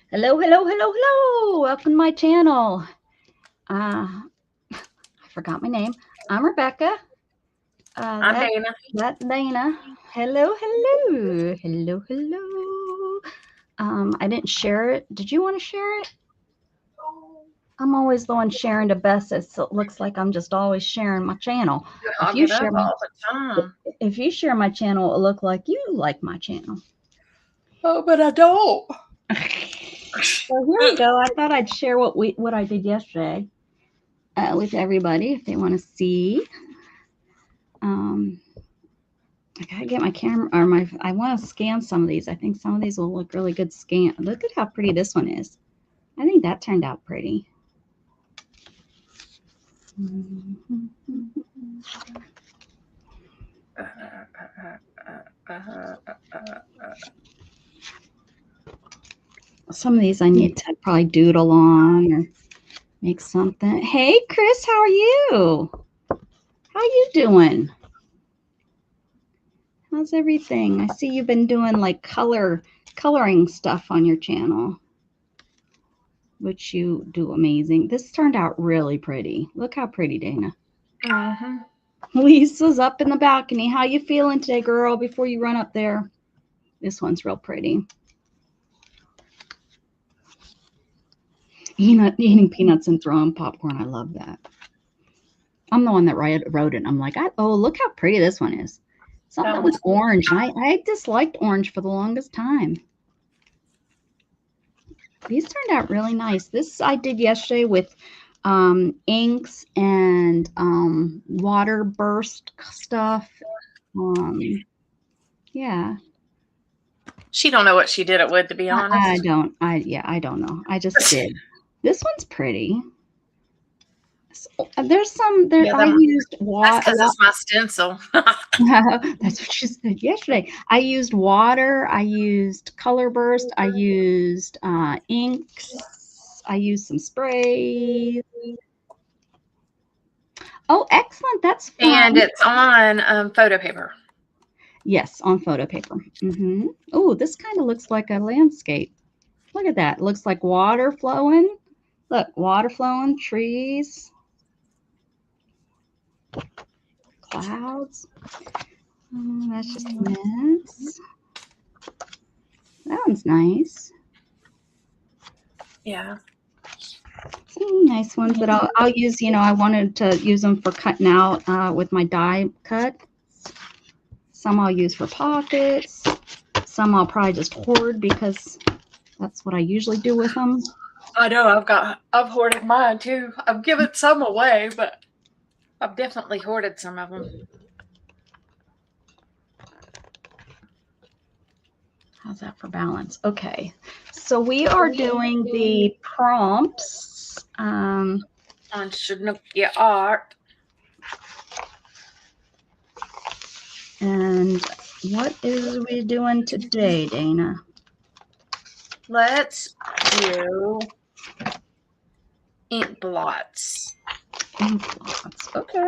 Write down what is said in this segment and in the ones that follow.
Hello, hello, hello, hello. Welcome to my channel. I forgot my name. I'm Rebecca. I'm Dana. That's Dana. Hello, hello, hello, hello. I didn't share it. Did you want to share it? I'm always the one sharing the best, so it looks like I'm just always sharing my channel. You hog it up all the time. If you share my channel, it'll look like you like my channel. Oh, but I don't. So here we go. I thought I'd share what I did yesterday with everybody if they want to see. I gotta get my camera or I want to scan some of these. I think some of these will look really good scan. Look at how pretty this one is. I think that turned out pretty. Some of these I need to probably doodle on or make something. Hey, Chris, how are you? How you doing? How's everything? I see you've been doing like coloring stuff on your channel, which you do amazing. This turned out really pretty. Look how pretty, Dana. Lisa's up in the balcony. How you feeling today, girl, before you run up there? This one's real pretty. Eating peanuts and throwing popcorn. I love that. I'm the one that wrote it. I'm like, oh, look how pretty this one is. Something with orange. I disliked orange for the longest time. These turned out really nice. This I did yesterday with inks and water burst stuff. Yeah. She don't know what she did it with, to be honest. I don't know. I just did. This one's pretty. There's some there. I used water. That's because it's my stencil. That's what she said yesterday. I used water. I used color burst. I used inks. I used some sprays. Oh, excellent. That's fun. And it's on photo paper. Yes, on photo paper. Oh, this kind of looks like a landscape. Look at that. It looks like water flowing. Look, water flowing, trees, clouds. Oh, that's just nice. That one's nice. Yeah. Some nice ones that I'll use. I wanted to use them for cutting out with my die cut. Some I'll use for pockets. Some I'll probably just hoard because that's what I usually do with them. I know I've hoarded mine too. I've given some away, but I've definitely hoarded some of them. How's that for balance? Okay, so we are doing the prompts on Shinokia Art. And what is we doing today, Dana? Let's do ink blots. Ink blots, okay.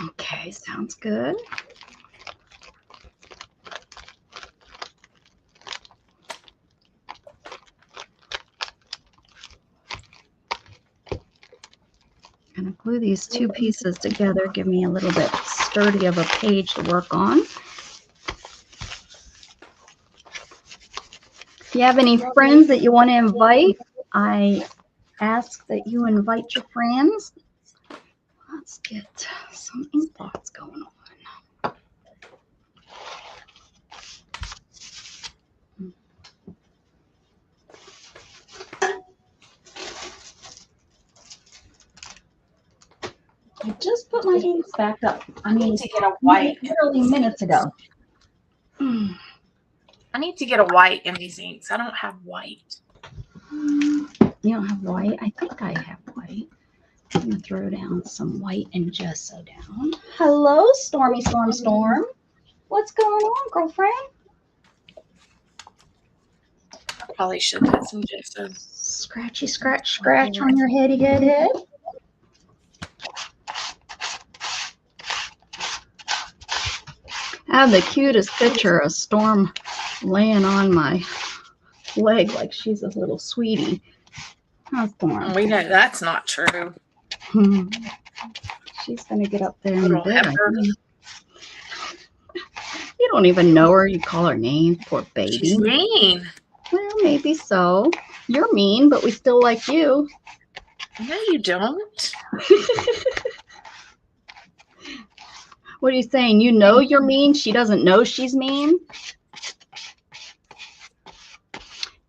Okay, sounds good. I'm going to glue these two pieces together, give me a little bit sturdy of a page to work on. If you have any friends that you want to invite, I ask that you invite your friends. Let's get some ink blots going on. I just put my inks back up. I need to get a white literally minutes ago. I need to get a white in these inks. I don't have white. You don't have white? I think I have white. I'm going to throw down some white and gesso down. Hello, Stormy Storm. What's going on, girlfriend? I probably should put some gesso. Scratchy, scratch on your head. have the cutest picture of Storm laying on my leg like she's a little sweetie. How's Storm? We know that's not true. She's gonna get up there in Little bed. heifer. You don't even know her. You call her name. Poor baby. She's mean. Well, maybe so. You're mean, but we still like you. No, you don't. What are you saying? You know you're mean? She doesn't know she's mean?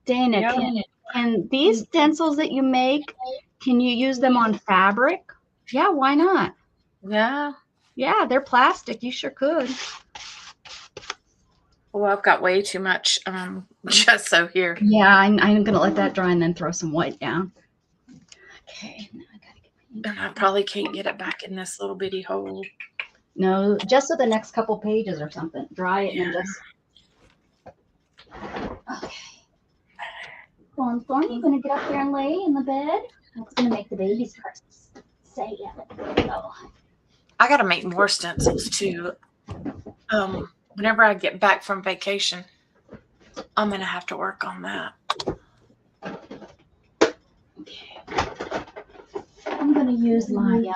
Dana, Yeah. can these stencils that you make, can you use them on fabric? Yeah, why not? Yeah. Yeah, they're plastic. You sure could. Well, I've got way too much gesso here. Yeah, I'm going to let that dry and then throw some white down. Okay. Now I gotta get And I probably can't get it back in this little bitty hole. No, just so the next couple pages or something. Dry it and then just. Okay. Storm, you gonna get up there and lay in the bed? That's gonna make the baby start say it. Oh. I got to make more stencils too. Whenever I get back from vacation, I'm gonna have to work on that. Okay. I'm gonna use my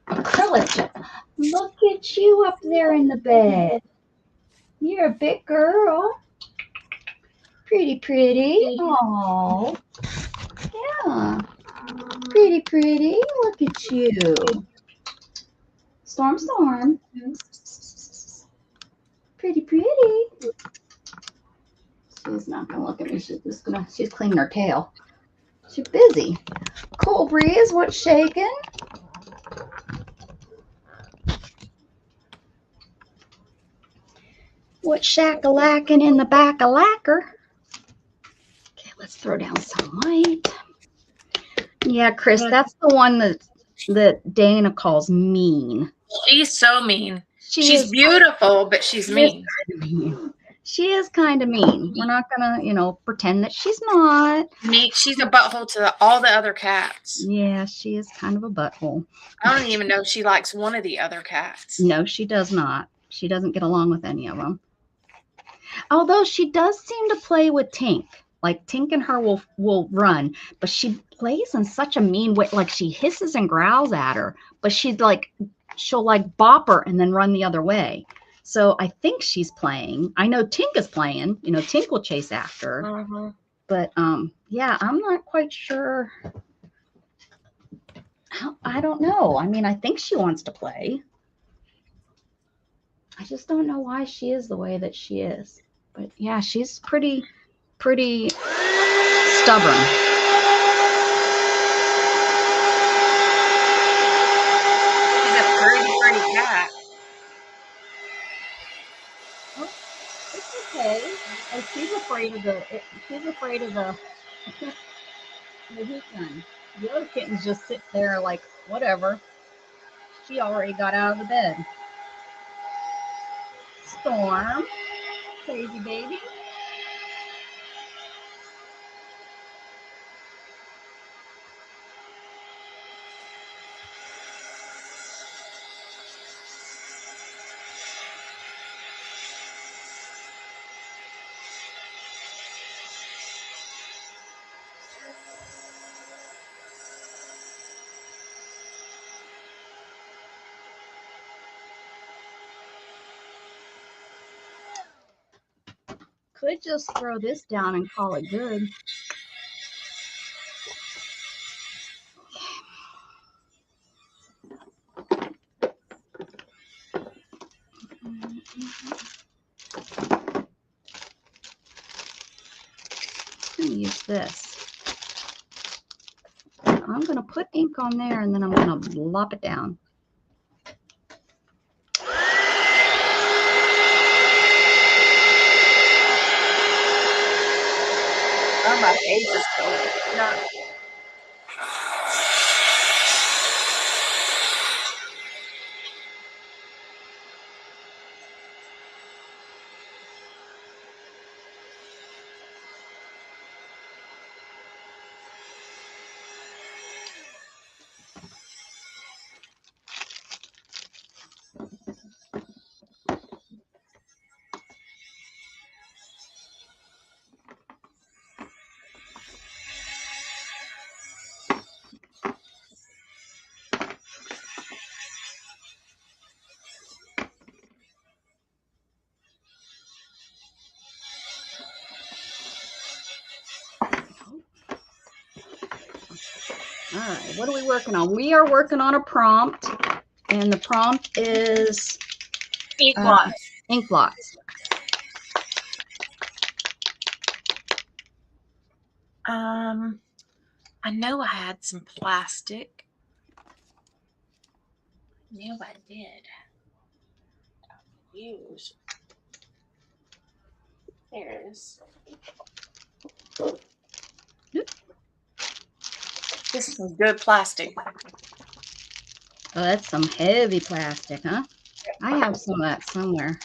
acrylic gel. Look at you up there in the bed. You're a big girl. Pretty. Oh, yeah. Pretty. Look at you. Storm. Pretty. She's not gonna look at me. She's cleaning her tail. She's busy. Cool breeze, what's shaking? What's shack-a-lacking in the back of lacquer? Okay, let's throw down some white. Yeah, Chris, that's the one that Dana calls mean. She's so mean. She's beautiful, but she's mean. She is kind of mean. We're not gonna, pretend that she's not. She's a butthole to all the other cats. Yeah, she is kind of a butthole. I don't even know if she likes one of the other cats. No, she does not. She doesn't get along with any of them. Although she does seem to play with Tink. Like Tink and her will run, but she plays in such a mean way. Like she hisses and growls at her, but she'll like bop her and then run the other way. So I think she's playing. I know Tink is playing. Tink will chase after her. Mm-hmm. But yeah, I'm not quite sure. I don't know. I mean, I think she wants to play. I just don't know why she is the way that she is. But yeah, she's pretty stubborn. She's a pretty cat. Oh, it's okay. And she's afraid of the heat gun. The other kittens just sit there like, whatever. She already got out of the bed. Storm. Crazy baby. Could just throw this down and call it good. I'm going to use this. I'm going to put ink on there and then I'm going to lop it down. Oh, my face is cold. No. All right, what are we working on? We are working on a prompt, and the prompt is Ink blots. ink blots. I know I had some plastic. I know I did. Use. There it is. This is some good plastic. Oh, that's some heavy plastic, huh? I have some of that somewhere.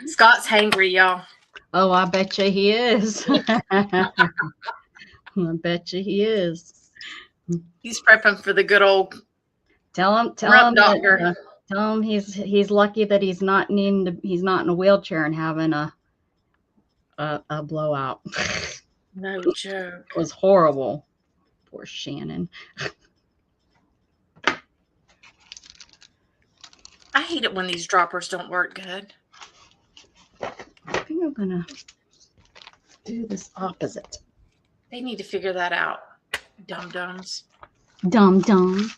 Scott's hangry, y'all. Oh, I bet you he is. I bet you he is. He's prepping for the good old Tell him, doctor. tell him he's lucky that he's not he's not in a wheelchair and having a blowout. No joke. It was horrible. Poor Shannon. I hate it when these droppers don't work good. I think I'm gonna do this opposite. They need to figure that out. Dum-dums. Dum dum.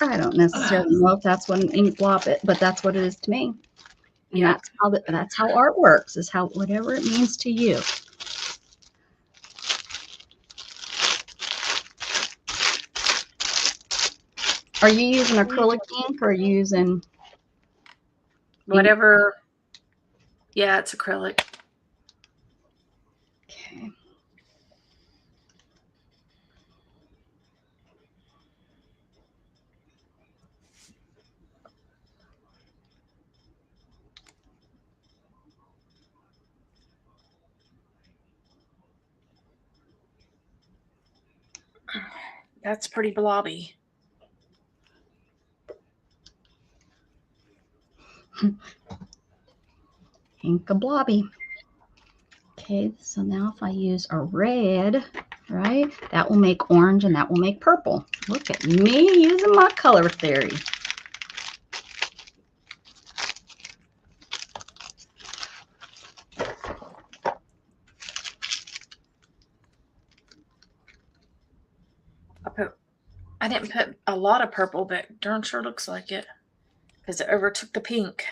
I don't necessarily know if that's what an ink blot is, but that's what it is to me. And Yeah. that's how art works, is how whatever it means to you. Are you using acrylic ink or are you using Whatever. Yeah, it's acrylic. Okay. That's pretty blobby. Ink a blobby. Okay, so now if I use a red, right, that will make orange and that will make purple. Look at me using my color theory. I didn't put a lot of purple, but darn sure looks like it because it overtook the pink.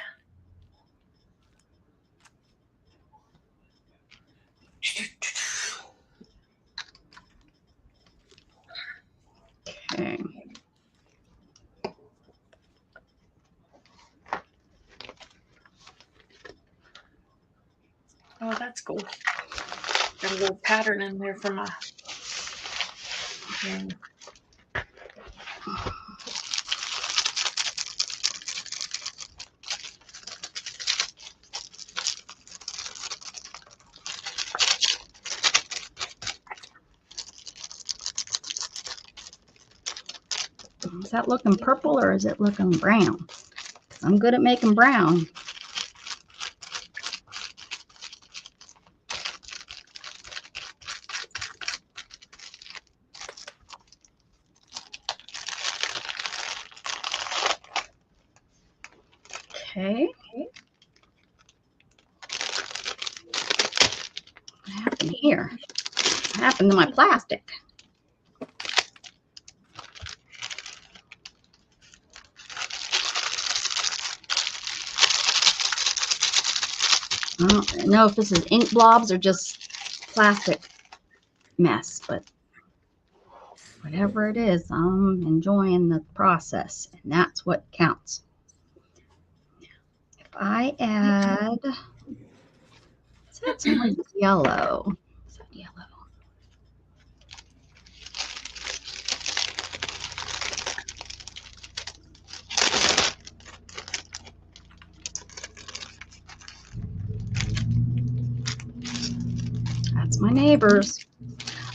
Okay. Oh, that's cool. Got a little pattern in there for my. Is that looking purple or is it looking brown? I'm good at making brown. Okay. What happened here? What happened to my plastic? I don't know if this is ink blobs or just plastic mess, but whatever it is, I'm enjoying the process, and that's what counts. If I add, let's add some more yellow. Let's add yellow. My neighbors.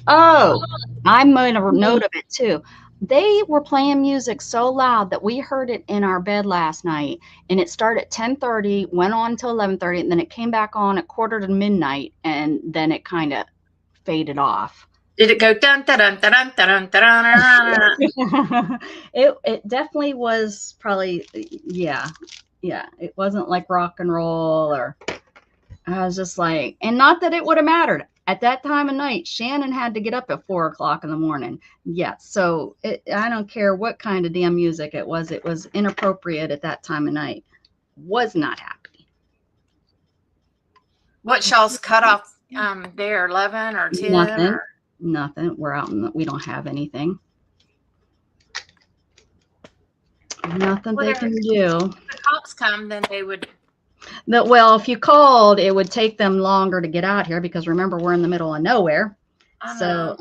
Oh, I made a note of it too. They were playing music so loud that we heard it in our bed last night, and it started at 10:30, went on till 11:30, and then it came back on at quarter to midnight, and then it kind of faded off. Did it go dun dun dun dun dun dun dun? It definitely was probably, yeah. It wasn't like rock and roll, or I was just like, and not that it would have mattered. At that time of night, Shannon had to get up at 4 o'clock in the morning. Yeah, so I don't care what kind of damn music it was inappropriate at that time of night. Was not happy. What y'all's cutoff there? 11 or 10? Nothing. Nothing. We're out we don't have anything. Nothing they can do. If the cops come, then they would. Well, if you called, it would take them longer to get out here because remember, we're in the middle of nowhere. So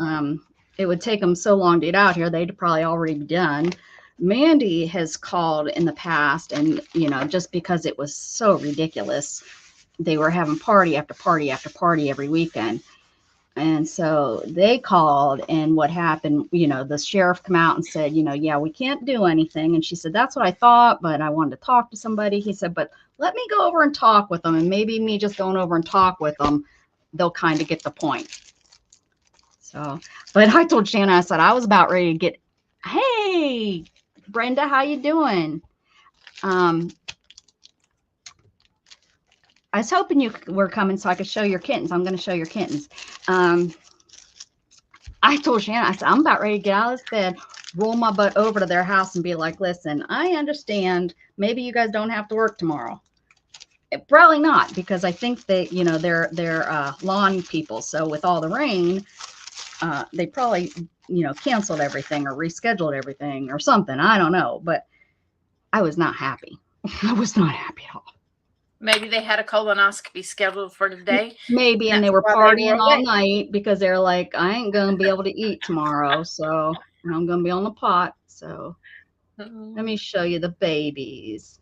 it would take them so long to get out here. They'd probably already be done. Mandy has called in the past, and just because it was so ridiculous, they were having party after party after party every weekend. And so they called, and what happened, the sheriff come out and said, yeah, we can't do anything. And she said, that's what I thought, but I wanted to talk to somebody. He said, but let me go over and talk with them. And maybe me just going over and talk with them, they'll kind of get the point. So, but I told Shannon, I said, I was about ready to get, hey, Brenda, how you doing? I was hoping you were coming so I could show your kittens. I'm going to show your kittens. I told Shannon, I said, I'm about ready to get out of this bed, roll my butt over to their house and be like, listen, I understand. Maybe you guys don't have to work tomorrow. Probably not, because I think they, they're lawn people. So with all the rain, they probably, canceled everything or rescheduled everything or something. I don't know. But I was not happy. I was not happy at all. Maybe they had a colonoscopy scheduled for today. Maybe, and they were partying all night because they're like, I ain't going to be able to eat tomorrow, so I'm going to be on the pot. So let me show you the babies.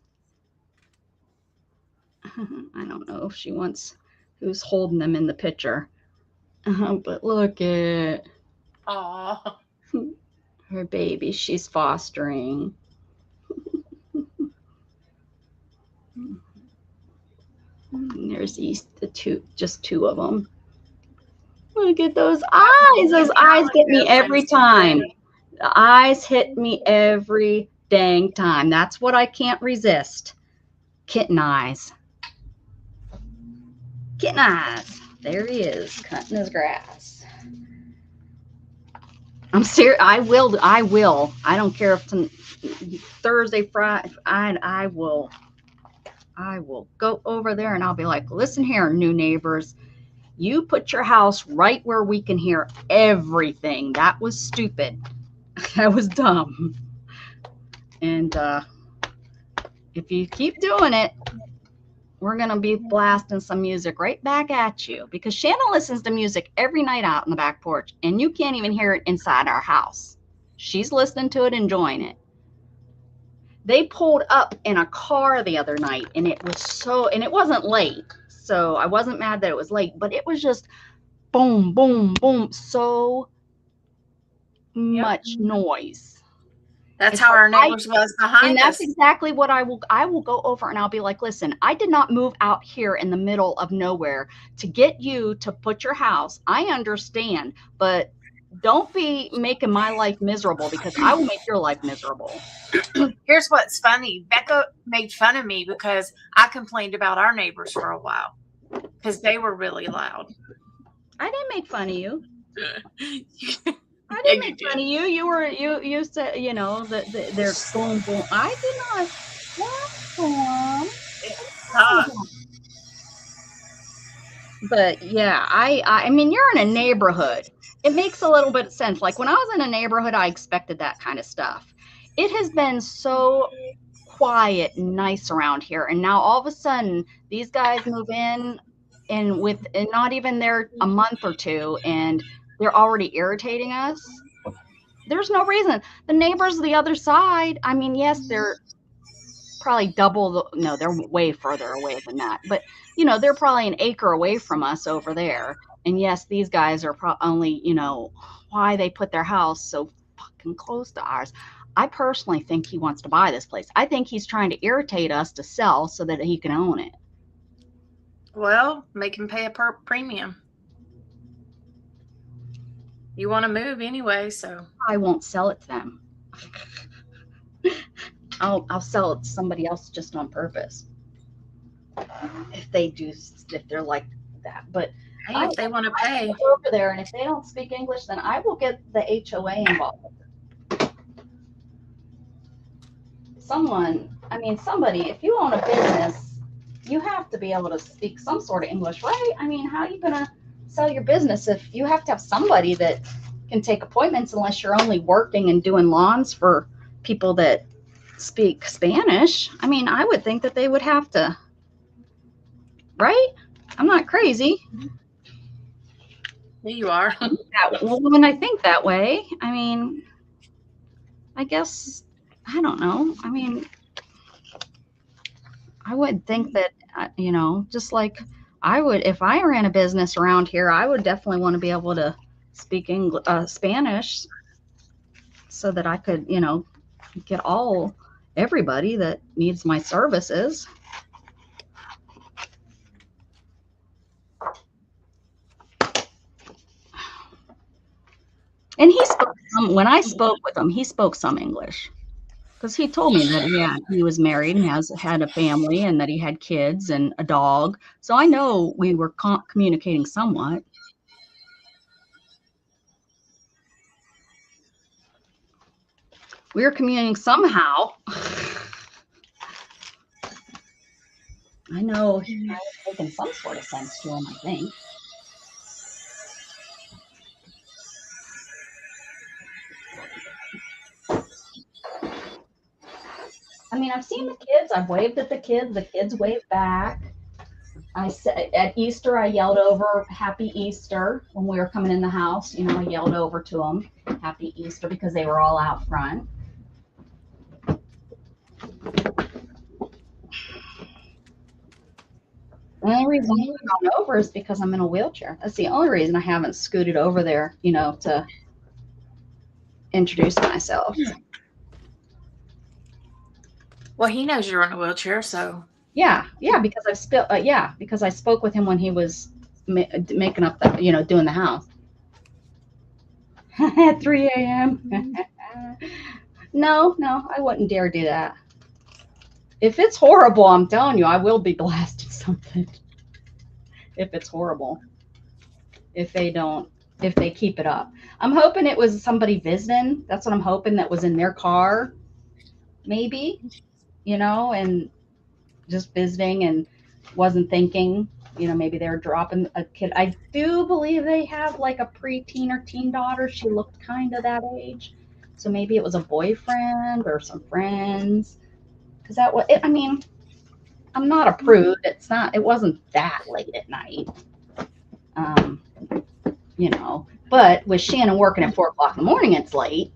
I don't know if she wants who's holding them in the picture, but look at her baby. She's fostering. There's just two of them. Look at those eyes. Those eyes get me every time. The eyes hit me every dang time. That's what I can't resist. Kitten eyes. Kitten eyes. There he is, cutting his grass. I'm serious. I will. I don't care if it's Thursday, Friday. I will go over there and I'll be like, listen here, new neighbors, you put your house right where we can hear everything. That was stupid. That was dumb. And if you keep doing it, we're going to be blasting some music right back at you, because Shannon listens to music every night out in the back porch, and you can't even hear it inside our house. She's listening to it, enjoying it. They pulled up in a car the other night, and it wasn't late. So I wasn't mad that it was late, but it was just boom, boom, boom. So much noise. That's how our neighbors was behind us. And that's exactly what I will go over and I'll be like, listen, I did not move out here in the middle of nowhere to get you to put your house. I understand, but don't be making my life miserable, because I will make your life miserable. Here's what's funny. Becca made fun of me because I complained about our neighbors for a while because they were really loud. I didn't make fun of you. I didn't make fun of you. You said, that they're boom, boom. I did not want them. But yeah, I mean, you're in a neighborhood. It makes a little bit of sense. Like when I was in a neighborhood, I expected that kind of stuff. It has been so quiet and nice around here. And now all of a sudden these guys move in and not even there a month or two, and they're already irritating us. There's no reason. The neighbors the other side, I mean, yes, they're probably they're way further away than that. But, they're probably an acre away from us over there. And yes, these guys are only, why they put their house so fucking close to ours. I personally think he wants to buy this place. I think he's trying to irritate us to sell so that he can own it. Well, make him pay a premium. You want to move anyway, so I won't sell it to them. I'll sell it to somebody else just on purpose. If they're like that. But hey, if they want to pay over there, and if they don't speak English, then I will get the HOA involved. Somebody, if you own a business, you have to be able to speak some sort of English, right? I mean, how are you going to sell your business if you have to have somebody that can take appointments, unless you're only working and doing lawns for people that speak Spanish? I mean, I would think that they would have to, right? I'm not crazy. Here you are. When I think that way, I mean, I guess, I don't know. I mean, I would think that, just like I would, if I ran a business around here, I would definitely want to be able to speak Spanish so that I could, get everybody that needs my services. And when I spoke with him, he spoke some English. Because he told me that he was married and had a family, and that he had kids and a dog. So I know we were communicating somewhat. We were communicating somehow. I know he was making some sort of sense to him, I think. I mean, I've seen the kids. I've waved at the kids. The kids waved back. I said at Easter, I yelled over "Happy Easter" when we were coming in the house. I yelled over to them "Happy Easter" because they were all out front. The only reason I haven't gone over is because I'm in a wheelchair. That's the only reason I haven't scooted over there, to introduce myself. Well, he knows you're in a wheelchair, so. Yeah, because because I spoke with him when he was making up the, doing the house at 3 a.m. No, I wouldn't dare do that. If it's horrible, I'm telling you, I will be blasting something. If it's horrible, if they keep it up. I'm hoping it was somebody visiting. That's what I'm hoping, that was in their car, maybe, and just visiting and wasn't thinking, maybe they're dropping a kid. I do believe they have like a preteen or teen daughter. She looked kind of that age. So maybe it was a boyfriend or some friends. Because I mean, I'm not a prude. It wasn't that late at night. But with Shannon working at 4:00 in the morning, it's late.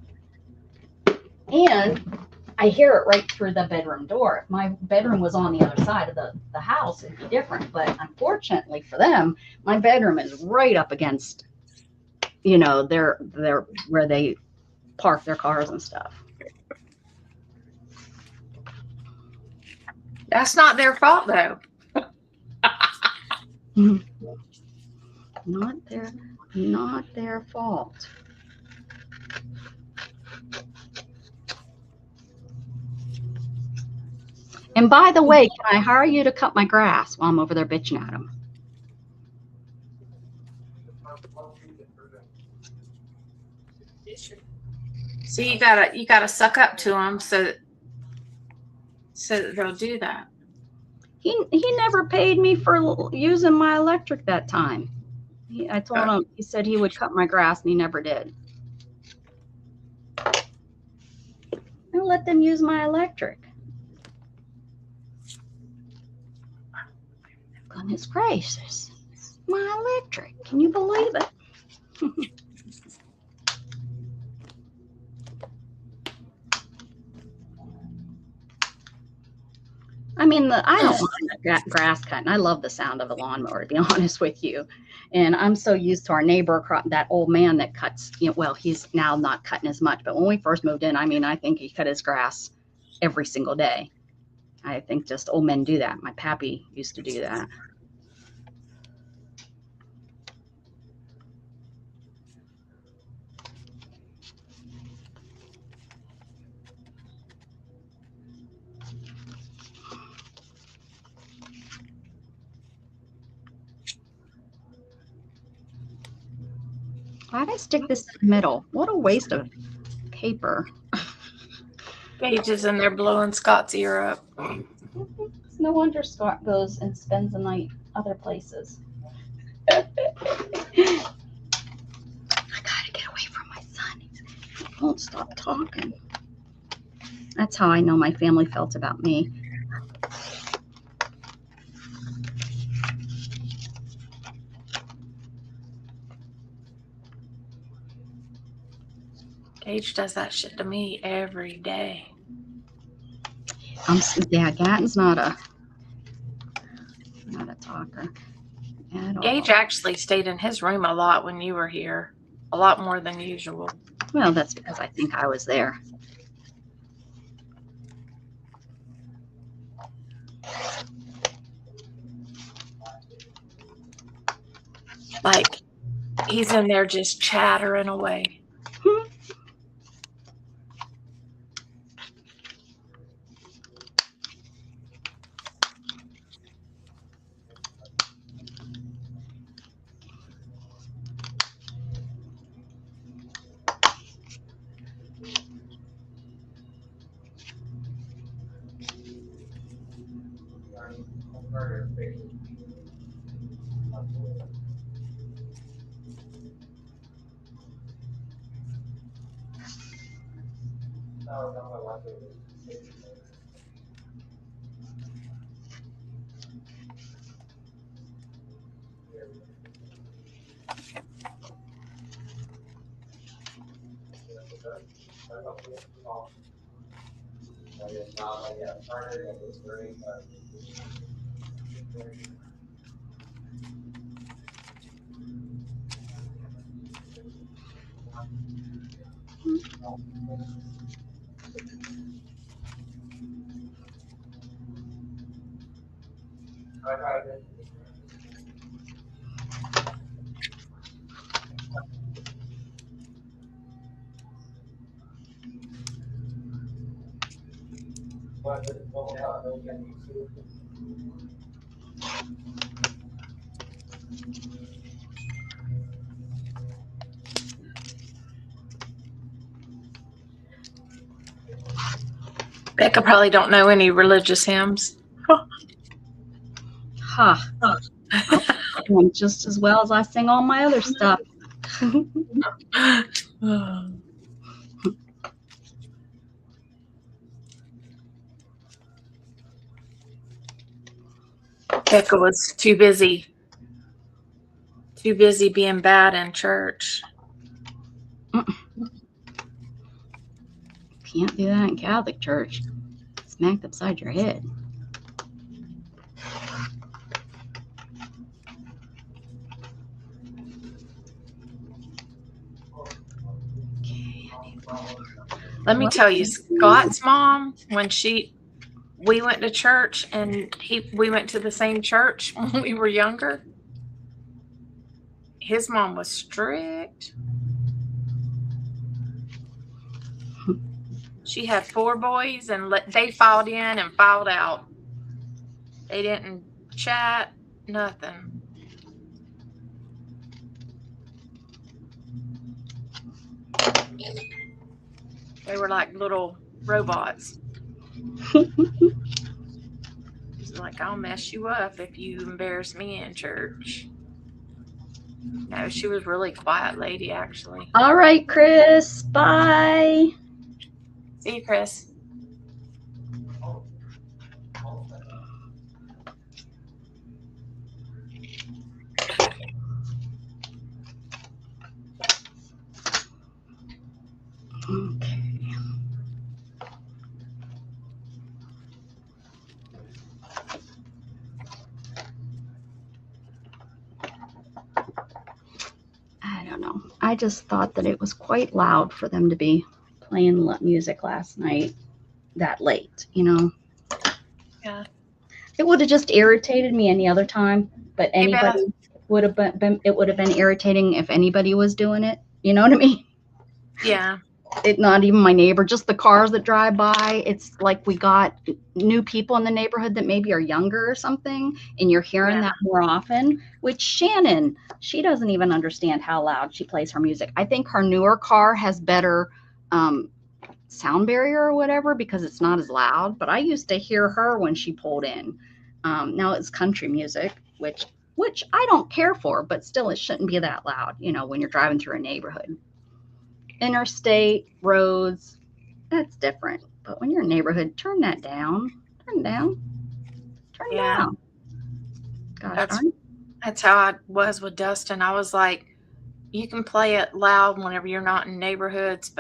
And I hear it right through the bedroom door. If my bedroom was on the other side of the house, it'd be different. But unfortunately for them, my bedroom is right up against, their where they park their cars and stuff. That's not their fault, though. Not their fault. And by the way, can I hire you to cut my grass while I'm over there bitching at him? So you gotta suck up to them so that they'll do that. He never paid me for using my electric that time. I told him, he said he would cut my grass, and he never did. I'll let them use my electric. Goodness gracious. My electric. Can you believe it? I mean, I don't mind the grass cutting. I love the sound of a lawnmower, to be honest with you. And I'm so used to our neighbor, that old man that cuts, well, he's now not cutting as much, but when we first moved in, I mean, I think he cut his grass every single day. I think just old men do that. My pappy used to do that. Why did I stick this in the middle? What a waste of paper. Gage is in there blowing Scott's ear up. It's no wonder Scott goes and spends the night other places. I gotta get away from my son. He won't stop talking. That's how I know my family felt about me. Gage does that shit to me every day. Yeah, Gatton's not a talker at all. Gage actually stayed in his room a lot when you were here, a lot more than usual. Well, that's because I think I was there. Like, he's in there just chattering away. Becca probably don't know any religious hymns. Huh. Well, just as well as I sing all my other stuff. Becca was too busy being bad in church. Can't do that in Catholic church. Smacked upside your head. Let me tell you, Scott's mom, when we went to church and we went to the same church when we were younger. His mom was strict. She had 4 boys and they filed in and filed out. They didn't chat, nothing. They were like little robots. She's like, I'll mess you up if you embarrass me in church. No, she was really quiet lady, actually. All right, Chris. Bye. See you, Chris. Okay. I just thought that it was quite loud for them to be playing music last night that late, you know. Yeah. It would have just irritated me any other time, but Hey, Beth. anybody would have been it would have been irritating if anybody was doing it. You know what I mean? Yeah. It not even my neighbor, just the cars that drive by. It's like we got new people in the neighborhood that maybe are younger or something, and you're hearing Yeah. that more often. Which Shannon, she doesn't even understand how loud she plays her music. I think her newer car has better sound barrier or whatever because it's not as loud. But I used to hear her when she pulled in. Now it's country music, which I don't care for, but still it shouldn't be that loud, you know, when you're driving through a neighborhood. Interstate roads, that's different. But when you're in a neighborhood, turn that down. Turn it down. Turn it Yeah. down. Gosh That's darn. That's how I was with Dustin. I was like, you can play it loud whenever you're not in neighborhoods,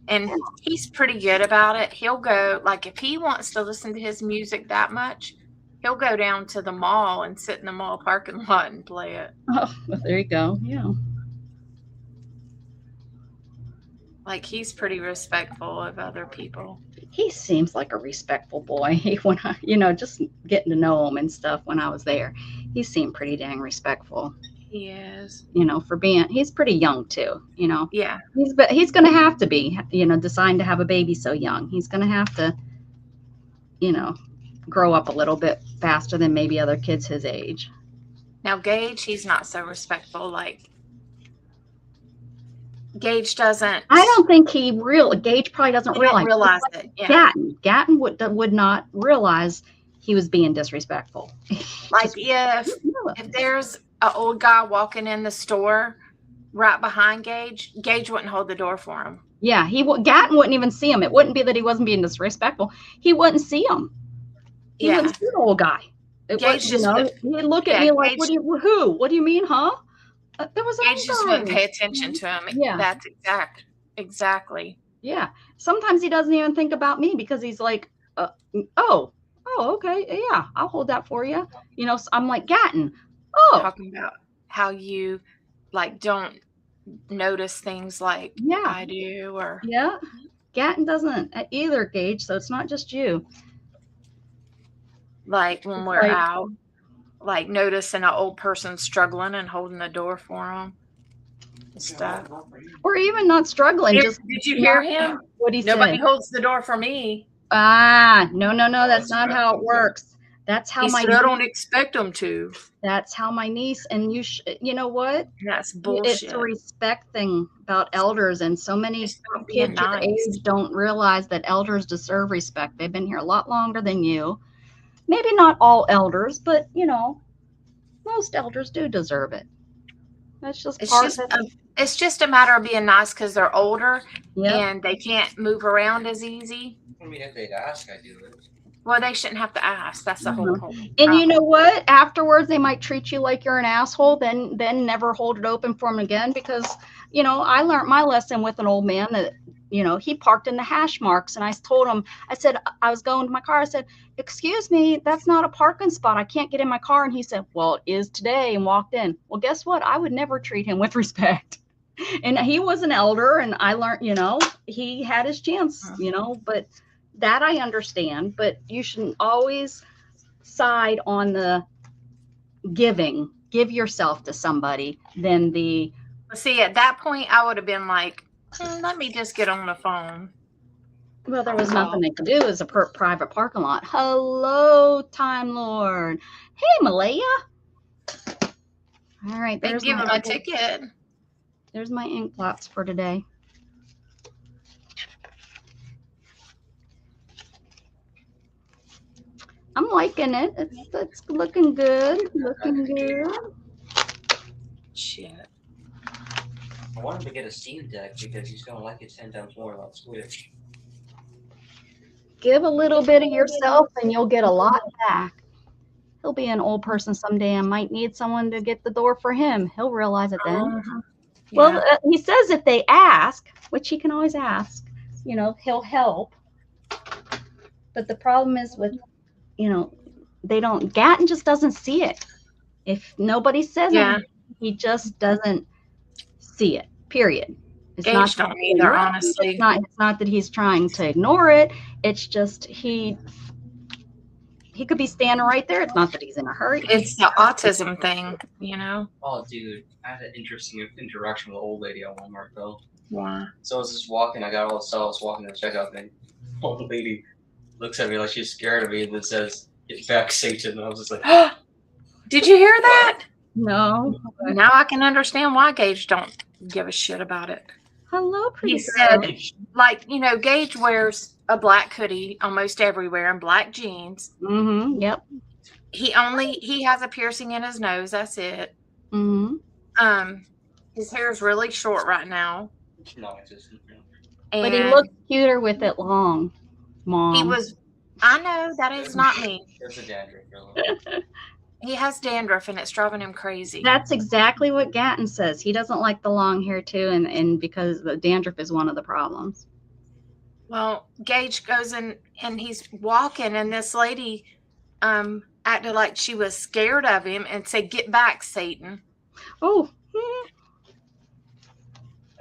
and he's pretty good about it. He'll go, like, if he wants to listen to his music that much, he'll go down to the mall and sit in the mall parking lot and play it. Oh, well, there you go. Yeah. Like, he's pretty respectful of other people. He seems like a respectful boy. When I, you know, just getting to know him and stuff when I was there, he seemed pretty dang respectful. He is. You know, for being, he's pretty young too. You know, Yeah. he's going to have to be, you know, deciding to have a baby so young. He's going to have to, you know, grow up a little bit faster than maybe other kids his age. Now, Gage, he's not so respectful. Like, Gage doesn't. I don't think Gage probably doesn't he don't realize it. Yeah. Gatton would not realize he was being disrespectful. Like, if there's an old guy walking in the store right behind Gage wouldn't hold the door for him. Yeah, Gatton wouldn't even see him. It wouldn't be that he wasn't being disrespectful. He wouldn't see him. He wouldn't see the old guy. Gage he'd look at me like, Gage, what do you mean, huh? There was Gage just wouldn't pay attention to him. Yeah. That's exactly. Yeah. Sometimes he doesn't even think about me because he's like, oh, okay. Yeah, I'll hold that for you. You know, so I'm like, Gatton, talking about how you like don't notice things like I do, or Gatton doesn't either, Gage, so it's not just you. Like when we're out, like noticing an old person struggling and holding the door for them and stuff. Or even not struggling. Did you hear him? What he said? Nobody holds the door for me. No, that's not how it works. That's how I don't expect them to. That's how my niece, and you know what? That's bullshit. It's a respect thing about elders, and so many kids your age don't realize that elders deserve respect. They've been here a lot longer than you. Maybe not all elders, but you know, most elders do deserve it. That's just it's just a matter of being nice because they're older and they can't move around as easy. I mean, if they'd ask, I'd do it. Well, they shouldn't have to ask. That's the whole point. And you know what? Afterwards, they might treat you like you're an asshole. Then never hold it open for them again because, you know, I learned my lesson with an old man that, you know, he parked in the hash marks. And I told him, I said, I was going to my car. I said, excuse me, that's not a parking spot. I can't get in my car. And he said, well, it is today, and walked in. Well, guess what? I would never treat him with respect. And he was an elder, and I learned, you know, he had his chance, you know, but that I understand, but you shouldn't always side on the give yourself to somebody than the. See, at that point, I would have been like, let me just get on the phone. Well, there was nothing they could do. It was a private parking lot. Hello, Time Lord. Hey, Malaya. All right. They give him a ticket. There's my ink blots for today. I'm liking it. It's looking good. Looking good. Shit. I want him to get a Steam Deck because he's gonna like it 10 times more on Switch. Give a little bit of yourself and you'll get a lot back. He'll be an old person someday and might need someone to get the door for him. He'll realize it then. Well, he says if they ask, which he can always ask, you know, he'll help. But the problem is with, you know, Gatton just doesn't see it. If nobody says it, he just doesn't see it. period. It's Gage not don't either, honestly. It's not that he's trying to ignore it. It's just he could be standing right there. It's not that he's in a hurry. It's the autism thing, you know. Oh, dude, I had an interesting interaction with an old lady at Walmart though. Yeah. So I was just walking. I got all the stuff. I was walking to the checkout thing. Old lady looks at me like she's scared of me and then says, "Get back, Satan." And I was just like, Did you hear that? No. Now I can understand why Gage don't give a shit about it. Hello, pretty He girl. said, like, you know, Gage wears a black hoodie almost everywhere and black jeans. Mm-hmm. Yep. He has a piercing in his nose. That's it. Mm-hmm. His hair is really short right now. non-existent. But he looks cuter with it long, Mom. He was. I know that is not me. There's a dandruff. Really. He has dandruff and it's driving him crazy. That's exactly what Gatton says. He doesn't like the long hair too, and because the dandruff is one of the problems. Well, Gage goes in and he's walking, and this lady acted like she was scared of him and said, "Get back, Satan." Oh.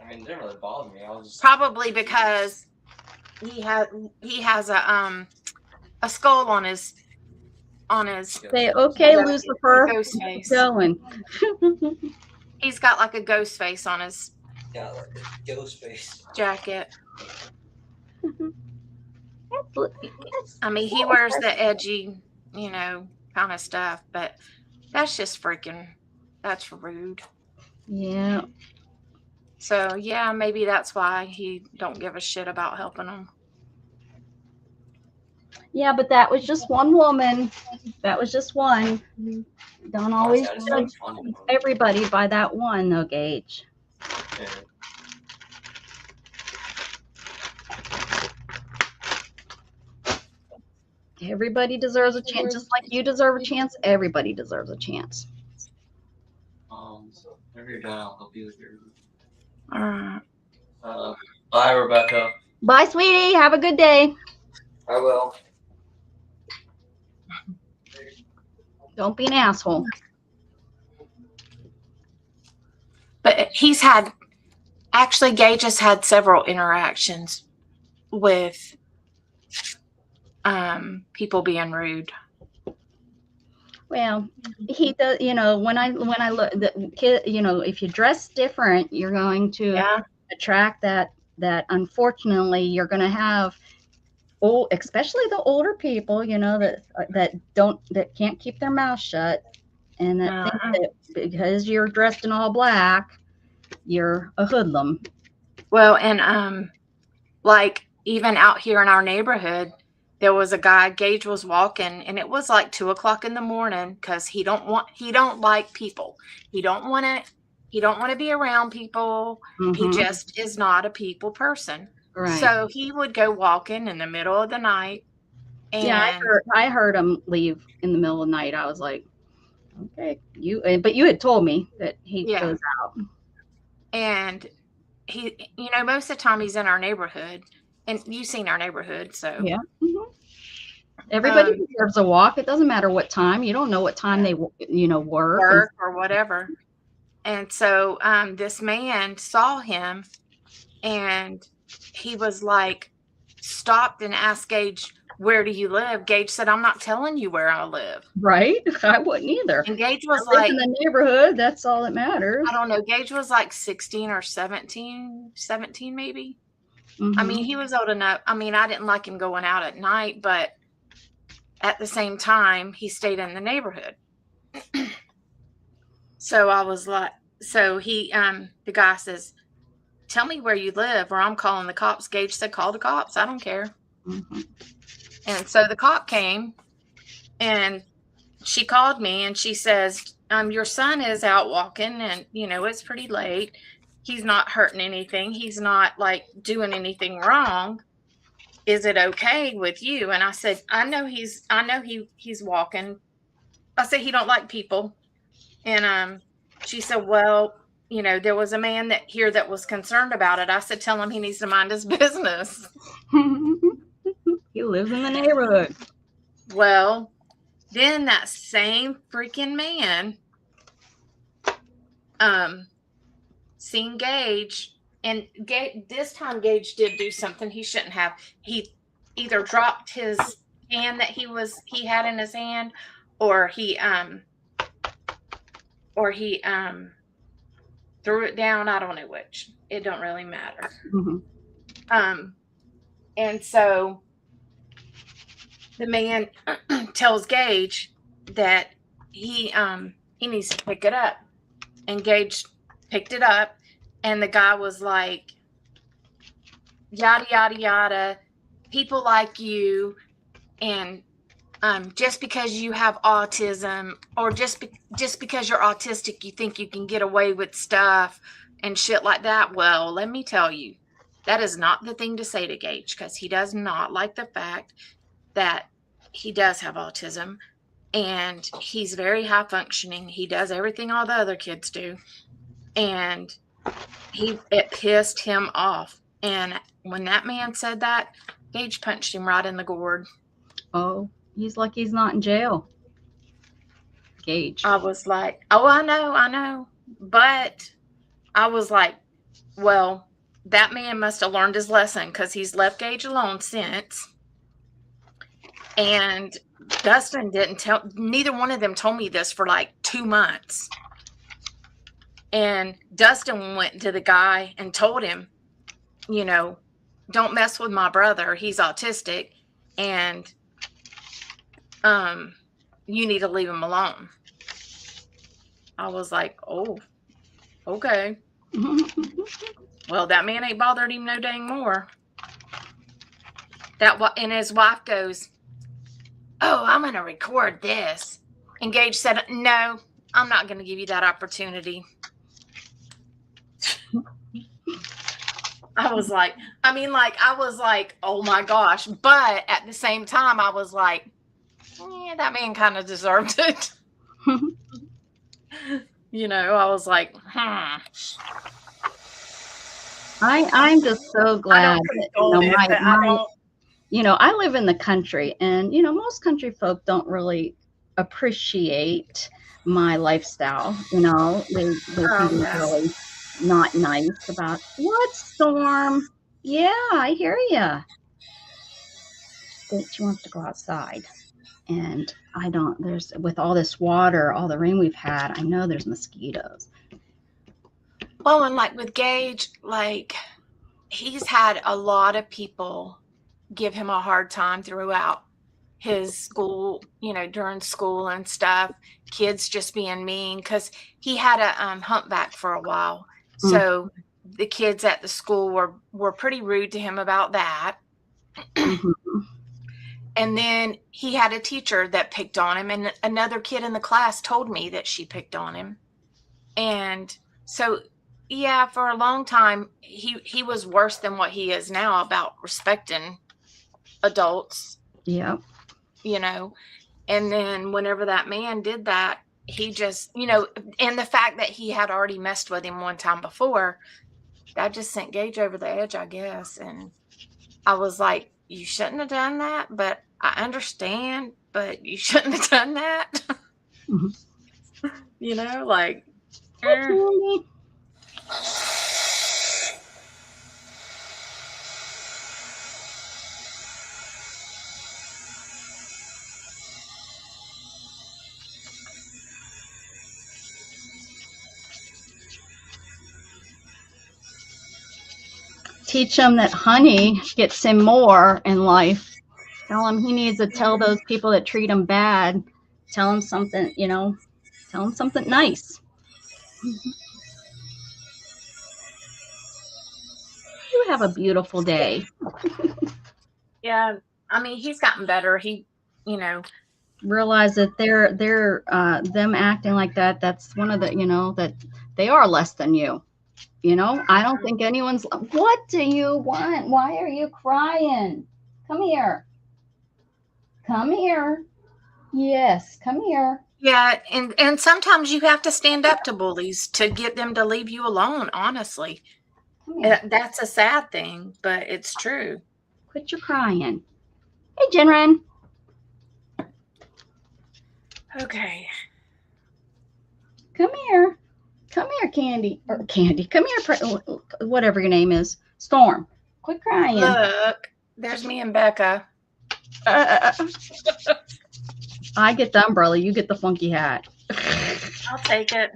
I mean, it didn't really bother me. I was just Probably because he has a skull on his Say, okay, Lucifer, ghost face. going. He's got like a ghost face on his got like a ghost face. jacket. I mean, he wears the edgy, you know, kind of stuff, but that's just that's rude. Yeah. So yeah, maybe that's why he don't give a shit about helping them. Yeah, but that was just one woman. That was just one. Don't always judge everybody by that one, though, Gage. Yeah. Everybody deserves a chance, just like you deserve a chance. Everybody deserves a chance. So whenever you're done, I'll help you with your. All right. Bye, Rebecca. Bye, sweetie. Have a good day. I will. Don't be an asshole. But Gage has had several interactions with people being rude. Well, he does. You know, when I look, the kid. You know, if you dress different, you're going to attract that. Unfortunately, you're going to have. Oh, especially the older people, you know, that can't keep their mouth shut, and that think that because you're dressed in all black, you're a hoodlum. Well, and like even out here in our neighborhood, there was a guy. Gage was walking, and it was like 2:00 in the morning because he don't like people. He don't want to be around people. Mm-hmm. He just is not a people person. Right. So he would go walking in the middle of the night. And yeah, I heard him leave in the middle of the night. I was like, okay, but you had told me that he goes out. And he, you know, most of the time he's in our neighborhood, and you've seen our neighborhood, so yeah. Mm-hmm. Everybody deserves a walk. It doesn't matter what time. You don't know what time they, you know, work or whatever. And so this man saw him, and he was like, stopped and asked Gage, "Where do you live?" Gage said, "I'm not telling you where I live." Right. I wouldn't either. And Gage was I live like, in the neighborhood. That's all that matters. I don't know. Gage was like 16 or 17 maybe. Mm-hmm. I mean, he was old enough. I mean, I didn't like him going out at night, but at the same time, he stayed in the neighborhood. So I was like, the guy says, "Tell me where you live or I'm calling the cops." Gage said, "Call the cops. I don't care." Mm-hmm. And so the cop came, and she called me, and she says, "Your son is out walking, and, you know, it's pretty late. He's not hurting anything. He's not like doing anything wrong. Is it okay with you?" And I said, I know he's walking. I said, "He don't like people." And she said, "Well, you know, there was a man here that was concerned about it." I said, "Tell him he needs to mind his business." He lives in the neighborhood. Well, then that same freaking man seen Gage, and this time Gage did do something he shouldn't have. He either dropped his hand that he had in his hand, or he threw it down. I don't know which. It don't really matter. Mhm. And so the man tells Gage that he needs to pick it up, and Gage picked it up, and the guy was like, yada yada yada, people like you, and just because you have autism, or just because you're autistic, you think you can get away with stuff and shit like that. Well, let me tell you, that is not the thing to say to Gage, because he does not like the fact that he does have autism, and he's very high functioning. He does everything all the other kids do, and it pissed him off. And when that man said that, Gage punched him right in the gourd. Oh, he's lucky he's not in jail. Gage. I was like, oh, I know. But I was like, well, that man must have learned his lesson, because he's left Gage alone since. And Dustin neither one of them told me this for like 2 months. And Dustin went to the guy and told him, don't mess with my brother. He's autistic, and you need to leave him alone. I was like, oh, okay. Well, that man ain't bothered him no dang more. And his wife goes, oh, I'm going to record this. And Gage said, no, I'm not going to give you that opportunity. I was like, oh my gosh. But at the same time, I was like, yeah, that man kind of deserved it. I was like, I'm just so glad that, I live in the country, and, most country folk don't really appreciate my lifestyle. They can be really not nice about, what, Storm? Yeah, I hear ya. She wants to go outside. And with all this water, all the rain we've had, I know there's mosquitoes. Well, and like with Gage, like he's had a lot of people give him a hard time throughout his school, during school and stuff. Kids just being mean, because he had a humpback for a while. Mm-hmm. So the kids at the school were pretty rude to him about that. Mm-hmm. And then he had a teacher that picked on him, and another kid in the class told me that she picked on him. And so, yeah, for a long time, he was worse than what he is now about respecting adults. Yeah. And then whenever that man did that, he just, and the fact that he had already messed with him one time before, that just sent Gage over the edge, I guess. And I was like, you shouldn't have done that, but I understand, but you shouldn't have done that. Mm-hmm. Like. Teach him that honey gets him more in life. Tell him he needs to tell those people that treat him bad. Tell him something, tell him something nice. You have a beautiful day. Yeah. I mean, he's gotten better. He, realize that they're them acting like that. That's one of the, that they are less than you. I don't think anyone's, what do you want? Why are you crying? Come here. Come here. Yes, come here. Yeah, and sometimes you have to stand up to bullies to get them to leave you alone, honestly. That's a sad thing, but it's true. Quit your crying. Hey, Jinren. Okay. Come here. Come here, Candy. Or Candy. Come here, whatever your name is. Storm. Quit crying. Look, there's me and Becca. I get the umbrella. You get the funky hat. I'll take it.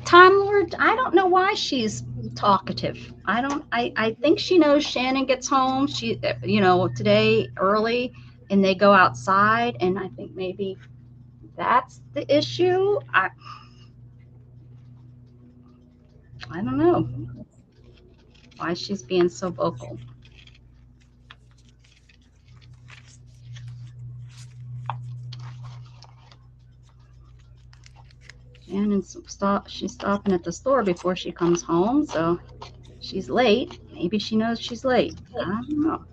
Time Lord, I don't know why she's talkative. I think she knows Shannon gets home. She, today early, and they go outside, and I think maybe that's the issue. I don't know why she's being so vocal. Shannon's she's stopping at the store before she comes home, so she's late. Maybe she knows she's late. I don't know.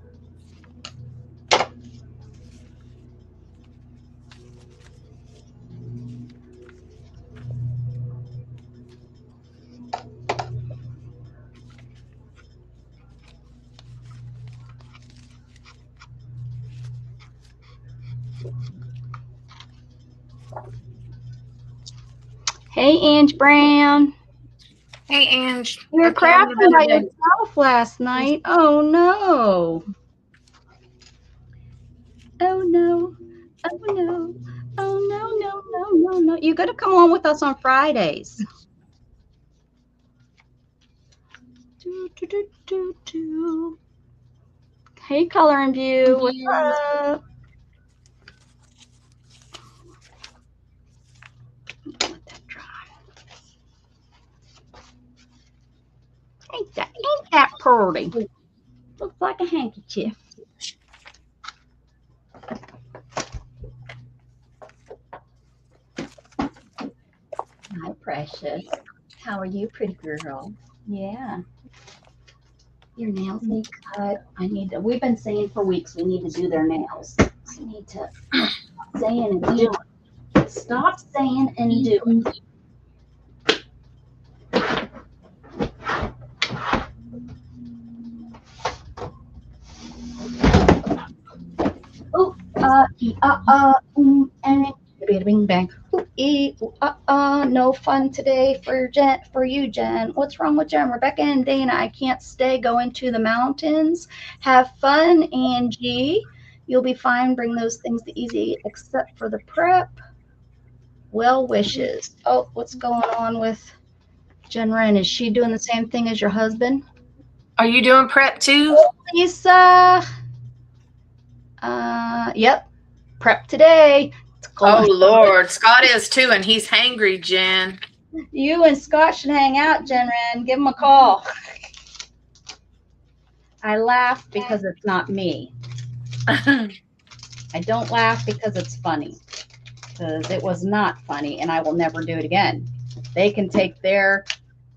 Hey, Ange Brown. Hey, Ange. You were crafting by yourself last night. Oh, no. Oh, no. Oh, no. Oh, no, no, no, no, no. You got to come on with us on Fridays. Do, do, do, do, do. Hey, Color and View. What's up? Ain't that pretty? Looks like a handkerchief. Hi, precious. How are you, pretty girl? Yeah. Your nails need cut. We've been saying for weeks we need to do their nails. We need to stop saying and do it. Stop saying and do it. Bing bang. No fun today for you, Jen. What's wrong with Jen? Rebecca and Dana, I can't stay going to the mountains. Have fun, Angie. You'll be fine. Bring those things to easy except for the prep. Well wishes. Oh, what's going on with Jen Wren? Is she doing the same thing as your husband? Are you doing prep too? Oh, Lisa. Yep. Prep today. Oh, Lord. Scott is too, and he's hangry, Jen. You and Scott should hang out, Jen Wren. Give him a call. I laugh because it's not me. I don't laugh because it's funny. Because it was not funny, and I will never do it again. They can take their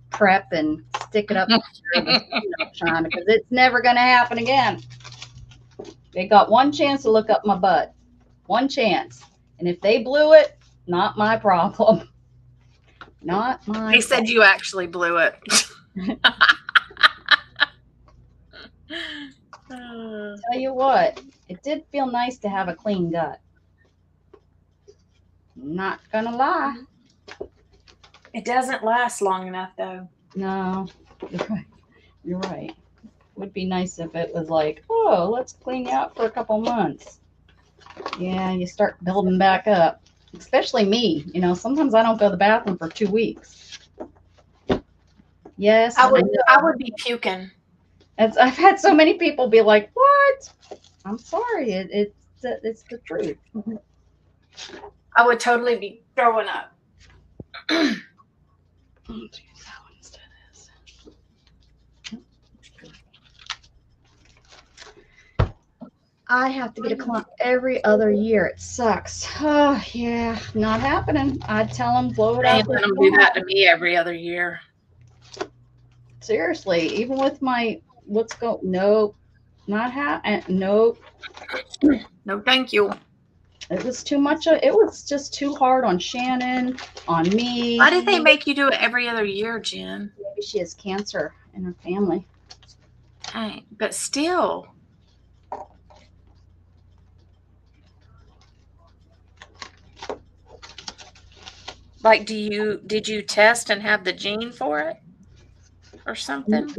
prep and stick it up Sean, because it's never going to happen again. They got one chance to look up my butt. One chance. And if they blew it, not my problem. Not my He said you actually blew it. Tell you what, it did feel nice to have a clean gut. Not gonna lie. It doesn't last long enough, though. No, you're right. You're right. It would be nice if it was like, oh, let's clean you out for a couple months. Yeah, you start building back up. Especially me. Sometimes I don't go to the bathroom for 2 weeks. Yes. I would be puking. I've had so many people be like, what? I'm sorry. It's the truth. I would totally be throwing up. I have to get a clump every other year. It sucks. Oh, yeah. Not happening. I'd tell them, blow it out. Let them do that to me every other year. Seriously, even with my nope, nope. No, thank you. It was too much. It was just too hard on Shannon, on me. Why did they make you do it every other year, Jen? Maybe she has cancer in her family. Dang, but still. Like, did you test and have the gene for it or something?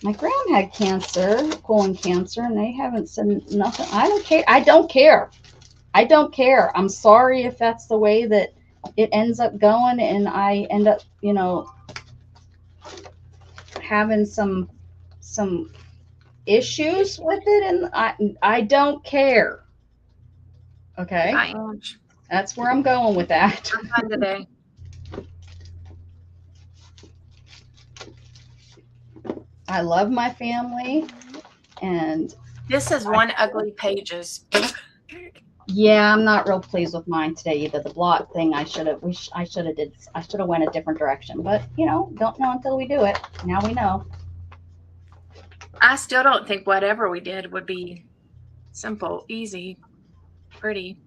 My gram had cancer, colon cancer, and they haven't said nothing. I don't care. I don't care. I don't care. I'm sorry if that's the way that it ends up going, and I end up, having some issues with it, and I don't care. Okay, that's where I'm going with that. I'm fine today. I love my family, and this is one ugly Pages. Yeah, I'm not real pleased with mine today either. The block thing, I should have went a different direction, but don't know until we do it. Now we know. I still don't think whatever we did would be simple, easy, pretty.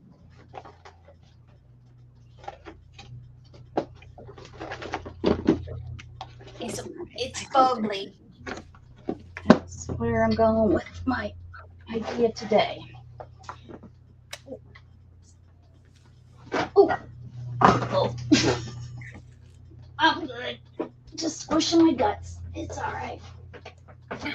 It's ugly. That's where I'm going with my idea today. Oh. I'm good. Just squishing my guts. It's all right. I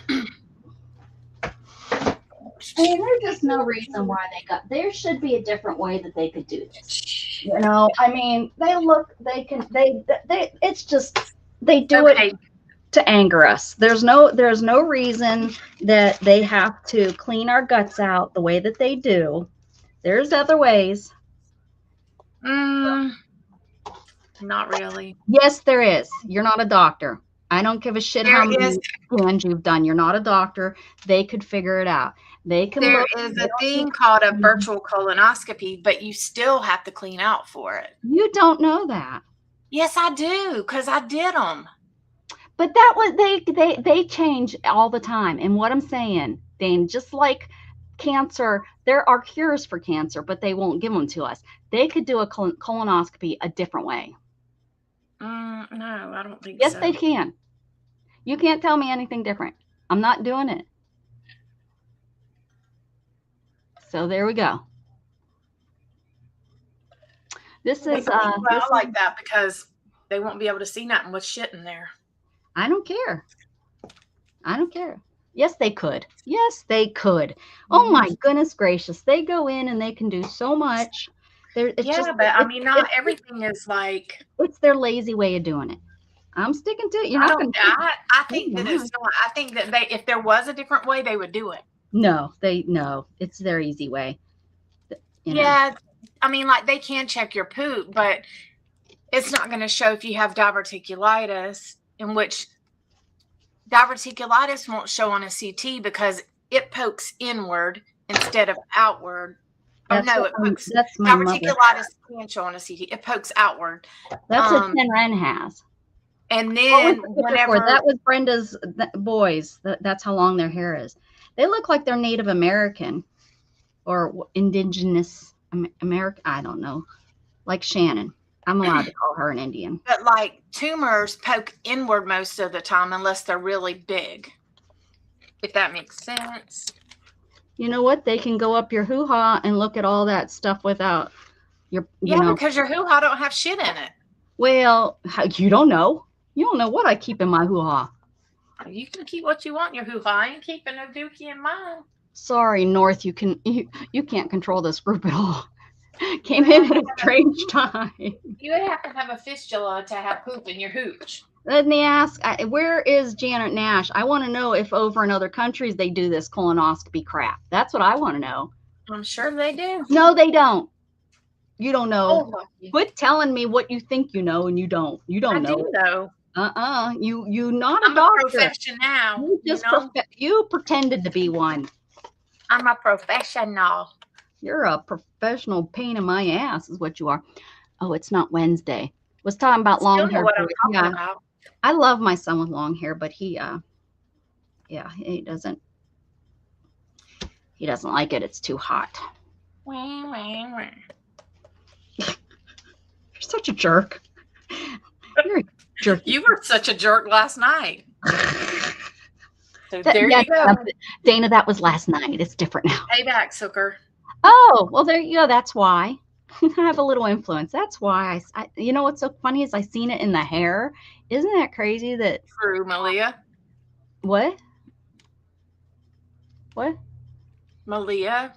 mean, there's just no reason why there should be a different way that they could do this. I mean, it's just, they do it to anger us. There's no reason that they have to clean our guts out the way that they do. There's other ways. Not really. Yes, there is. You're not a doctor. I don't give a shit how many scans you've done. You're not a doctor. They could figure it out. There is a thing called a virtual colonoscopy, but you still have to clean out for it. You don't know that. Yes, I do, because I did them. But that was they change all the time. And what I'm saying, Dane, just like cancer, there are cures for cancer, but they won't give them to us. They could do a colonoscopy a different way. No, I don't think so. Yes, they can. You can't tell me anything different. I'm not doing it. So there we go. This is I like that because they won't be able to see nothing with shit in there. I don't care. Yes, they could. Oh my goodness gracious. They go in and they can do so much. Not everything is like. It's their lazy way of doing it. I'm sticking to it. I think that it's not. I think that if there was a different way, they would do it. No, it's their easy way. Yeah. I mean, like they can check your poop, but it's not going to show if you have diverticulitis, in which diverticulitis won't show on a CT because it pokes inward instead of outward. Diverticulitis can't show on a CT. It pokes outward. That's what Ken Wren has. And then whenever that was Brenda's boys, that's how long their hair is. They look like they're Native American or indigenous American. I don't know. Like Shannon. I'm allowed to call her an Indian. But like tumors poke inward most of the time unless they're really big. If that makes sense. You know what? They can go up your hoo-ha and look at all that stuff without your because your hoo-ha don't have shit in it. Well, you don't know. You don't know what I keep in my hoo-ha. You can keep what you want in your hoo-ha. I ain't keeping no dookie in mine. Sorry, North, you can't control this group at all. Came in at a strange time. You would have to have a fistula to have poop in your hooch. Let me ask, where is Janet Nash? I want to know if over in other countries they do this colonoscopy crap. That's what I want to know. I'm sure they do. No, they don't. You don't know. Oh, quit telling me what you think you know and you don't. You don't know. I do know. You not a doctor. I'm a professional. You pretended to be one. I'm a professional. You're a professional pain in my ass is what you are. Oh, it's not Wednesday. Was talking about long hair. I love my son with long hair, but yeah, he doesn't like it. It's too hot. You're such a jerk. You're a jerk. You were such a jerk last night. So there Yeah, you go. Dana, that was last night. It's different now. Payback, sucker. Oh, well, there you go. That's why. I have a little influence. That's why you know what's so funny is I seen it in the hair. Isn't that crazy that True, Malia. what? Malia.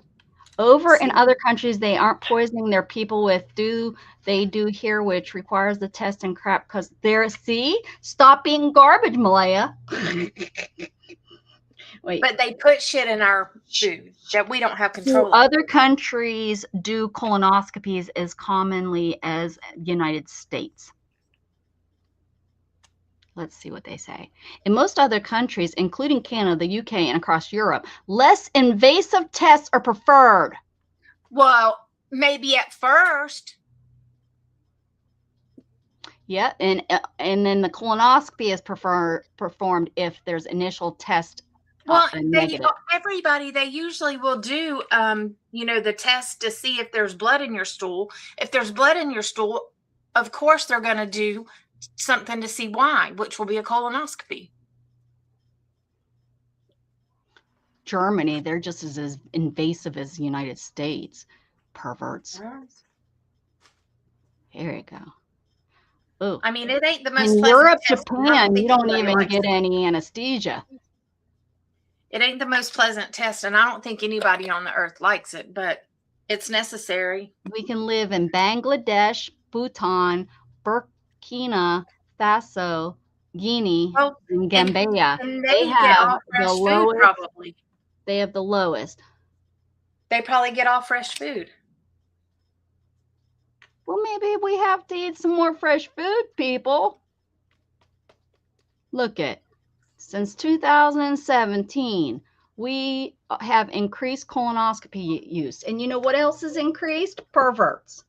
Over in other countries, they aren't poisoning their people with they do here, which requires the test and crap because stop being garbage, Malaya. Wait. But they put shit in our food that we don't have control of. Other countries do colonoscopies as commonly as United States. Let's see what they say. In most other countries, including Canada, the UK, and across Europe, less invasive tests are preferred. Well, maybe at first. Yeah, and then the colonoscopy is performed if there's initial test. Well, everybody, they usually will do, the test to see if there's blood in your stool. If there's blood in your stool, of course they're going to do something to see why, which will be a colonoscopy. Germany, they're just as invasive as the United States. Perverts. Here you go. Oh, I mean, it ain't the most in pleasant Europe, test. Japan, you don't even get any anesthesia. It ain't the most pleasant test, and I don't think anybody on the earth likes it, but it's necessary. We can live in Bangladesh, Bhutan, Burkina Faso, Guinea, and Gambia. And they have the lowest. Probably. They have the lowest. They probably get all fresh food. Well, maybe we have to eat some more fresh food, people. Look at. Since 2017, we have increased colonoscopy use. And you know what else is increased? Perverts.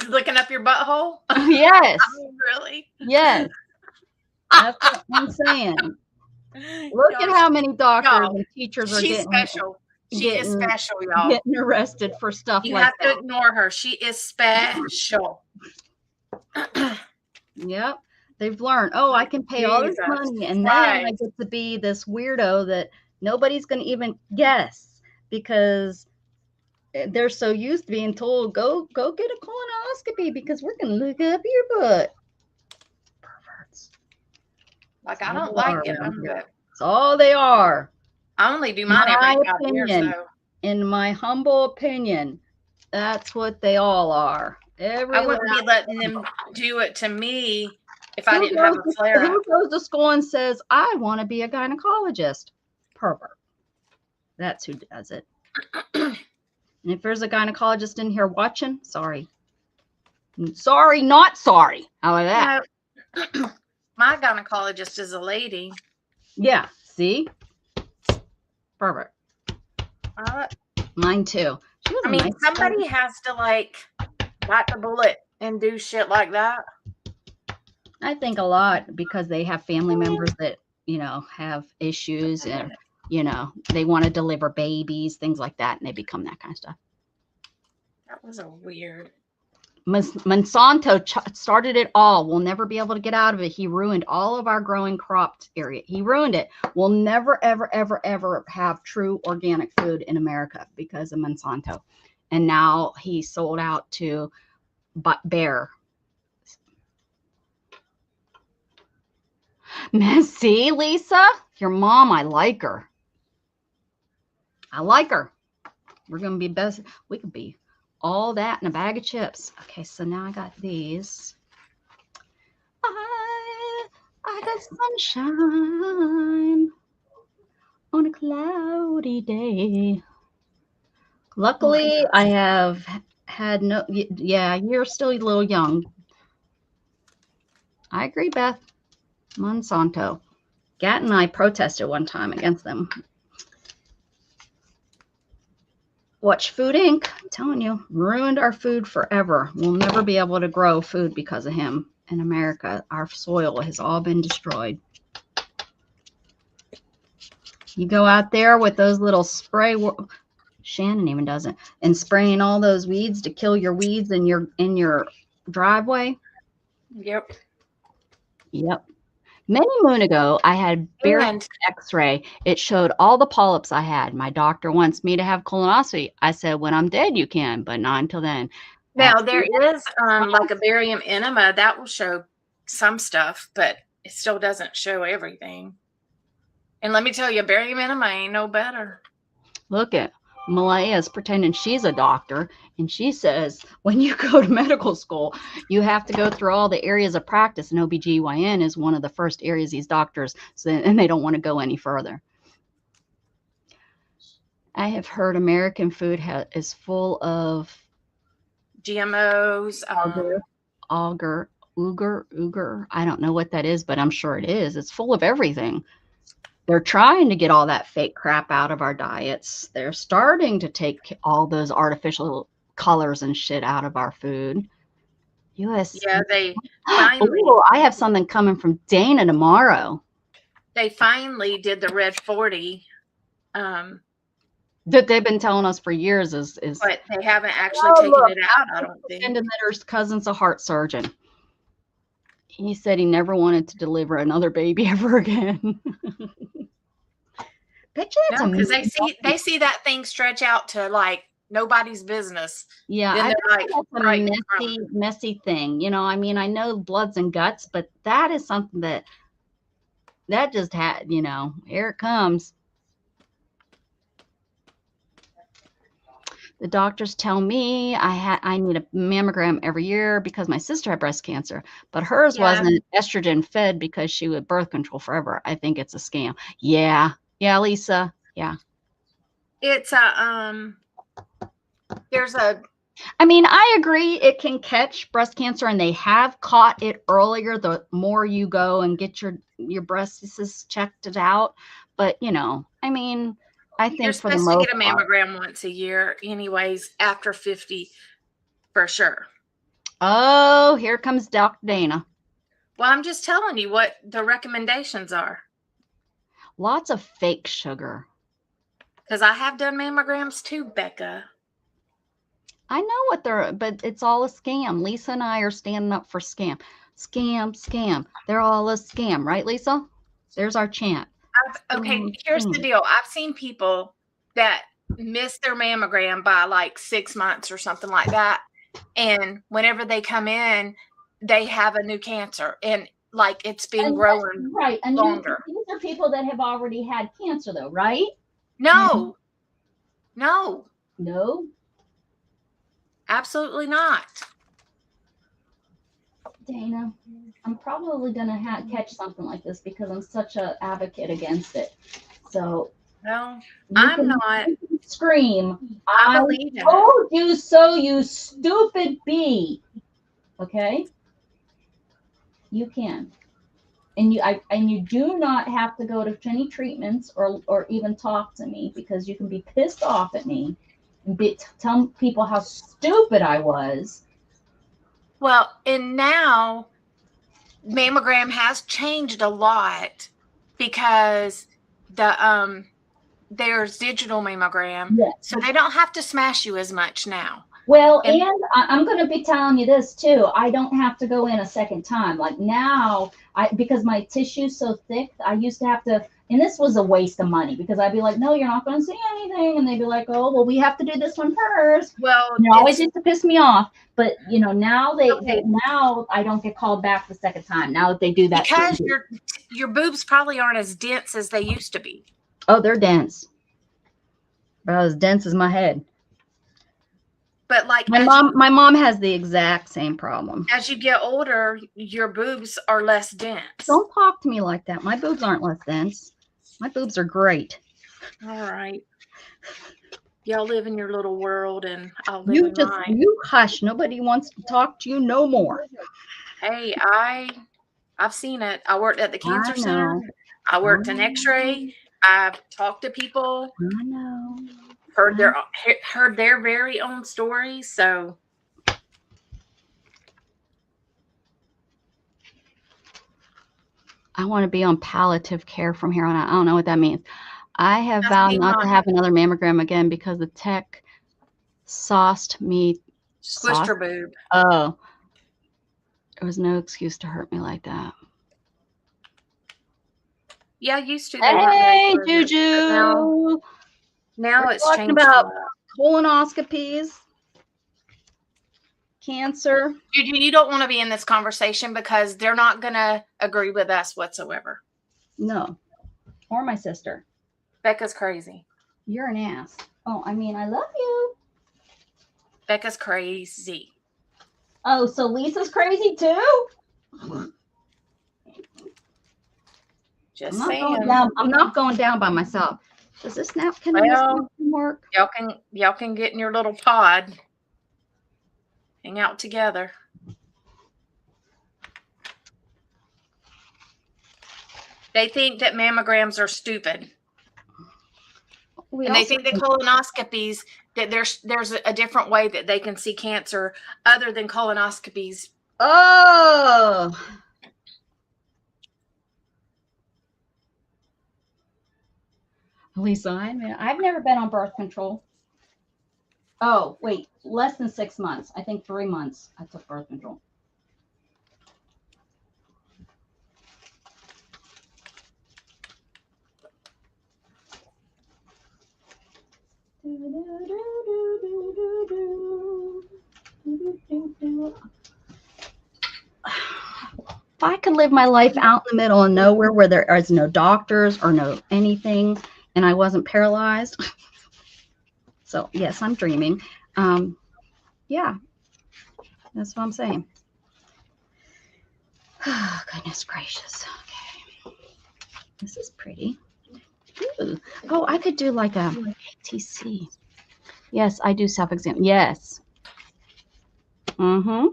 Looking up your butthole? Yes. I mean, really? Yes. That's what I'm saying. Look at how many doctors and teachers are getting special. She is special, y'all. Getting arrested for stuff you like that. You have to ignore her. She is special. Yep. They've learned, I can pay all this money and then I get to be this weirdo that nobody's going to even guess because they're so used to being told, go get a colonoscopy because we're going to look up your butt. Perverts. Like, I don't like it. I'm good. That's all they are. I only do mine every 5 years, so. In my humble opinion, that's what they all are. I wouldn't be letting them do it to me if I didn't have a flare up. Who goes to school and says, I want to be a gynecologist? Pervert. That's who does it. And if there's a gynecologist in here watching, sorry. Sorry, not sorry. How about that? My gynecologist is a lady. Yeah, see? Pervert. Mine too. I mean, somebody has to bite the bullet and do shit like that. I think a lot because they have family members that, have issues and, they want to deliver babies, things like that. And they become that kind of stuff. That was a weird. Monsanto started it all. We'll never be able to get out of it. He ruined all of our growing cropped area. He ruined it. We'll never, ever, ever, ever have true organic food in America because of Monsanto. And now he sold out to Bayer. See, Lisa, your mom, I like her. We're going to be best. We could be all that in a bag of chips. Okay, so now I got these. I got sunshine on a cloudy day. Luckily, I have had no. Yeah, you're still a little young. I agree, Beth. Monsanto. Gat and I protested one time against them. Watch Food Inc. I'm telling you, ruined our food forever. We'll never be able to grow food because of him. in America. Our soil has all been destroyed. You go out there with those little spray, Shannon even does it, and spraying all those weeds to kill your weeds in your driveway. Yep. Yep. Many moon ago, I had barium And X-ray. It showed all the polyps I had. My doctor wants me to have colonoscopy. I said, when I'm dead, you can, but not until then. now there is like a barium enema that will show some stuff, but it still doesn't show everything. And let me tell you, barium enema ain't no better. Look at Malaya's pretending she's a doctor, and she says when you go to medical school, you have to go through all the areas of practice, and OBGYN is one of the first areas these doctors, and they don't want to go any further. I have heard American food is full of GMOs. Ugar. I don't know what that is, but I'm sure it is. It's full of everything. They're trying to get all that fake crap out of our diets. They're starting to take all those artificial colors and shit out of our food. US. Yeah, they finally. Ooh, I have something coming from Dana tomorrow. They finally did the Red 40. That they've been telling us for years is But they haven't actually taken it out, I don't think. Mitter's cousin's a heart surgeon. He said he never wanted to deliver another baby ever again. Bet you that's No, because amazing. they see that thing stretch out to like nobody's business. Yeah, Then I they're think like, that's a right, messy thing. You know, I mean, I know bloods and guts, but that is something that just had, you know, here it comes. The doctors tell me I need a mammogram every year because my sister had breast cancer, but hers wasn't estrogen fed because she would birth control forever. I think it's a scam. Yeah, Lisa. Yeah. It's a there's a. I mean, I agree it can catch breast cancer, and they have caught it earlier the more you go and get your breasts checked it out. But you know, I mean, I think You're for the supposed to most get a mammogram once a year, anyways, after 50, for sure. Oh, here comes Dr. Dana. Well, I'm just telling you what the recommendations are. Lots of fake sugar. Because I have done mammograms too, Becca. I know what but it's all a scam. Lisa and I are standing up for scam. Scam. They're all a scam, right, Lisa? There's our chant. Okay, here's the deal. I've seen people that miss their mammogram by like 6 months or something like that. And whenever they come in, they have a new cancer. And like it's been growing longer. These are people that have already had cancer though, right? No. Absolutely not. Dana, I'm probably going to catch something like this because I'm such an advocate against it. So, no, I'm not. Scream. I believe in told you so, you stupid bee. Okay? You can. And you do not have to go to any treatments or even talk to me because you can be pissed off at me and tell people how stupid I was. Well, and now mammogram has changed a lot because there's digital mammogram, so they don't have to smash you as much now. Well, and I'm going to be telling you this too. I don't have to go in a second time. Like now, because my tissue's so thick, I used to have to, and this was a waste of money because I'd be like, no, you're not going to see anything. And they'd be like, oh, well, we have to do this one first. Well, it always used to piss me off. But, you know, now now I don't get called back the second time. Now that they do that. Because your boobs probably aren't as dense as they used to be. Oh, they're dense. About as dense as my head. But like my mom has the exact same problem. As you get older, your boobs are less dense. Don't talk to me like that. My boobs aren't less dense. My boobs are great. All right. Y'all live in your little world and I'll live in mine. You hush. Nobody wants to talk to you no more. Hey, I've seen it. I worked at the cancer center. I worked in X-ray. I've talked to people. I know. Heard their very own stories. So I want to be on palliative care from here on out. I don't know what that means. I have That's vowed being not to on- have another mammogram again because the tech sauced me. Squished her boob. Oh, there was no excuse to hurt me like that. Yeah, used to. They weren't Hey, very clear, Juju. but now We're it's talking changed. about a lot. colonoscopies, cancer. Juju, you don't want to be in this conversation because they're not going to agree with us whatsoever. No, or my sister. Becca's crazy. You're an ass. Oh, I mean, I love you. Becca's crazy. Oh, so Lisa's crazy too? Just I'm not saying. going down. I'm not going down by myself. Does this napkin on this Well, napkin work? Y'all can get in your little pod. Hang out together. They think that mammograms are stupid. And they think that colonoscopies, that there's a different way that they can see cancer other than colonoscopies. Oh. Lisa, I've never been on birth control. Oh, wait, less than 6 months. I think 3 months I took birth control. If I could live my life out in the middle of nowhere where there is no doctors or no anything, and I wasn't paralyzed. So yes, I'm dreaming. Yeah, that's what I'm saying. Oh, goodness gracious. Okay, this is pretty. Ooh. Oh, I could do like a ATC. Yes, I do self-exam. Yes. Mm-hmm.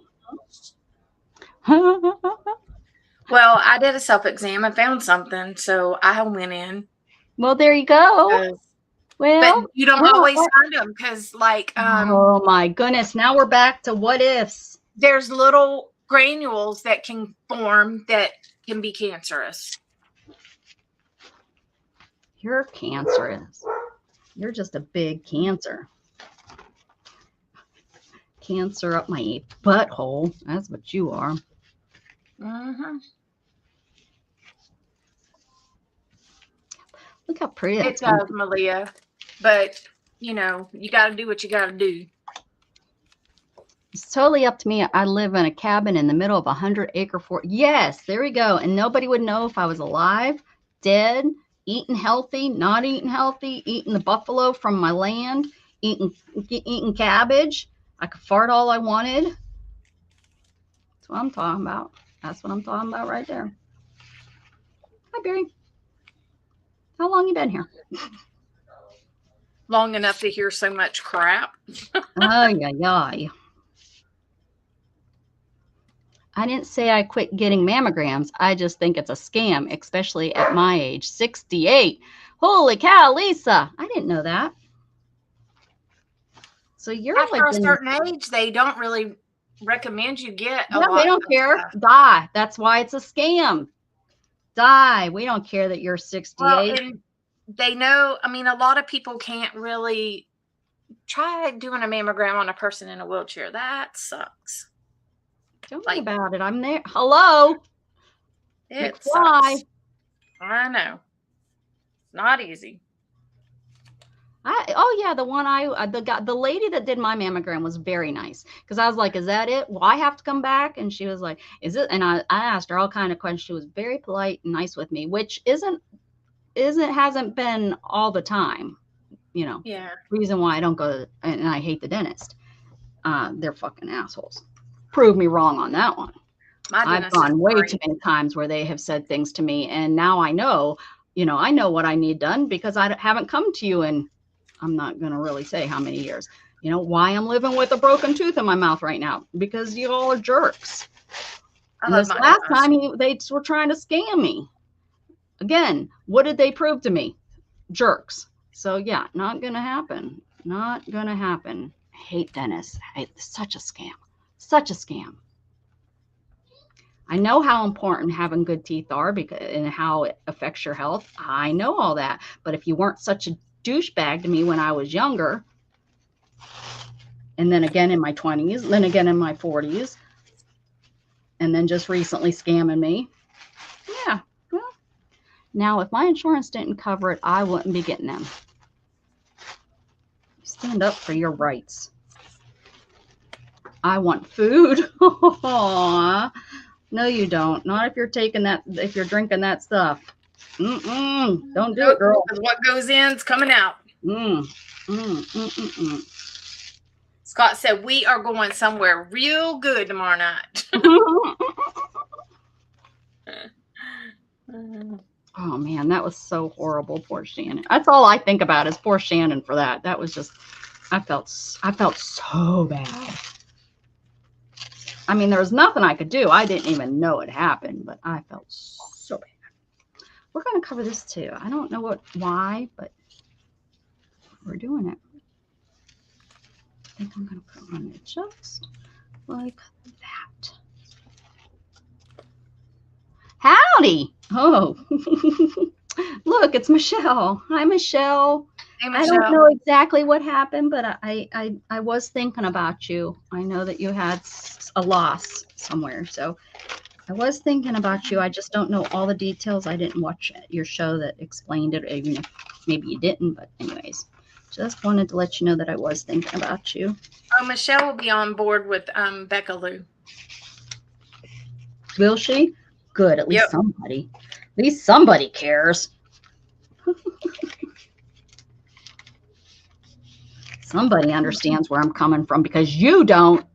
Well, I did a self-exam. I found something, so I went in. Well, there you go. Well, but you don't always find them because, like, oh my goodness, now we're back to what ifs. There's little granules that can form that can be cancerous. You're cancerous. You're just a big cancer. Cancer up my butthole. That's what you are. Mm-hmm. Look how pretty it does, Malia. But, you know, you got to do what you got to do. It's totally up to me. I live in a cabin in the middle of a 100-acre forest. Yes, there we go. And nobody would know if I was alive, dead, eating healthy, not eating healthy, eating the buffalo from my land, eating cabbage. I could fart all I wanted. That's what I'm talking about. That's what I'm talking about right there. Hi, Barry. How long you been here? Long enough to hear so much crap. Oh, yeah. I didn't say I quit getting mammograms. I just think it's a scam, especially at my age, 68. Holy cow, Lisa. I didn't know that. So you're after a certain age, they don't really recommend you get a lot. They don't care. Stuff. Die. That's why it's a scam. Die. We don't care that you're 68. Well, and they know, I mean, a lot of people can't really try doing a mammogram on a person in a wheelchair. That sucks. Tell me about it. I'm there. Hello. It sucks. I know. Not easy. Oh yeah, the lady that did my mammogram was very nice because I was like, is that it? Well, I have to come back? And she was like, is it? And I asked her all kind of questions. She was very polite and nice with me, which hasn't been all the time, you know. Yeah. Reason why I don't go and I hate the dentist. They're fucking assholes. Prove me wrong on that one. I've gone way too many times where they have said things to me, and now I know, I know what I need done because I haven't come to you in, I'm not going to really say how many years, why I'm living with a broken tooth in my mouth right now, because you all are jerks. And this last time they were trying to scam me. Again, what did they prove to me? Jerks. So yeah, not going to happen. Not going to happen. I hate dentists. It's such a scam. Such a scam. I know how important having good teeth are because and how it affects your health. I know all that. But if you weren't such a douchebag to me when I was younger, and then again in my 20s, then again in my 40s, and then just recently scamming me. Yeah, well, now if my insurance didn't cover it, I wouldn't be getting them. Stand up for your rights. I want food. Aww. No, you don't. Not if you're taking that, if you're drinking that stuff. Don't do it, girl. What goes in is coming out. Scott said, we are going somewhere real good tomorrow night. Oh man, that was so horrible. Poor Shannon. That's all I think about is poor Shannon for that. That was just, I felt so bad. I mean, there was nothing I could do. I didn't even know it happened, but I felt so bad. We're going to cover this too. I don't know why, but we're doing it. I think I'm going to put on it just like that. Howdy. Oh, look, it's Michelle. Hi, Michelle. Hey, Michelle. I don't know exactly what happened, but I was thinking about you. I know that you had a loss somewhere, so I was thinking about you. I just don't know all the details. I didn't watch your show that explained it, even if maybe you didn't. But anyways, just wanted to let you know that I was thinking about you. Oh, Michelle will be on board with Becca Lou. Will she? Good. At least somebody. At least somebody cares. Somebody understands where I'm coming from because you don't.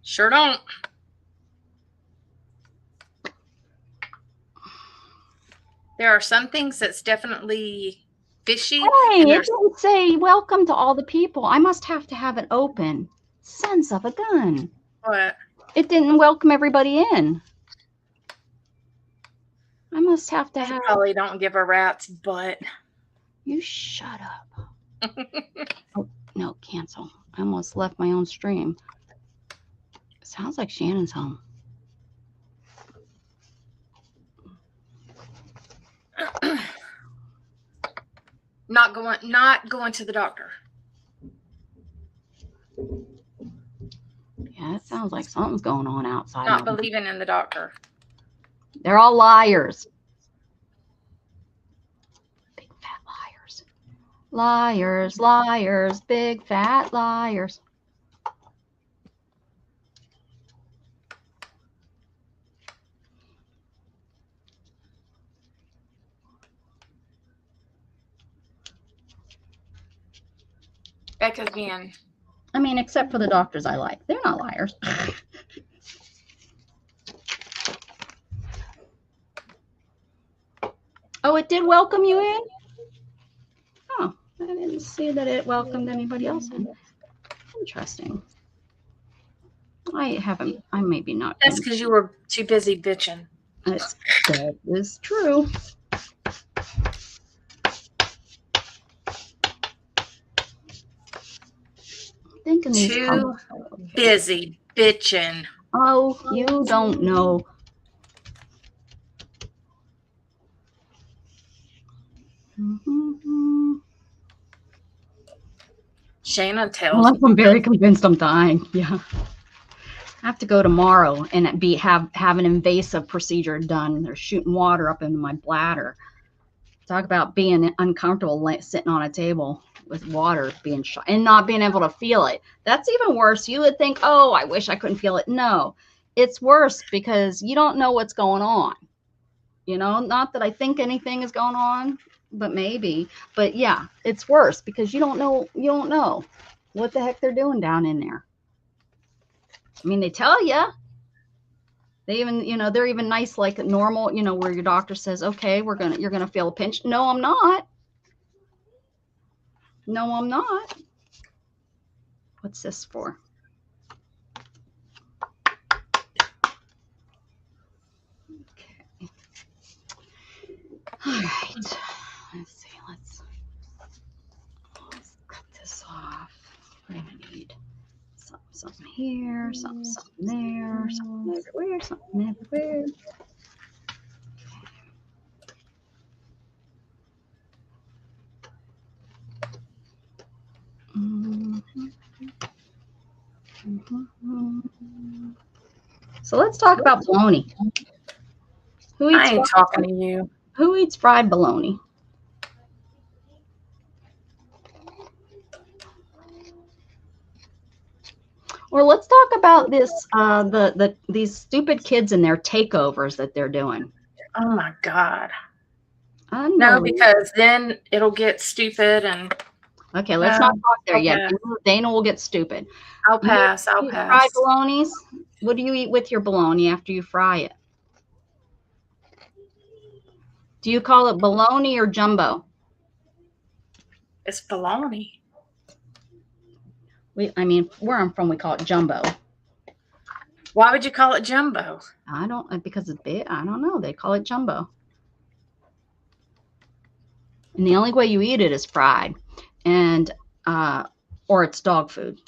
Sure don't. There are some things that's definitely fishy. Hey, it didn't say welcome to all the people. I must have to have it open. Sons of a gun. What? It didn't welcome everybody in. I must have to have. Probably don't give a rat's butt. You shut up. Oh, no, cancel. I almost left my own stream. Sounds like Shannon's home. Not going to the doctor. Yeah, it sounds like something's going on outside. Not believing in the doctor. They're all liars. Big fat liars. Liars, liars, big fat liars. Becca's being. I mean, except for the doctors I like. They're not liars. Oh, it did welcome you in? Oh, I didn't see that it welcomed anybody else in. Interesting. I maybe not. That's because you were too busy bitching. That is true. Thinking these Too busy bitching. Oh, you don't know. Shannon tells. Well, I'm very convinced I'm dying. Yeah. I have to go tomorrow and have an invasive procedure done. They're shooting water up into my bladder. Talk about being uncomfortable sitting on a table with water being shot and not being able to feel it. That's even worse. You would think, oh, I wish I couldn't feel it. No, it's worse because you don't know what's going on. You know, not that I think anything is going on, but maybe. But yeah, it's worse because you don't know what the heck they're doing down in there. I mean, they tell you. They even, you know, they're even nice like normal, you know, where your doctor says, okay, you're going to feel a pinch. No, I'm not. No, I'm not. What's this for? Okay. All right. Let's see. Let's cut this off. We're going to need something something here, something there, something everywhere, something everywhere. So let's talk about bologna. Who I eats ain't talking to you. Who eats fried bologna? Or let's talk about this these stupid kids and their takeovers that they're doing. Oh my God. No, Unbelievable. because then it'll get stupid and Okay, let's not talk there yet. okay. Dana will get stupid. I'll pass. I'll You pass. Fried bolognas. What do you eat with your bologna after you fry it? Do you call it bologna or jumbo? It's bologna. I mean, where I'm from, we call it jumbo. Why would you call it jumbo? I don't, because it's big. I don't know. They call it jumbo. And the only way you eat it is fried, and or it's dog food.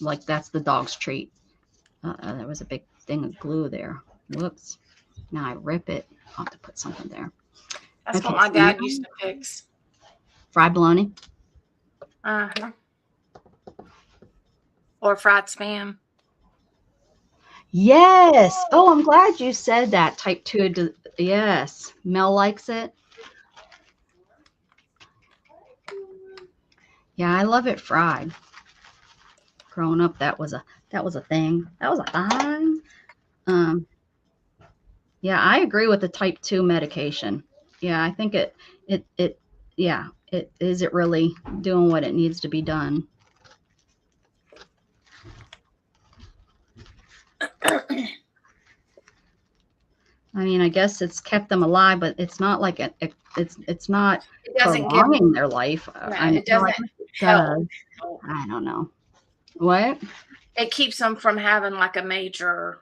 Like that's the dog's treat. There was a big thing of glue there. Whoops. Now I rip it. I'll have to put something there. That's Okay, what my so dad now- used to fix. Fried bologna. Uh-huh. Or fried spam. Yes. Oh, I'm glad you said that. Type 2. Yes. Mel likes it. Yeah, I love it fried. Growing up, that was a thing. That was a thing. Yeah, I agree with the type 2 medication. Yeah, I think it is it really doing what it needs to be done. I mean, I guess it's kept them alive, but it's not like it's not It doesn't give prolonging their life. it doesn't help. I don't know. What? It keeps them from having like a major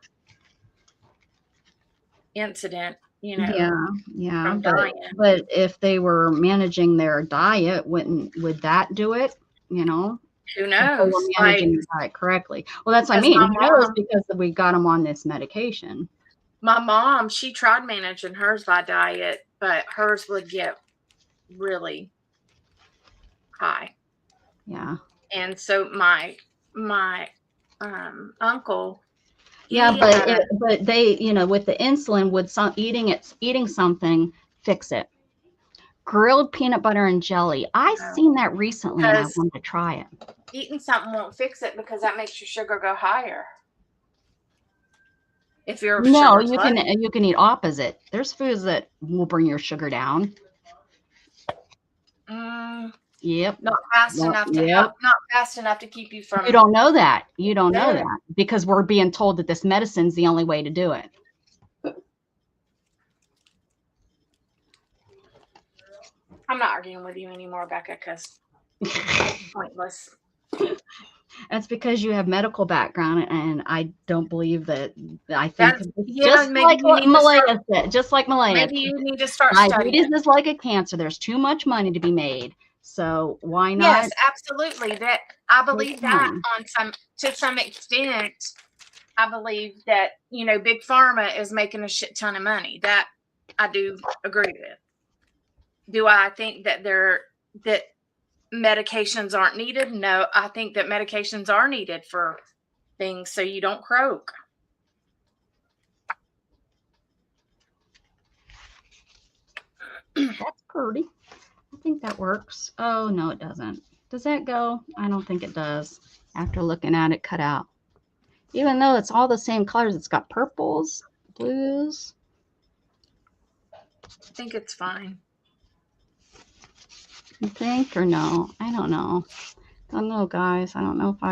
incident, you know. Yeah, from dying. but if they were managing their diet, would that do it? You know, Who if they knows? were Like, managing their diet correctly. Well, that's what I Because mean. my Who knows? mom- Because we got them on this medication. my mom, she tried managing hers by diet, but hers would get really high. Yeah. And so my uncle, Yeah, he but had a- but they, with the insulin, would eating something fix it? Grilled peanut butter and jelly. I No. seen that recently, and I Because- wanted to try it. eating something won't fix it because that makes your sugar go higher. If you're No, sugar you can eat opposite. There's foods that will bring your sugar down. Yep. not fast Yep, enough to yep. not fast enough to keep you from. You don't know that. You don't know No. that because we're being told that this medicine's the only way to do it. I'm not arguing with you anymore, Becca, because pointless. That's because you have medical background, and I don't believe that. I think That's- it's yeah, just maybe like you what need to Malaya said. Just like Malaya. Maybe you need to start Diabetes studying. is like a cancer. There's too much money to be made. So why not? Yes, absolutely. That I believe that time. to some extent. I believe that Big Pharma is making a shit ton of money. That I do agree with. Do I think that that medications aren't needed? No, I think that medications are needed for things so you don't croak. That's pretty. I think that works. Oh, no, it doesn't. Does that go? I don't think it does. After looking at it cut out. Even though it's all the same colors, it's got purples, blues. I think it's fine. You think or no? I don't know. Don't know, guys. I don't know if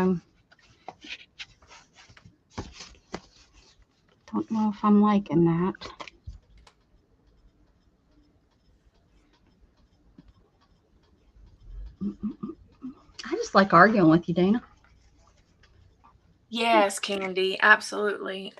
I'm liking that. I just like arguing with you, Dana. Yes, Candy, absolutely.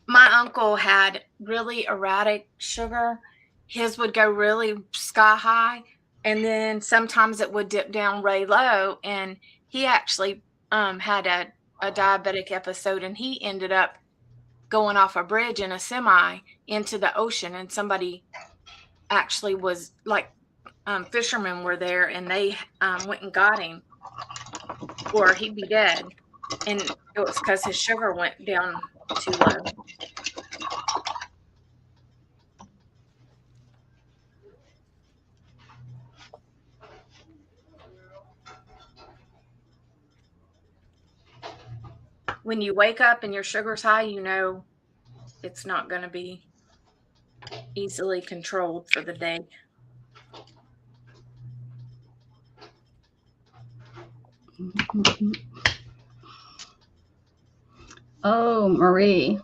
My uncle had really erratic sugar. His would go really sky high, and then sometimes it would dip down really low. And he actually had a a diabetic episode, and he ended up going off a bridge in a semi into the ocean, and somebody actually was like, fishermen were there, and they went and got him, or he'd be dead. And it was because his sugar went down too low. When you wake up and your sugar's high, you know it's not going to be easily controlled for the day. Oh, Marie.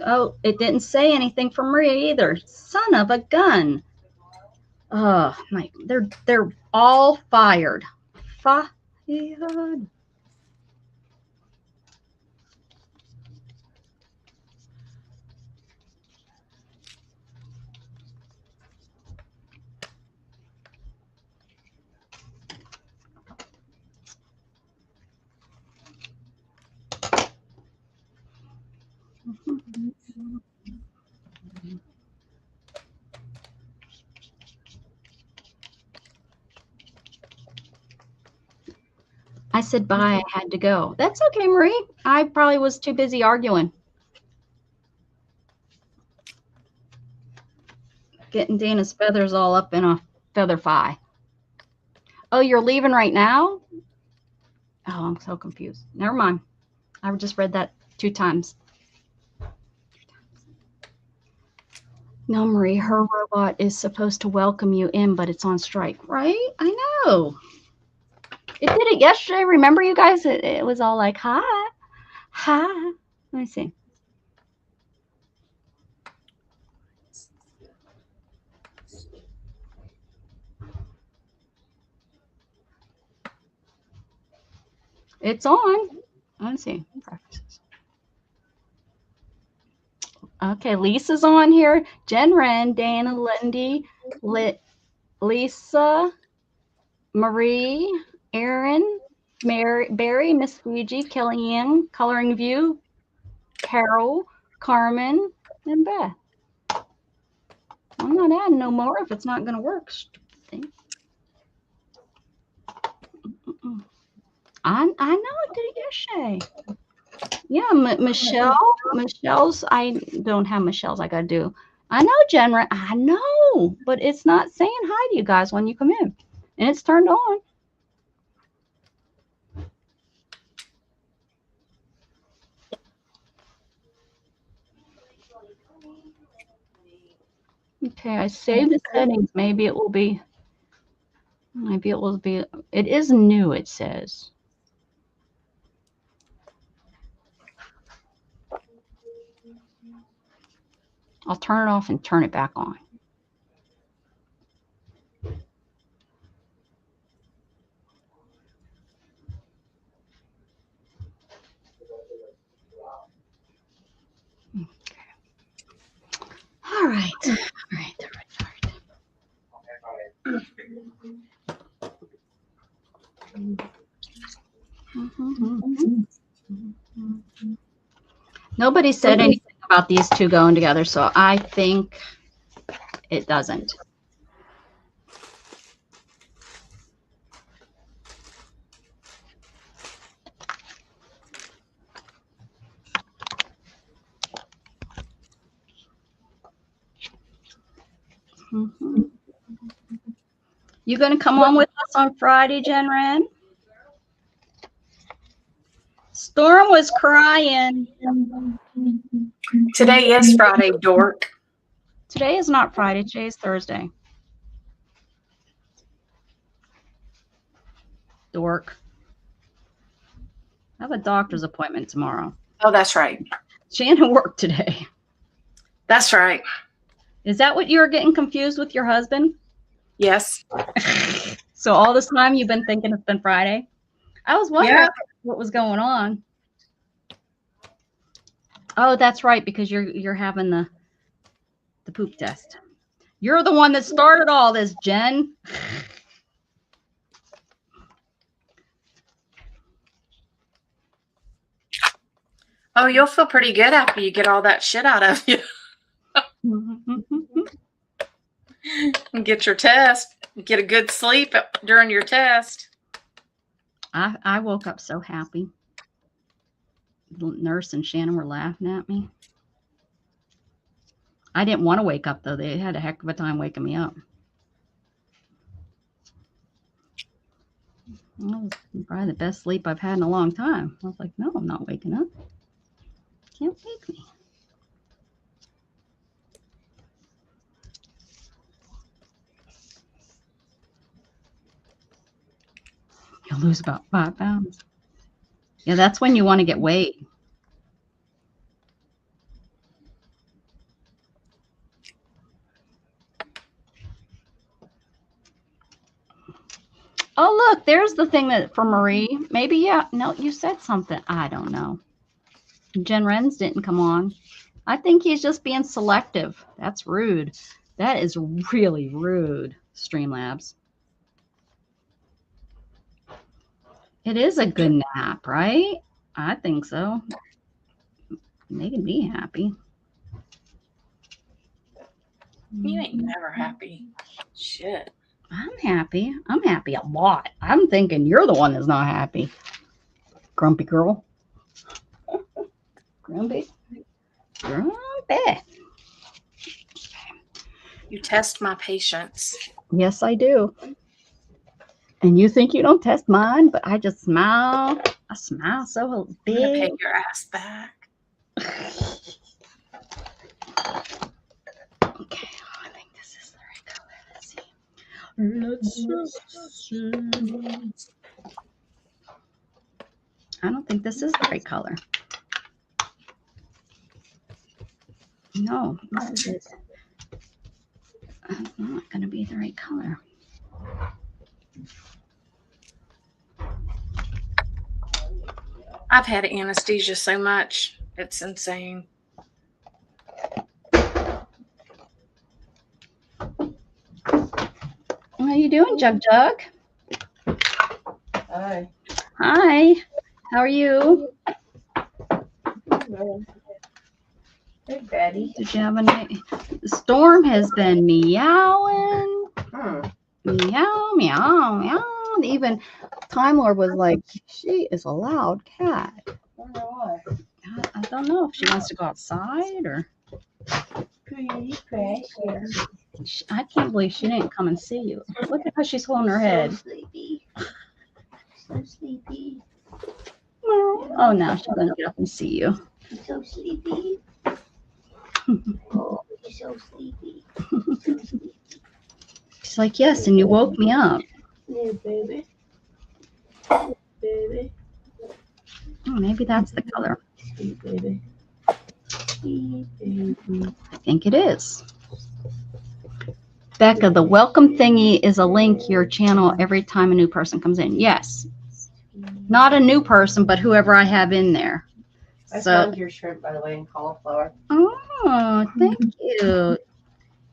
Oh, it didn't say anything for Marie either. Son of a gun. Oh, my, they're all fired. Fired. I said bye. I had to go. That's okay, Marie. I probably was too busy arguing. Getting Dana's feathers all up in a feather fi. Oh, you're leaving right now? Oh, I'm so confused. Never mind. I just read that 2 times. No, Marie, her robot is supposed to welcome you in, but it's on strike, right? I know. It did it yesterday. Remember, you guys? It was all like, hi. Hi. Let me see. It's on. Let's see. Preferences. Okay, Lisa's on here. Jen Wren, Dana, Lindy, Lisa, Marie, Erin, Mary, Barry, Miss Fuji, Kellyanne, Coloring View, Carol, Carmen, and Beth. I'm not adding no more if it's not going to work. Stupid thing. I know I did it yesterday. Yeah, Michelle's. I don't have Michelle's. I got to do. I know, Jen. I know, but it's not saying hi to you guys when you come in, and it's turned on. Okay, I saved the settings. Maybe it will be. Maybe it will be. It is new. It says. I'll turn it off and turn it back on. Okay. All right. All right. Nobody said anything about these two going together, so I think it doesn't. You going to come on with us on Friday, Jen Wren? Storm was crying. Today is Friday, dork. Today is not Friday. Today is Thursday. Dork. I have a doctor's appointment tomorrow. Oh, that's right. Shannon worked today. That's right. Is that what you were getting confused with your husband? Yes. So all this time you've been thinking it's been Friday? I was wondering what was going on. Oh, that's right, because you're having the poop test. You're the one that started all this, Jen. Oh, you'll feel pretty good after you get all that shit out of you and get your test. Get a good sleep during your test. I woke up so happy. The nurse and Shannon were laughing at me. I didn't want to wake up, though. They had a heck of a time waking me up. Well, it was probably the best sleep I've had in a long time. I was like, no, I'm not waking up. Can't wake me. You'll lose about 5 pounds. Yeah, that's when you want to get weighed. Oh, look, there's the thing that for Marie. Maybe, yeah. No, you said something. I don't know. Jen Renz didn't come on. I think he's just being selective. That's rude. That is really rude, Streamlabs. It is a good nap, right? I think so. Making me happy. You ain't never happy. Shit. I'm happy. I'm happy a lot. I'm thinking you're the one that's not happy. Grumpy girl. Grumpy. Grumpy. You test my patience. Yes, I do. And you think you don't test mine, but I just smile. I smile so I'm gonna big. pay your ass back. Okay, I think this is the right color. Let's see. I don't think this is the right color. No, this is not going to be the right color. I've had anesthesia so much. It's insane. How you doing, Jug Jug? Hi. Hi. How are you? Hey, Betty. Did you have a night? The storm has been meowing. Meow, meow, meow. And even Time Lord was like, she is a loud cat. Wonder why. I don't know if she wants to go outside or. Pretty precious. I can't believe she didn't come and see you. Look at how she's holding her head. So sleepy. So sleepy. Oh, now she's going to get up and see you. You're so sleepy. Oh, you're so sleepy. She's like, yes, and you woke me up. Yeah, baby. Baby. Oh, maybe that's the color. Sweet baby. Sweet baby. I think it is. Becca, the welcome thingy is a link to your channel every time a new person comes in. Yes. Not a new person, but whoever I have in there. I So, found your shrimp, by the way, in cauliflower. oh, thank you. You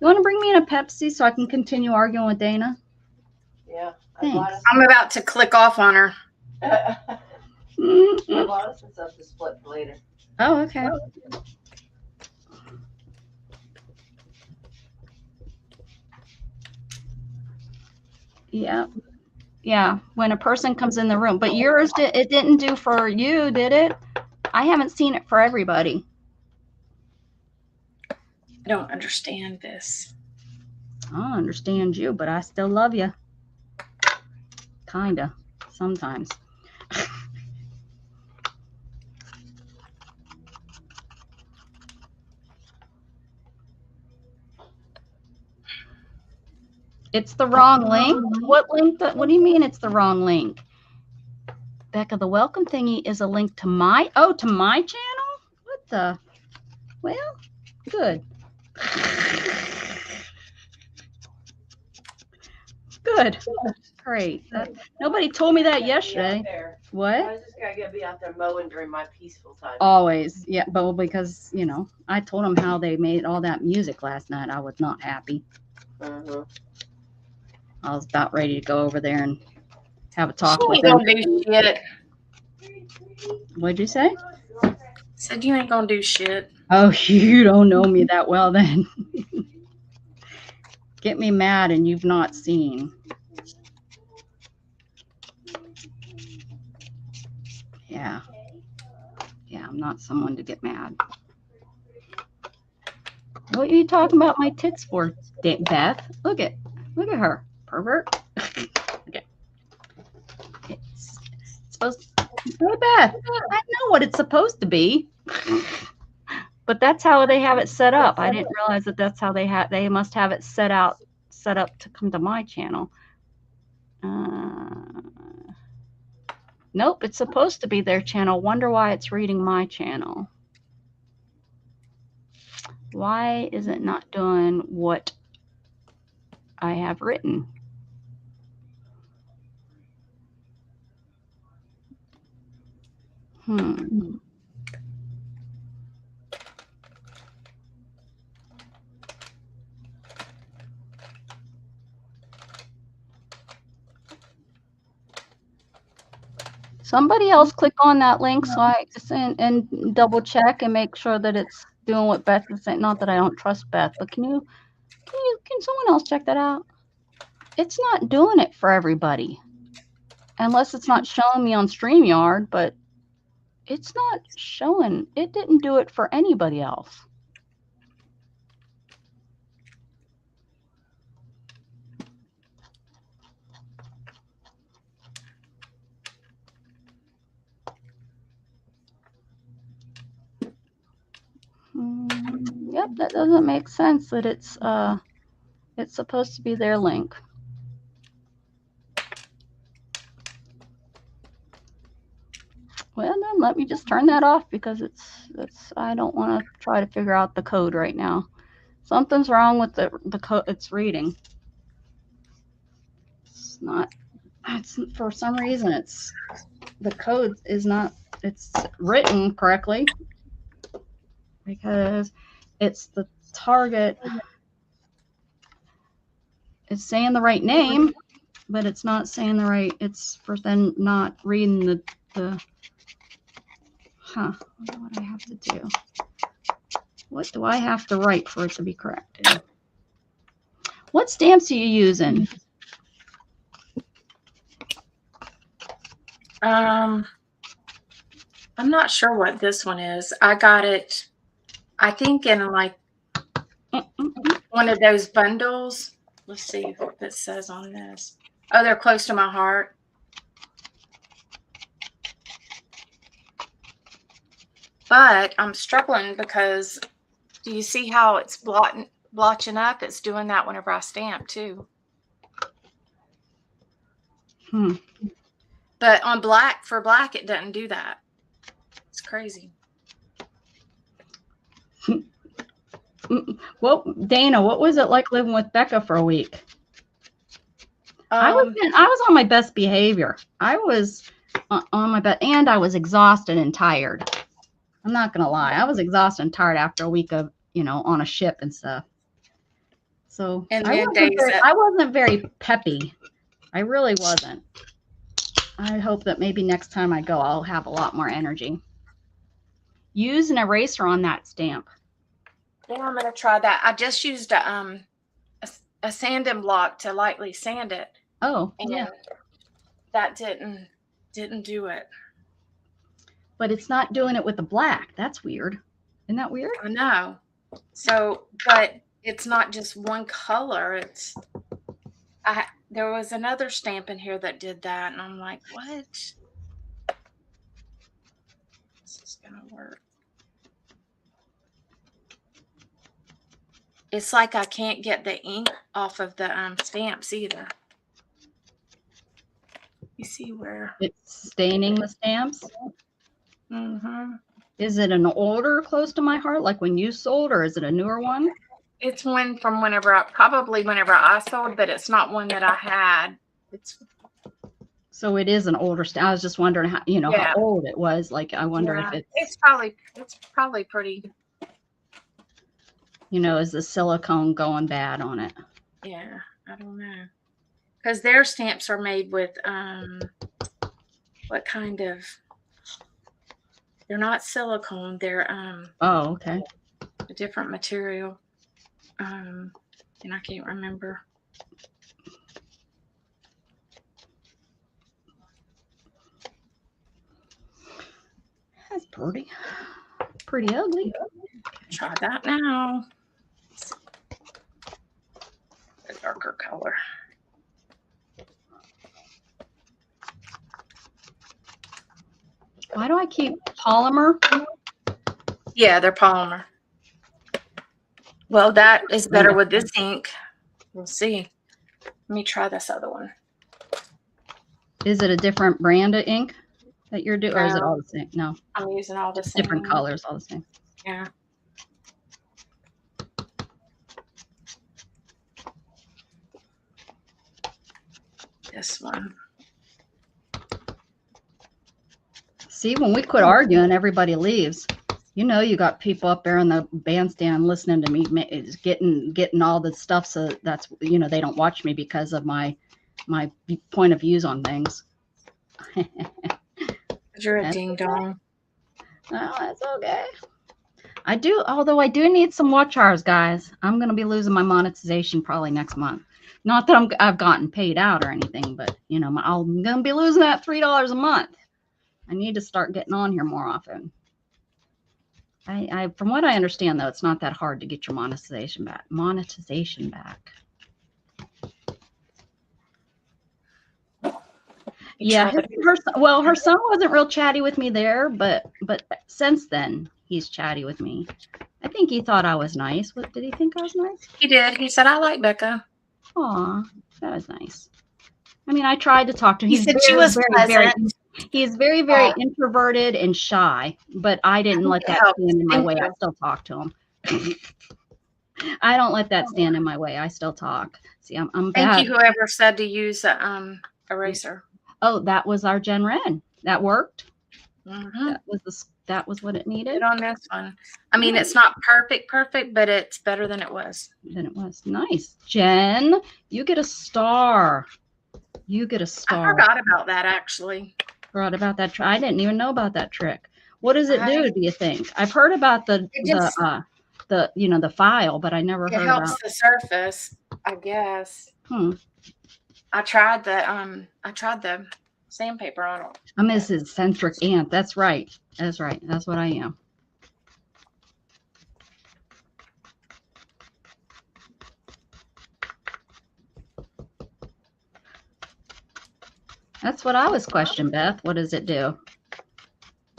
want to bring me in a Pepsi so I can continue arguing with Dana? Yeah. Thanks. I'm about to click off on her. I Mm-mm. bought us some stuff to split for later. Oh, okay. Yeah. Yeah. When a person comes in the room, but yours, it didn't do for you, did it? I haven't seen it for everybody. I don't understand this. I don't understand you, but I still love you. Kinda. Sometimes. It's the wrong link. What link? What do you mean it's the wrong link? Becca, the welcome thingy is a link to my channel? What the? Well, good. Good. Great. Nobody told me that yesterday. What? I just gotta be out there mowing during my peaceful time. Always. Yeah, but because, you know, I told them how they made all that music last night. I was not happy. Uh-huh. I was about ready to go over there and have a talk She with ain't them. gonna do shit. What'd you say? Said you ain't gonna do shit. Oh, you don't know me that well then. Get me mad and you've not seen. Yeah. Yeah, I'm not someone to get mad. What are you talking about my tits for, Beth? Look at her, pervert. Okay. It's supposed to be Beth. I know what it's supposed to be. But that's how they have it set up. I didn't realize that that's how they must have it set up to come to my channel. Nope, it's supposed to be their channel. Wonder why it's reading my channel. Why is it not doing what I have written? Somebody else click on that link so I and double check and make sure that it's doing what Beth is saying. Not that I don't trust Beth, but can someone else check that out? It's not doing it for everybody. Unless it's not showing me on StreamYard, but it's not showing. It didn't do it for anybody else. Yep, that doesn't make sense that it's supposed to be their link. Well, then let me just turn that off because I don't want to try to figure out the code right now. Something's wrong with the code it's reading. It's not. It's for some reason the code is not. It's written correctly because it's the target. It's saying the right name, but it's not saying the right. It's for then not reading the. Huh, what do I have to do? What do I have to write for it to be corrected? What stamps are you using? I'm not sure what this one is. I got it, I think, in like one of those bundles. Let's see what it says on this. Oh, they're close to my heart. But I'm struggling because do you see how it's blotching up? It's doing that whenever I stamp too. But on black, it doesn't do that. It's crazy. Well, Dana, what was it like living with Becca for a week? I was on my best behavior. I was on my best, and I was exhausted and tired. I'm not gonna lie, I was exhausted and tired after a week of on a ship and stuff. So and I wasn't very peppy. I really wasn't. I hope that maybe next time I go, I'll have a lot more energy. Use an eraser on that stamp. Yeah, I'm gonna try that. I just used a sanding block to lightly sand it. Oh, and yeah. That didn't do it. But it's not doing it with the black. That's weird. Isn't that weird? I know. So, but it's not just one color. There was another stamp in here that did that, and I'm like, what? This is gonna work. It's like I can't get the ink off of the stamps either. You see where it's staining the stamps? Mm-hmm. Is it an older close to my heart, like when you sold, or is it a newer one? It's one from whenever I sold, but it's not one that I had. So it is an older stamp. I was just wondering how how old it was. Like I wonder if it's probably pretty. Is the silicone going bad on it? Yeah, I don't know. Because their stamps are made with what kind of? They're not silicone. They're Oh, okay. a different material. And I can't remember. That's pretty. Pretty ugly. Try that now. A darker color. Why do I keep polymer? Yeah, they're polymer. Well, that is better with this ink. We'll see. Let me try this other one. Is it a different brand of ink that you're doing, or is it No. all the same? No, I'm using all the same. different colors, all the same. Yeah. This one. See, when we quit arguing, everybody leaves. You know, you got people up there in the bandstand listening to me, is getting all the stuff. So that's, you know, they don't watch me because of my point of views on things. You're a That's ding dong. Oh, that's okay. I do, although I do need some watch hours, guys. I'm going to be losing my monetization probably next month. Not that I've gotten paid out or anything, but you know, I'm going to be losing that $3 a month. I need to start getting on here more often. From what I understand, though, it's not that hard to get your monetization back. Yeah, her son wasn't real chatty with me there, but since then he's chatty with me. I think he thought I was nice. What did he think I was nice? He did. He said, "I like Becca." Aw, that was nice. I mean, I tried to talk to him. He said she was pleasant. He's very, very introverted and shy, but I didn't let that stand in my way. I still talk to him. I don't let that stand in my way. I still talk. See, I'm bad. Thank you, whoever said to use a eraser. Oh, that was our Jen Ren. That worked. Mm-hmm. That was what it needed. On this one. I mean, it's not perfect, but it's better than it was. Nice. Jen, you get a star. You get a star. I forgot about that, actually. Forgot about that. I didn't even know about that trick. What does it do you think? I've heard about the you know, the file, but I never heard about. It helps the surface, I guess. I tried the sandpaper on it. I'm Mrs. Centric Aunt. That's right. That's right. That's what I am. That's what I was questioning, Beth. What does it do?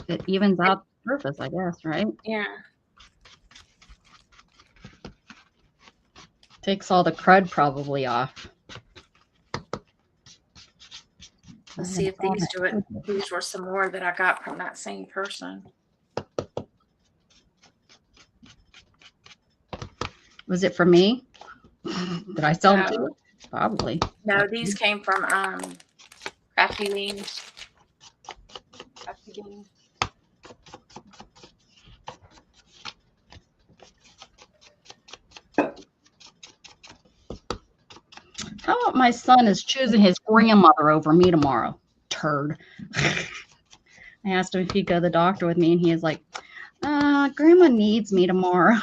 It evens out the surface, I guess, right? Yeah. Takes all the crud probably off. Let's see if these do it. These were some more that I got from that same person. Was it for me? Did I sell them to you? Probably. No, these came from Crafty Beans. How about my son is choosing his grandmother over me tomorrow? Turd. I asked him if he'd go to the doctor with me, and he is like, Grandma needs me tomorrow.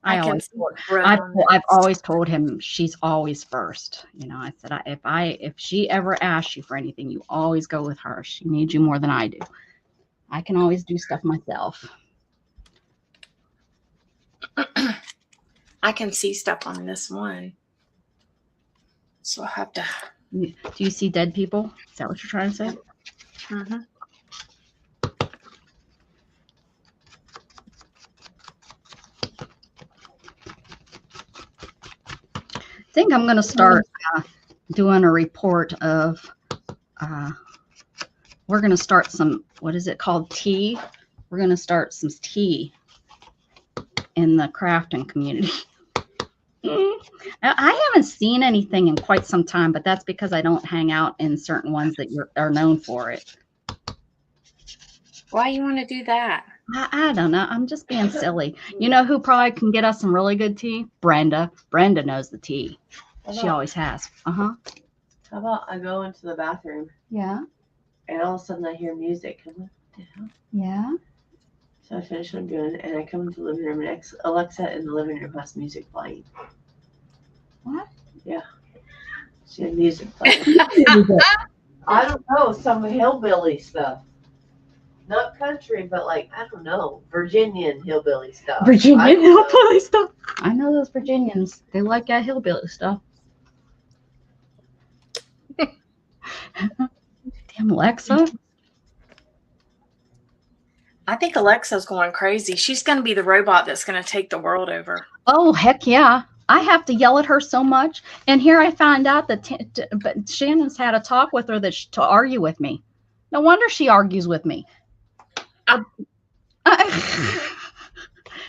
I've always told him she's always first. You know, I said, if she ever asks you for anything, you always go with her. She needs you more than I do. I can always do stuff myself. I can see stuff on this one. So I have to. Do you see dead people? Is that what you're trying to say? Mm-hmm. I think I'm going to start doing a report of, we're going to start some, what is it called? Tea. We're going to start some tea in the crafting community. I haven't seen anything in quite some time, but that's because I don't hang out in certain ones that are known for it. Why you want to do that? I don't know. I'm just being silly. You know who probably can get us some really good tea? Brenda. Brenda knows the tea. She always has. How about I go into the bathroom? Yeah. And all of a sudden I hear music. Yeah. So I finish what I'm doing, and I come into the living room, and Alexa in the living room has music playing. What? Yeah. She had music playing. I don't know, some hillbilly stuff. Not country, but like, I don't know, Virginian hillbilly stuff. Virginia I don't know. hillbilly stuff. I know those Virginians. They like that hillbilly stuff. Damn Alexa. I think Alexa's going crazy. She's going to be the robot that's going to take the world over. Oh, heck yeah. I have to yell at her so much. And here I found out that but Shannon's had a talk with her to argue with me. No wonder she argues with me.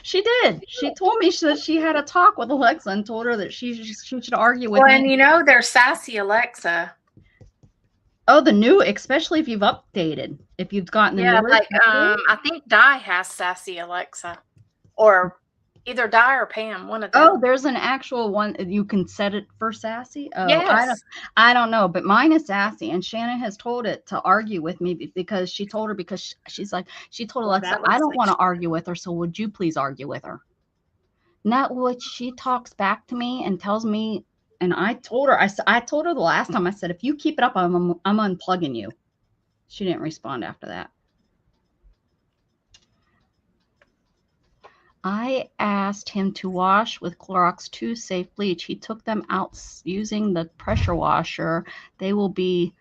She did. She told me that she had a talk with Alexa and told her that she should argue with Well, me. and you know, there's Sassy Alexa. Oh, the new, especially if you've updated. If you've gotten the Yeah, newer. like I think Di has Sassy Alexa, or either Di or Pam, one of them. Oh, there's an actual one. You can set it for Sassy. Oh, yes. I don't know, but mine is Sassy, and Shannon has told it to argue with me because she told her she's like she told Well, Alexa, that I looks don't like want to she- argue with her, so would you please argue with her? Not what she talks back to me and tells me, and I told her the last time I said if you keep it up, I'm unplugging you. She didn't respond after that. I asked him to wash with Clorox 2 safe bleach. He took them out using the pressure washer. They will be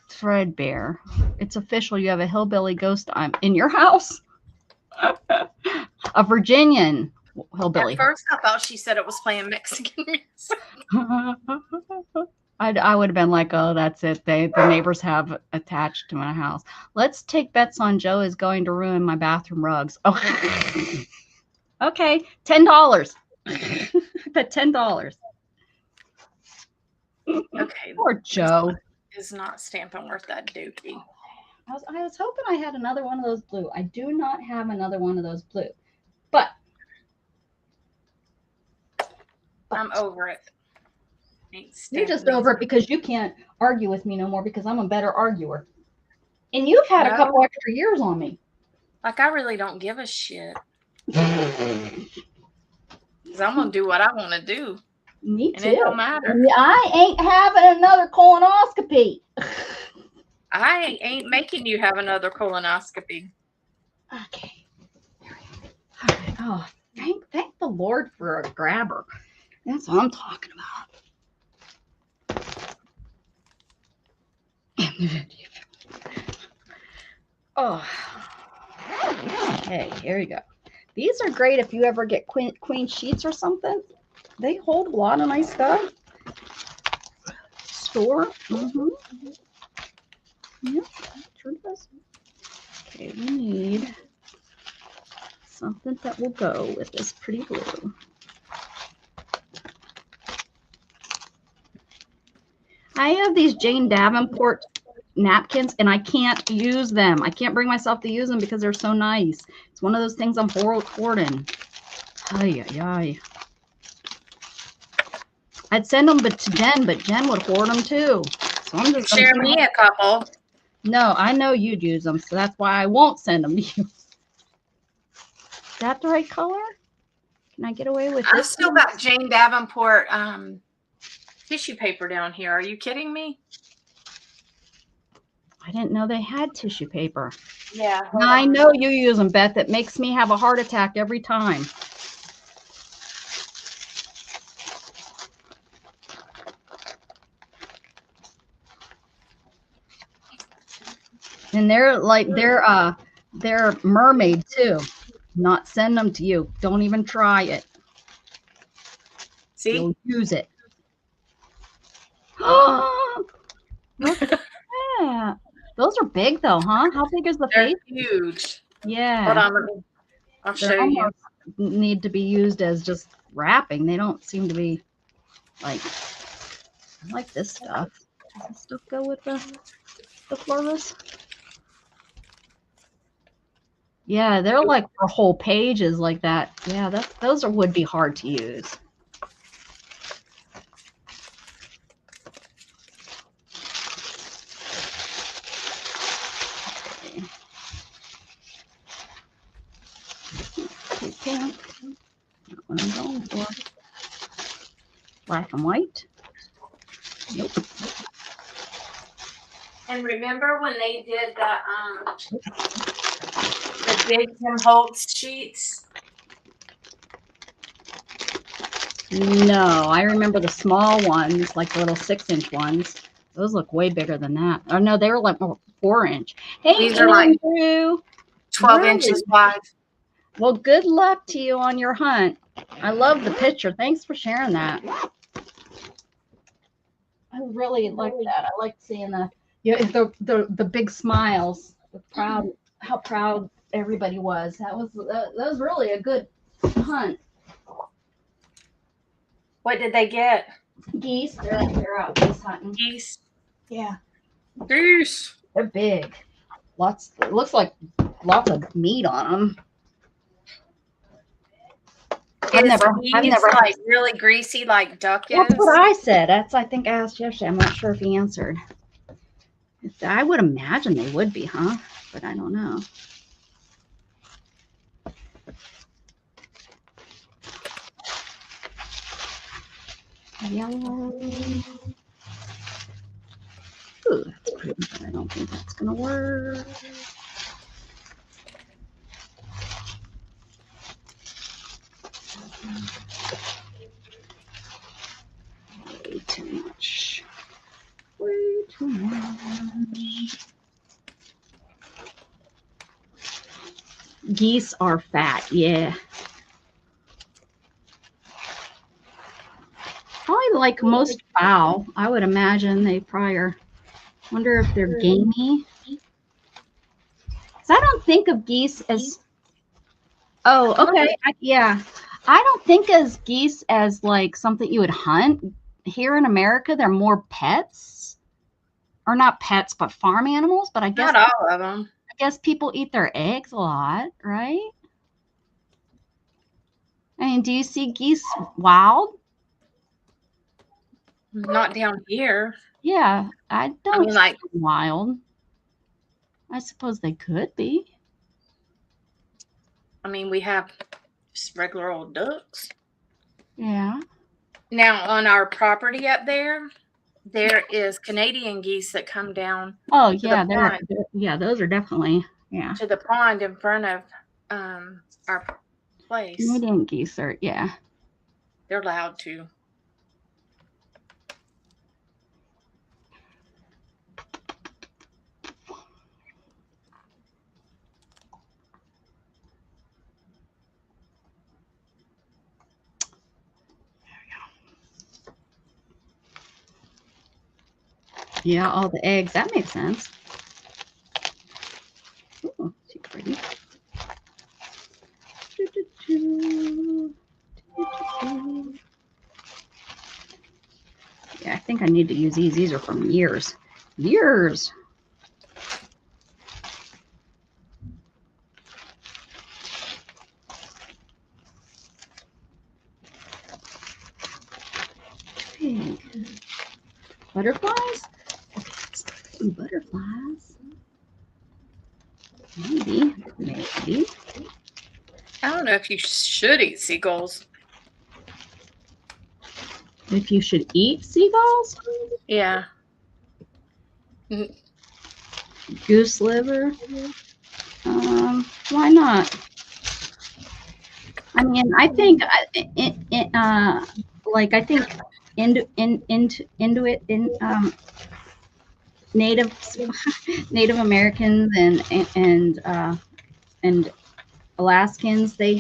threadbare. It's official. You have a hillbilly ghost in your house. A Virginian hillbilly. At first, I thought she said it was playing Mexican music. I would have been like, oh, that's it. The neighbors have attached to my house. Let's take bets on Joe is going to ruin my bathroom rugs. Oh. Okay, $10. Bet $10. Okay. Poor Joe. Is not stamping worth that dookie. I was hoping I had another one of those blue. I do not have another one of those blue. But I'm over it. You're just over it because you can't argue with me no more because I'm a better arguer. And you've had a couple extra years on me. Like, I really don't give a shit. Because I'm going to do what I want to do. Me And too. it don't matter. I ain't having another colonoscopy. I ain't making you have another colonoscopy. Okay. All right. Oh, thank the Lord for a grabber. That's what I'm talking about. Oh. Okay, here you go. These are great if you ever get queen sheets or something. They hold a lot of nice stuff. Store. Mm-hmm. Yeah, sure does. Okay, we need something that will go with this pretty blue. I have these Jane Davenport napkins and I can't use them. I can't bring myself to use them because they're so nice. It's one of those things I'm hoarding. Ay, ay, ay. I'd send them to Jen, but Jen would hoard them too. So I'm just Share me a couple. No, I know you'd use them, so that's why I won't send them to you. Is that the right color? Can I get away with I this? still got Jane Davenport tissue paper down here. Are you kidding me? I didn't know they had tissue paper. Yeah. I know you use them, Beth. It makes me have a heart attack every time. And they're mermaid too. Not send them to you. Don't even try it. See? You'll use it. Look at that. Those are big though, huh? How big is the They're face? huge. Yeah. Hold on, I'll They show you. almost need to be used as just wrapping. They don't seem to be like. I like this stuff. Does this stuff go with the florals? Yeah, they're like for whole pages like that. Yeah, those would be hard to use. Okay. pink. Not what I'm going for. Black and white. Nope. And remember when they did the big Tim Holtz sheets? No, I remember the small ones, like the little 6-inch ones. Those look way bigger than that. Oh no, they were like 4-inch. Hey, These are like Andrew. 12 Really? inches wide. Well, good luck to you on your hunt. I love the picture. Thanks for sharing that. I really like that. I like seeing the big smiles, how proud everybody was. That was really a good hunt. What did they get? Geese. They're out geese hunting. Geese. Yeah, Geese. they're big. Lots. It looks like lots of meat on them. I've never like really greasy like duck is. That's what I said. I think I asked yesterday. I'm not sure if he answered. I would imagine they would be, huh? But I don't know. Yellow. Ooh, that's pretty, but I don't think that's gonna work. Way too much. Way too much. Geese are fat, yeah. Probably like most fowl. I would imagine they probably are. Wonder if they're gamey. 'Cause I don't think of geese as. Oh, okay. Yeah. I don't think as geese as like something you would hunt. Here in America, they're more pets. Or not pets, but farm animals. But I guess Not all of them. I guess people eat their eggs a lot, right? I mean, do you see geese wild? Not down here. Yeah, I don't mean, like- see them wild. I suppose they could be. I mean, we have just regular old ducks. Yeah. Now, on our property up there is Canadian geese that come down Oh, the yeah, pond. yeah, those are definitely, yeah. to the pond in front of our place. Canadian geese are, yeah. They're loud too. Yeah, all the eggs. That makes sense. Ooh, she's pretty. Yeah, I think I need to use these. These are from years. Years. Pink. Butterflies? Butterflies. Maybe. I don't know if you should eat seagulls. If you should eat seagulls? Yeah. Goose liver? Why not? I mean, I think, like, I think Native Americans and Alaskans, they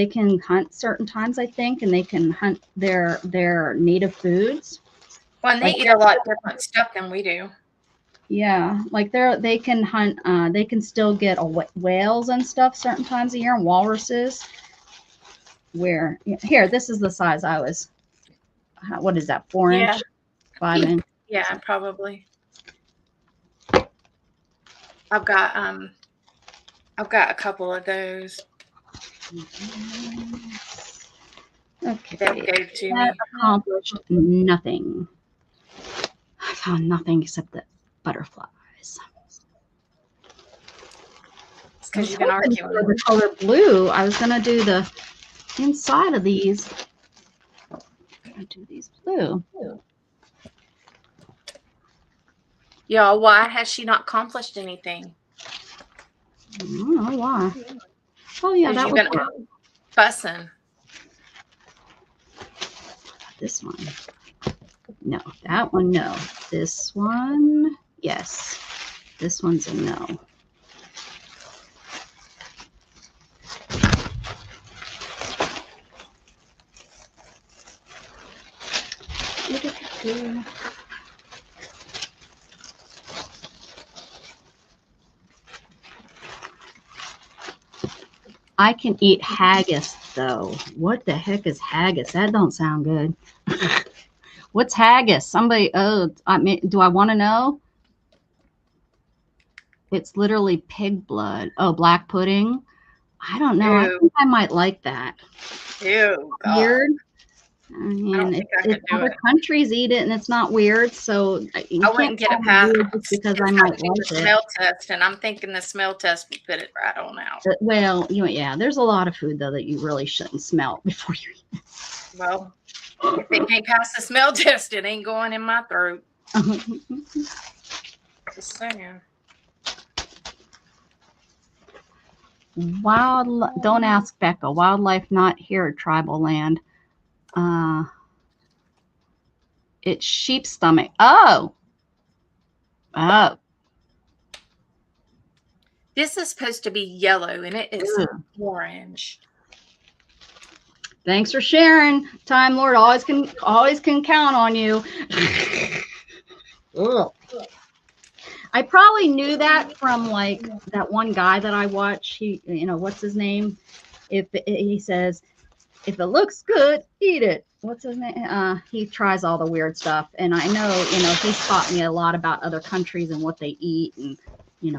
can hunt certain times, I think, and they can hunt their native foods. Well, and they eat a lot different stuff than we do. Yeah, like they can hunt. They can still get whales and stuff certain times a year, and walruses. Where here, this is the size I was. What is that? 4-inch, 5-inch. Yeah, probably. I've got a couple of those. Okay. That gave to me. That accomplished nothing. I found nothing except the butterflies. It's I because was you've been hoping arguing. for the color blue. I was gonna do the inside of these. I do these blue. Y'all, why has she not accomplished anything? I don't know why. Oh yeah, that You've was been fussing. this one. No, that one, no. This one, yes. This one's a no. I can eat haggis though. What the heck is haggis? That don't sound good. What's haggis? Somebody, oh, I mean, do I want to know? It's literally pig blood. Oh, black pudding. I don't know. I Ew. think I might like that. Ew, God. Weird. I I don't mean, think I could do other it. countries eat it and it's not weird, so you I wouldn't can't get call it me past weird just because I it's might got to do like the it. smell test, and I'm thinking the smell test would put it right on out. Well, yeah, there's a lot of food though that you really shouldn't smell before you eat. Well, if it can't pass the smell test, it ain't going in my throat. Just saying. Don't ask Becca. Wildlife not here at Tribal Land. It's sheep stomach. Oh. This is supposed to be yellow, and it is Ew. orange. Thanks for sharing. Time Lord always can count on you. Ugh. I probably knew that from like that one guy that I watch. He, what's his name? If he says, if it looks good, eat it. What's his name? He tries all the weird stuff, and I know, he's taught me a lot about other countries and what they eat, and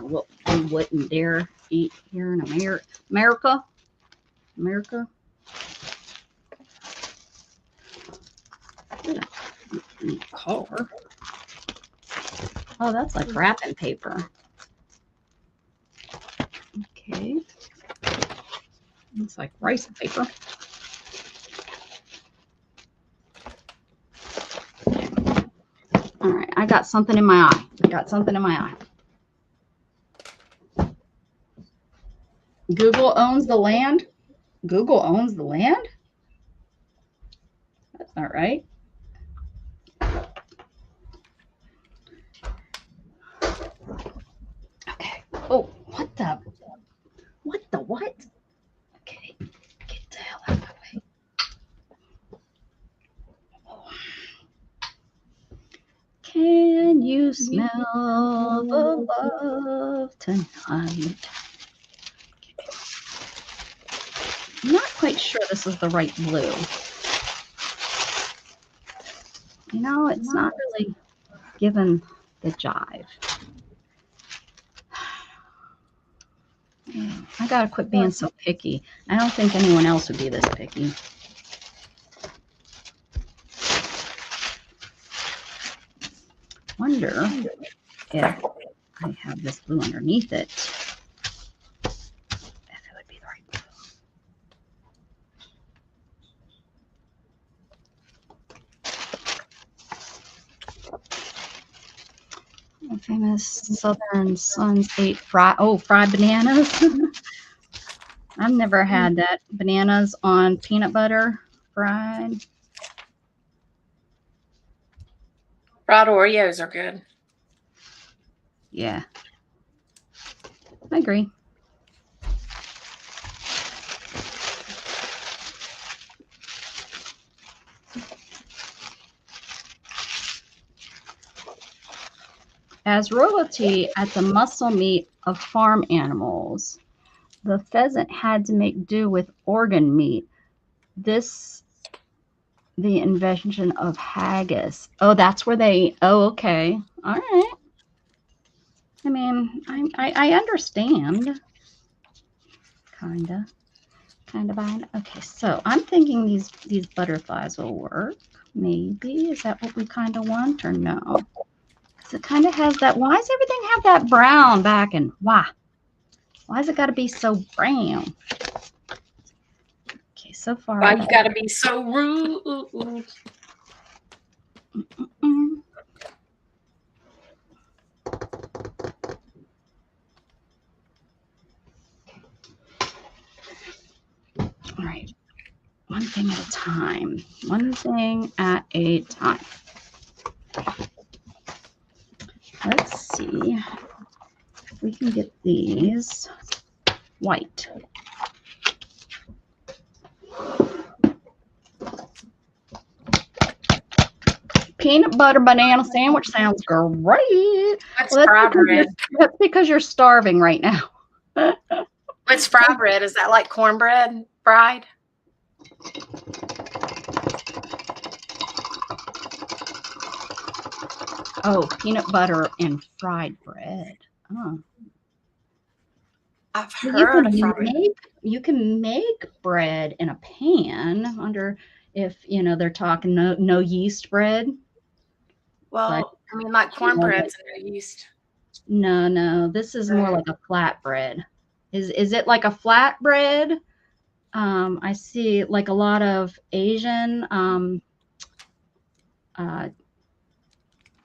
what we wouldn't dare eat here in America. Color. Oh, that's like wrapping paper. Okay. It's like rice paper. All right, I got something in my eye. Google owns the land? Google owns the land? That's not right. Okay. Oh, what? Okay, get the hell out of my way. Oh. Can you smell the love tonight? Okay. I'm not quite sure this is the right blue. It's not really given the jive. I gotta quit being so picky. I don't think anyone else would be this picky. Wonder if I have this blue underneath it. If it would be the right blue. Famous Southern Sons ate fried bananas. I've never had that. Bananas on peanut butter fried. Fried Oreos are good. Yeah, I agree. As royalty at the muscle meat of farm animals, the pheasant had to make do with organ meat. The invention of haggis. Oh, that's where okay. All right. I mean, I understand. Kinda. Okay, so I'm thinking these butterflies will work. Maybe. Is that what we kind of want or no? Because it kind of has that. Why does everything have that brown back and why? Why's it got to be so brown? Okay, so far. Why you gotta be so rude? Mm. All right. One thing at a time. One thing at a time. Let's see if we can get these white. Peanut butter banana sandwich sounds great. What's Well, fry bread? that's because you're starving right now. What's fry bread? Is that like cornbread fried? Oh, peanut butter and fried bread. Oh. I've You heard can from it. you can make bread in a pan. I wonder if they're talking no yeast bread. Well, I mean, like cornbread's no yeast. No, this is more like a flatbread. Is it like a flatbread? I see like a lot of Asian.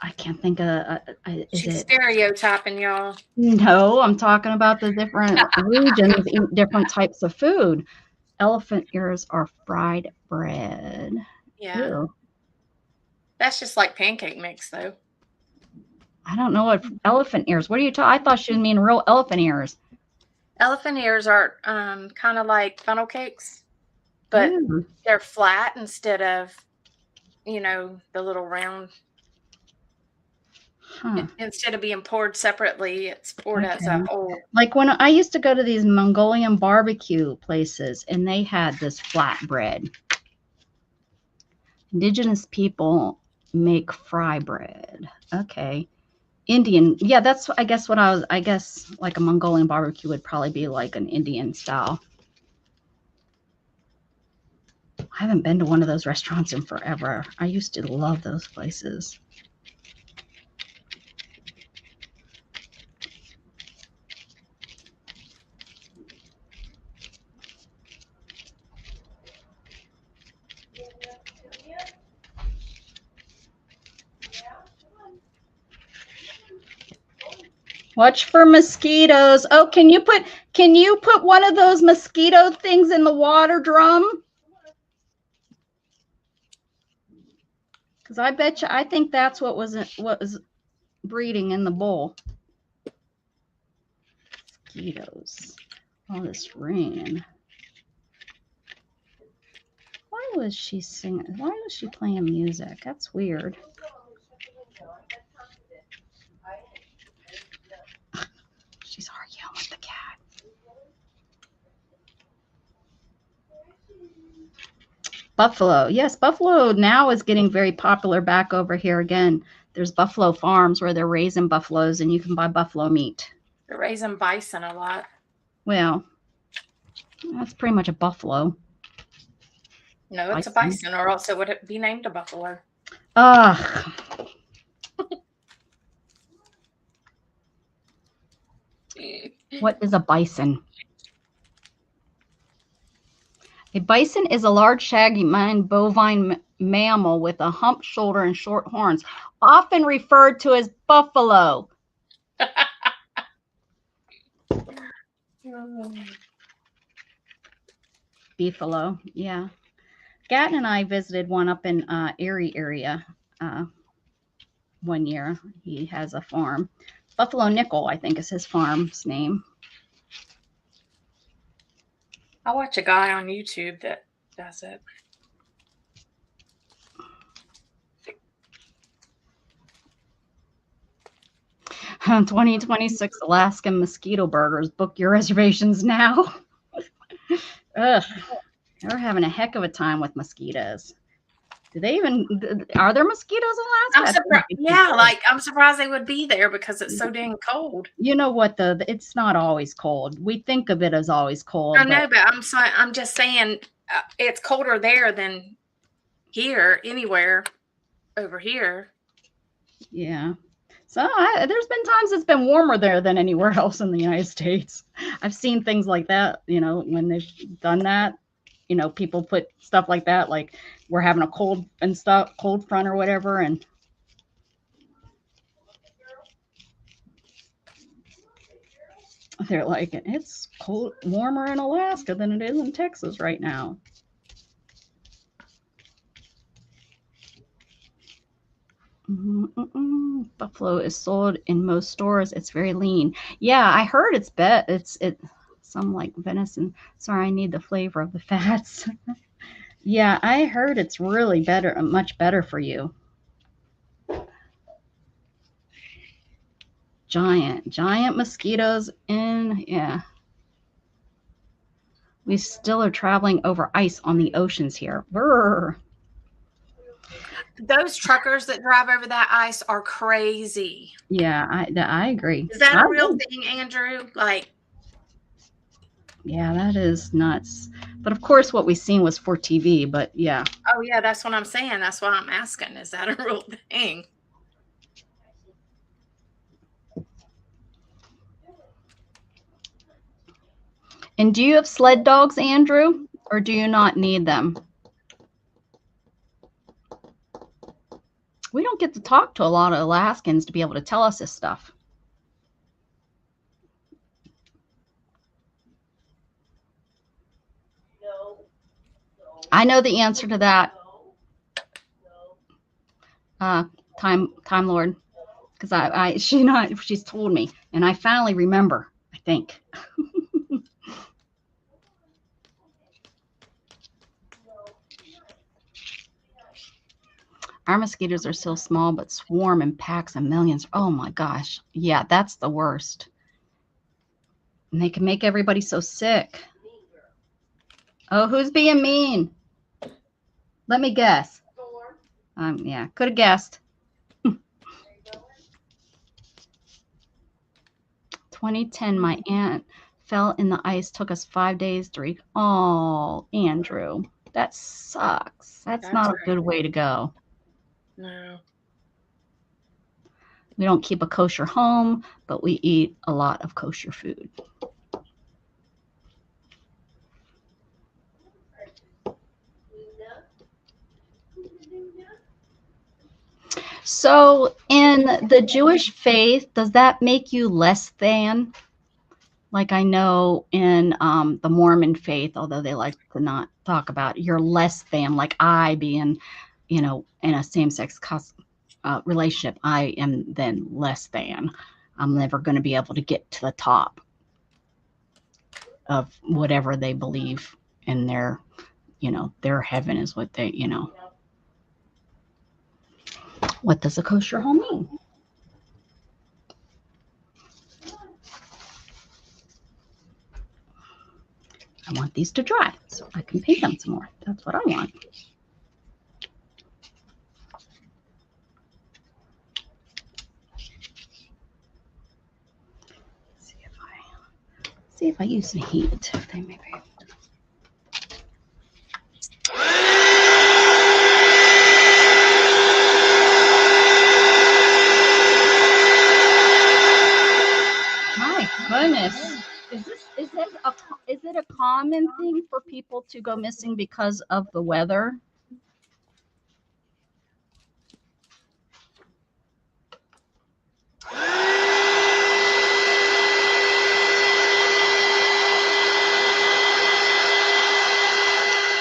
I can't think of. Is She's it? stereotyping y'all. No, I'm talking about the different regions eat different types of food. Elephant ears are fried bread. Yeah, Ew. that's just like pancake mix, though. I don't know what elephant ears. What are you talking? I thought she was meaning real elephant ears. Elephant ears are kind of like funnel cakes, but Ew. they're flat instead of, the little round. Huh. Instead of being poured separately, it's poured as a whole. Like when I used to go to these Mongolian barbecue places and they had this flatbread. Indigenous people make fry bread. Okay. Indian. Yeah, that's I guess like a Mongolian barbecue would probably be like an Indian style. I haven't been to one of those restaurants in forever. I used to love those places. Watch for mosquitoes. Oh, can you put one of those mosquito things in the water drum? Because I think that's what was breeding in the bowl. Mosquitoes. All this rain. Why was she singing? Why was she playing music? That's weird. She's arguing with the cat. Buffalo. Yes, buffalo now is getting very popular back over here again. There's buffalo farms where they're raising buffaloes and you can buy buffalo meat. They're raising bison a lot. Well, that's pretty much a buffalo. No, it's a bison, or else it would be named a buffalo. Ugh. What is a bison? A bison is a large, shaggy, maned bovine mammal with a humped shoulder and short horns, often referred to as buffalo. Beefalo, yeah. Gatton and I visited one up in Erie area one year. He has a farm. Buffalo Nickel, I think, is his farm's name. I watch a guy on YouTube that does it. On 2026 Alaskan mosquito burgers. Book your reservations now. Ugh. They're having a heck of a time with mosquitoes. Are there mosquitoes in Alaska? I'm surprised they would be there because it's so dang cold. You know what though? It's not always cold. We think of it as always cold. I know, but I'm just saying it's colder there than here, anywhere over here. Yeah. So there's been times it's been warmer there than anywhere else in the United States. I've seen things like that, you know, when they've done that. You know, people put stuff like that, like we're having a cold and stuff, cold front or whatever, and they're like, it's cold, warmer in Alaska than it is in Texas right now. Buffalo is sold in most stores. It's very lean. Yeah, I heard it's some like venison. Sorry, I need the flavor of the fats. Yeah, I heard it's really better, much better for you. Giant mosquitoes in, yeah. We still are traveling over ice on the oceans here. Brr. Those truckers that drive over that ice are crazy. Yeah, I agree. Is that a real thing, Andrew? Like, yeah, that is nuts. But of course, what we seen was for TV. But yeah. oh yeah, that's what I'm saying. That's why I'm asking. Is that a real thing? And do you have sled dogs, Andrew, or do you not need them? We don't get to talk to a lot of Alaskans to be able to tell us this stuff. I know the answer to that. Time Lord, because she's told me, and I finally remember. I think. Our mosquitoes are so small, but swarm in packs of millions. Oh my gosh. Yeah, that's the worst. And they can make everybody so sick. Oh, who's being mean? Let me guess. Yeah, could have guessed. 2010, my aunt fell in the ice. Took us 5 days to reach. Oh, Andrew, that sucks. That's not a good way to go. No. We don't keep a kosher home, but we eat a lot of kosher food. So in the Jewish faith, does that make you less than? Like I know in the Mormon faith, although they like to not talk about it, you're less than, like I being, you know, in a same-sex relationship, I am then less than. I'm never going to be able to get to the top of whatever they believe in their, you know, their heaven is what they, you know. What does a kosher home mean? I want these to dry so I can paint them some more. That's what I want. See if I use the heat. They maybe. My goodness. Is it a common thing for people to go missing because of the weather?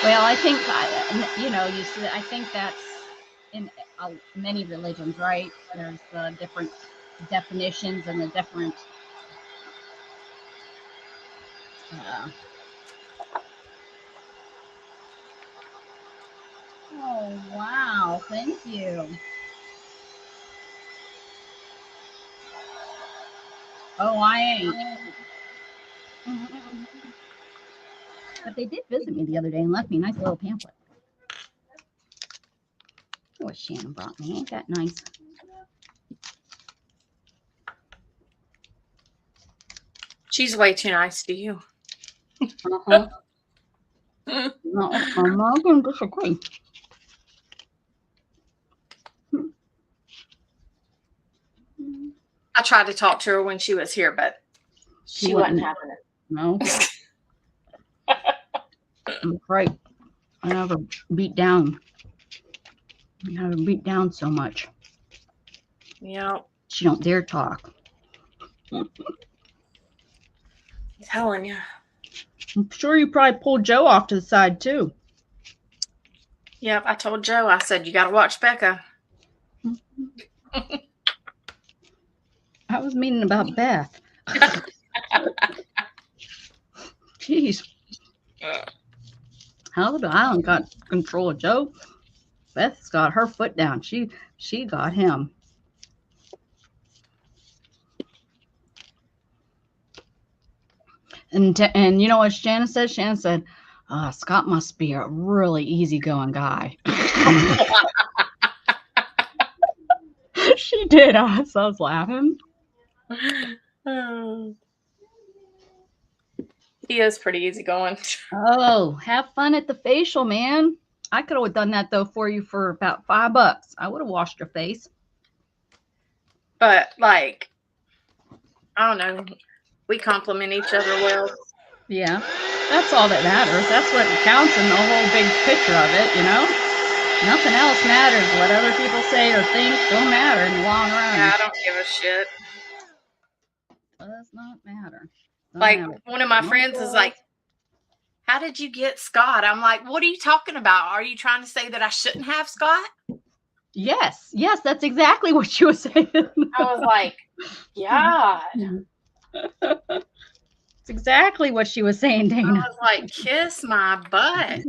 Well, I think, you know, you see, I think that's in many religions, right? There's the different definitions and the different. Oh, wow. Thank you. Oh, I ain't. But they did visit me the other day and left me a nice little pamphlet. Oh, what Shannon brought me. Ain't that nice? She's way too nice to you. Uh-huh. No, I'm not going to disagree. tried to talk to her when she was here, but she wasn't wouldn't. having it. No. I'm afraid I never beat down. I never beat down so much. Yeah, She don't dare talk. I'm telling you. I'm sure you probably pulled Joe off to the side too. Yep, I told Joe, I said, you got to watch Becca. I was meaning about Beth. Jeez. How do I don't got control of Joe? Beth's got her foot down. She got him. And you know what Shannon said? Shannon said, Scott must be a really easygoing guy. She did. So I was laughing. He is pretty easygoing. Oh, have fun at the facial, man. I could have done that though for you for about $5. I would have washed your face. But like, I don't know. We compliment each other well. Yeah, that's all that matters. That's what counts in the whole big picture of it, you know? Nothing else matters. What other people say or think don't matter in the long run. Yeah, I don't give a shit. Does not matter. Don't Like, matter. one of my friends is like, how did you get Scott? I'm like, what are you talking about? Are you trying to say that I shouldn't have Scott? Yes, that's exactly what you were saying. I was like, God. It's exactly what she was saying, I Dana. was like, kiss my butt.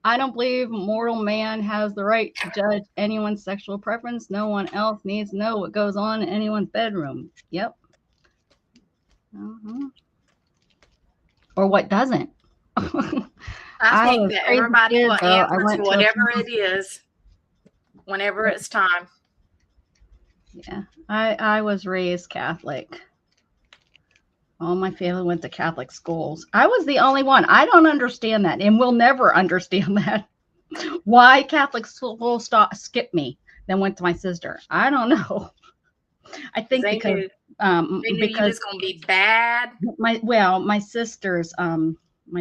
I don't believe mortal man has the right to judge anyone's sexual preference. No one else needs to know what goes on in anyone's bedroom. Yep. Or what doesn't. I think was that crazy everybody kid, will though. I answer went to to a whatever it is whenever it's time. Yeah, I was raised Catholic. All my family went to Catholic schools. I was the only one. I don't understand that, and will never understand that. Why Catholic school skipped me, then went to my sister. I don't know. I think They because knew you was gonna be bad. my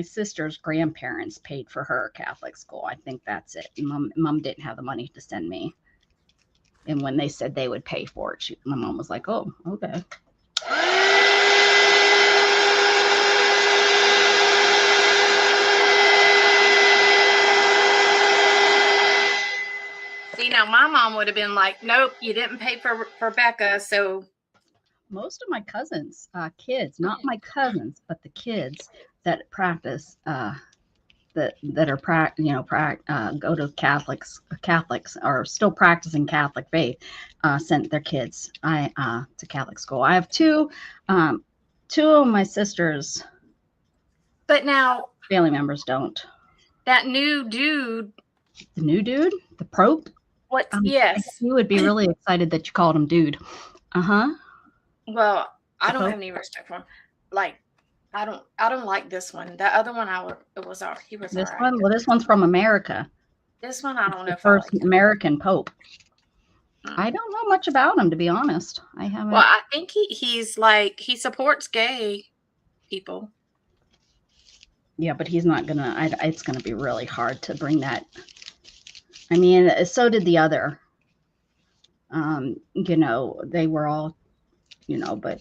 sister's grandparents paid for her Catholic school. I think that's it. Mom didn't have the money to send me. And when they said they would pay for it, my mom was like, "Oh, okay." See, now my mom would have been like, nope, you didn't pay for Becca, so Most of my cousins, kids, not my cousins, but the kids that practice, that are go to Catholics are still practicing Catholic faith, sent their kids to Catholic school. I have two of my sisters. But now Family members don't. that new dude. The new dude, the Pope. What? Yes. He would be really excited that you called him dude. Well, I don't Pope? have any respect for him. Like, I don't like this one. That other one, he was This all right. one, well, this one's from America. This one, I don't know The if I first like it. American Pope. Hmm. I don't know much about him, to be honest. I haven't. Well, I think he's like, he supports gay people. Yeah, but he's not gonna. It's gonna be really hard to bring that. I mean, so did the other. They were all, but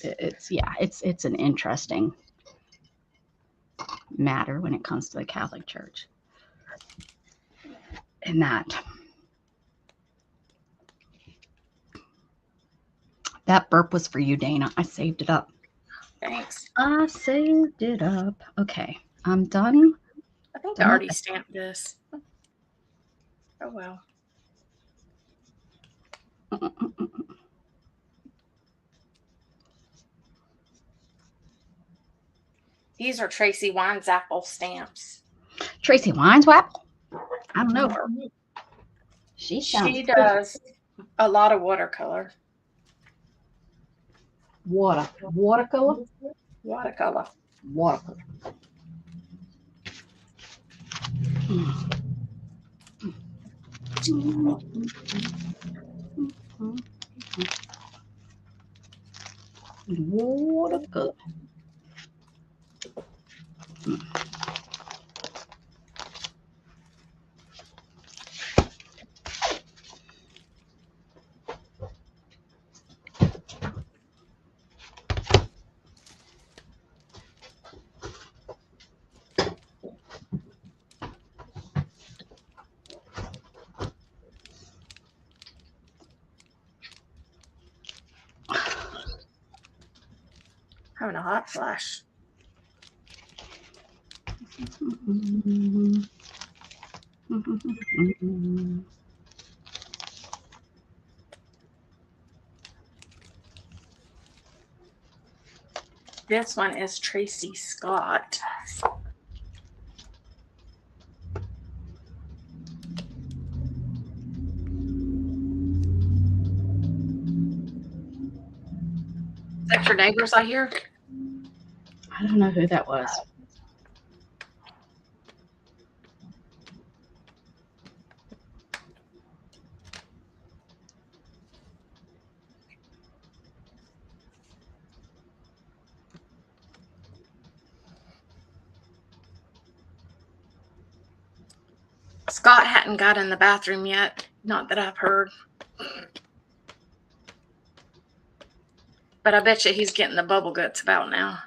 it's an interesting matter when it comes to the Catholic Church. And that burp was for you, Dana. I saved it up. Thanks. I saved it up. Okay, I'm done. I think I already stamped this. Oh, well. These are Tracy Weinzapple stamps. Tracy Wineswap? I don't know her. She does a lot of watercolor. Watercolor? Watercolor. Watercolor. What a good. Having a hot flash. This one is Tracy Scott. Is that your neighbors I hear? I don't know who that was. Scott hadn't got in the bathroom yet. Not that I've heard. But I bet you he's getting the bubble guts about now.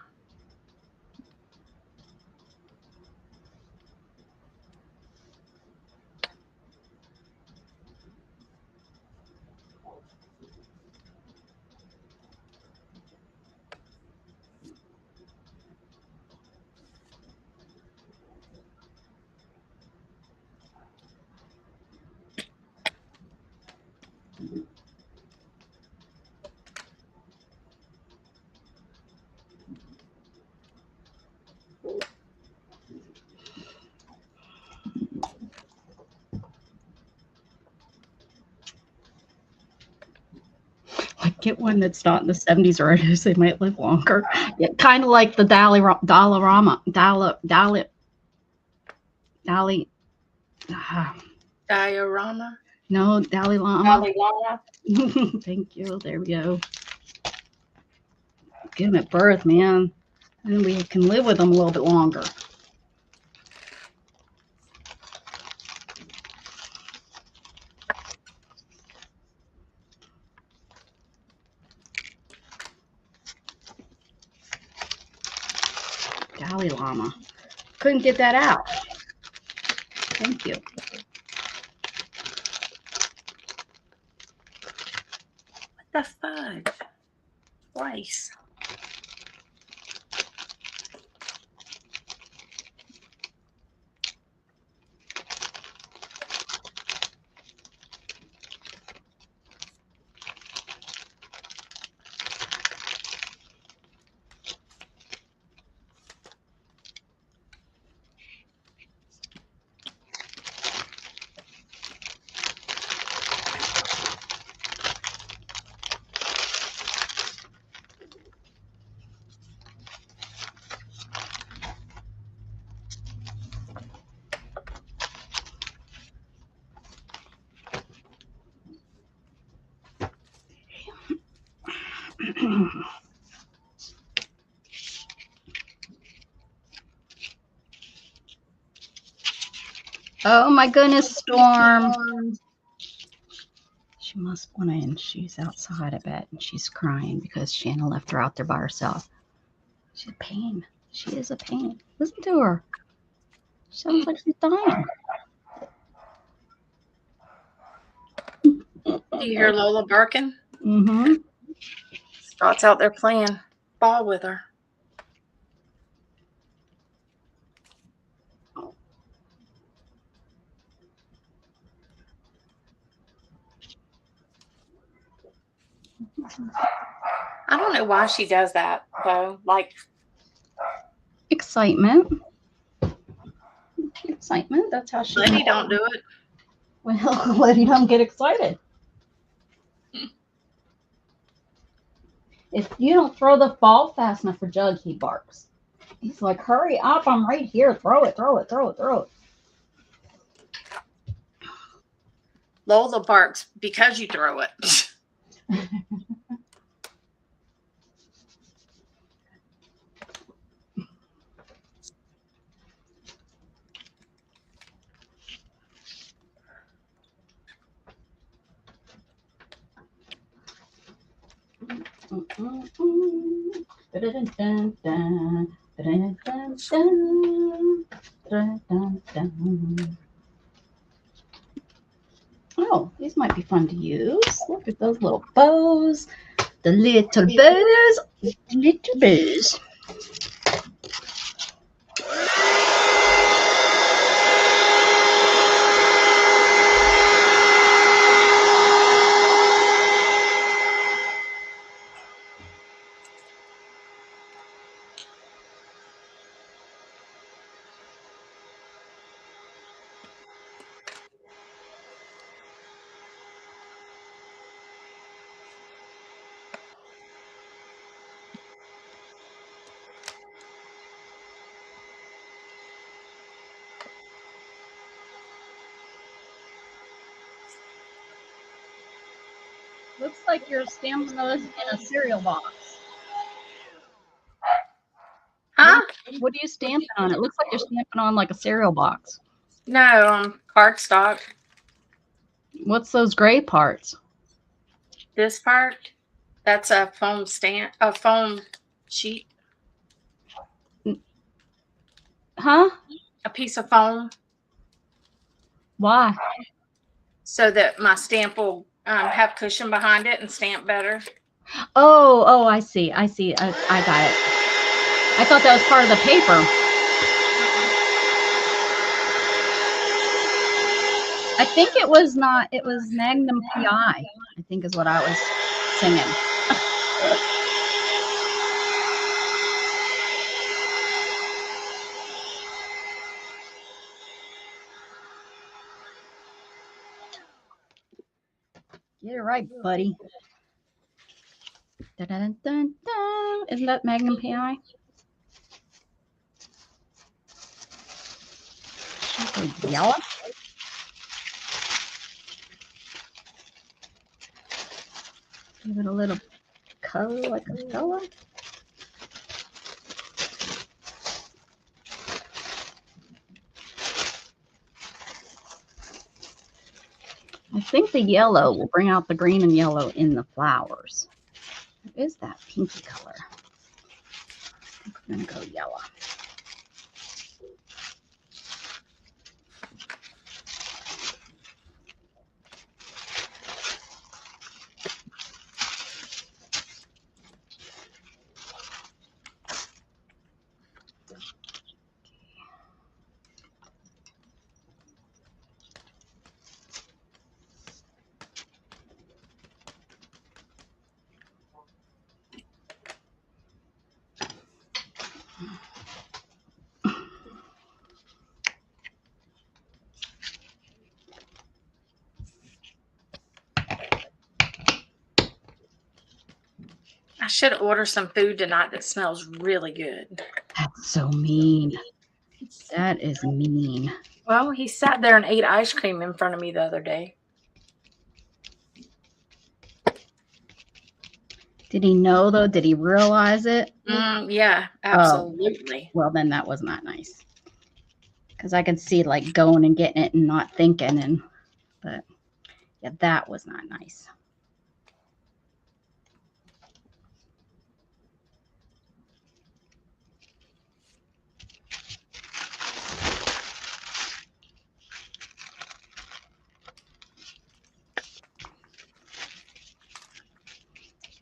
Like, get one that's not in the 70s or 80s. They might live longer. Yeah, kind of like the Dollarama. Diorama. No, Dalai Lama. Dalai Lama. Thank you. There we go. Get them at birth, man. And we can live with them a little bit longer. Dalai Lama. Couldn't get that out. Thank you. What the fudge? Twice. Oh my goodness, Storm. She must want to, and she's outside, I bet, and she's crying because Shanna left her out there by herself. She's a pain. She is a pain. Listen to her. She sounds like she's dying. Do you hear Lola barking? Mm-hmm. Scott's out there playing ball with her. I don't know why she does that, though. Like, Excitement. Excitement. That's how she. Letty don't do it. Well, Letty don't get excited. If you don't throw the ball fast enough for Jug, he barks. He's like, hurry up, I'm right here. Throw it, throw it, throw it, throw it. Lola barks because you throw it. Oh, these might be fun to use. Look at those little bows. The little bows. The little bows. Looks like you're stamping those in a cereal box. Huh? What are you stamping on? It looks like you're stamping on like a cereal box. No, cardstock. What's those gray parts? This part, that's a foam stamp, a foam sheet, Huh? a piece of foam, Why? so that my stamp will have cushion behind it and stamp better. Oh, I see. I got it. I thought that was part of the paper. I think it was not. It was Magnum PI, I think is what I was singing. Get it right, buddy. Dun, dun, dun, dun. Isn't that Magnum PI? Yellow? Give it a little color like a color. I think the yellow will bring out the green and yellow in the flowers. What is that pinky color? I think we're going to go yellow. I should order some food tonight that smells really good. That's so mean. That is mean. Well, he sat there and ate ice cream in front of me the other day. Did he know though? Did he realize it? Yeah, absolutely. Well, then that was not nice. Because I could see like going and getting it and not thinking, but yeah, that was not nice.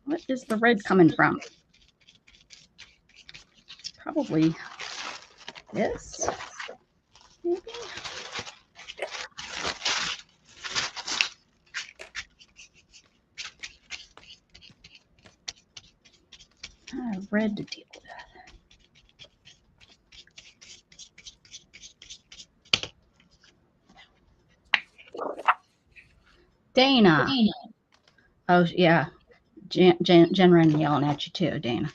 What is the red coming from? Probably this, maybe? I have red to deal with. Dana. Oh, yeah. Jen ran yelling at you too, Dana,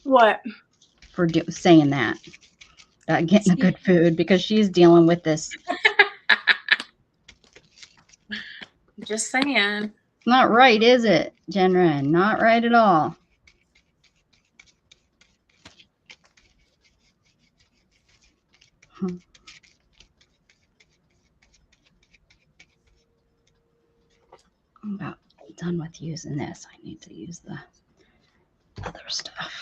What? for saying that. Getting the good food because she's dealing with this. Just saying. Not right, is it, Jenren? Not right at all. I'm about done with using this. I need to use the other stuff.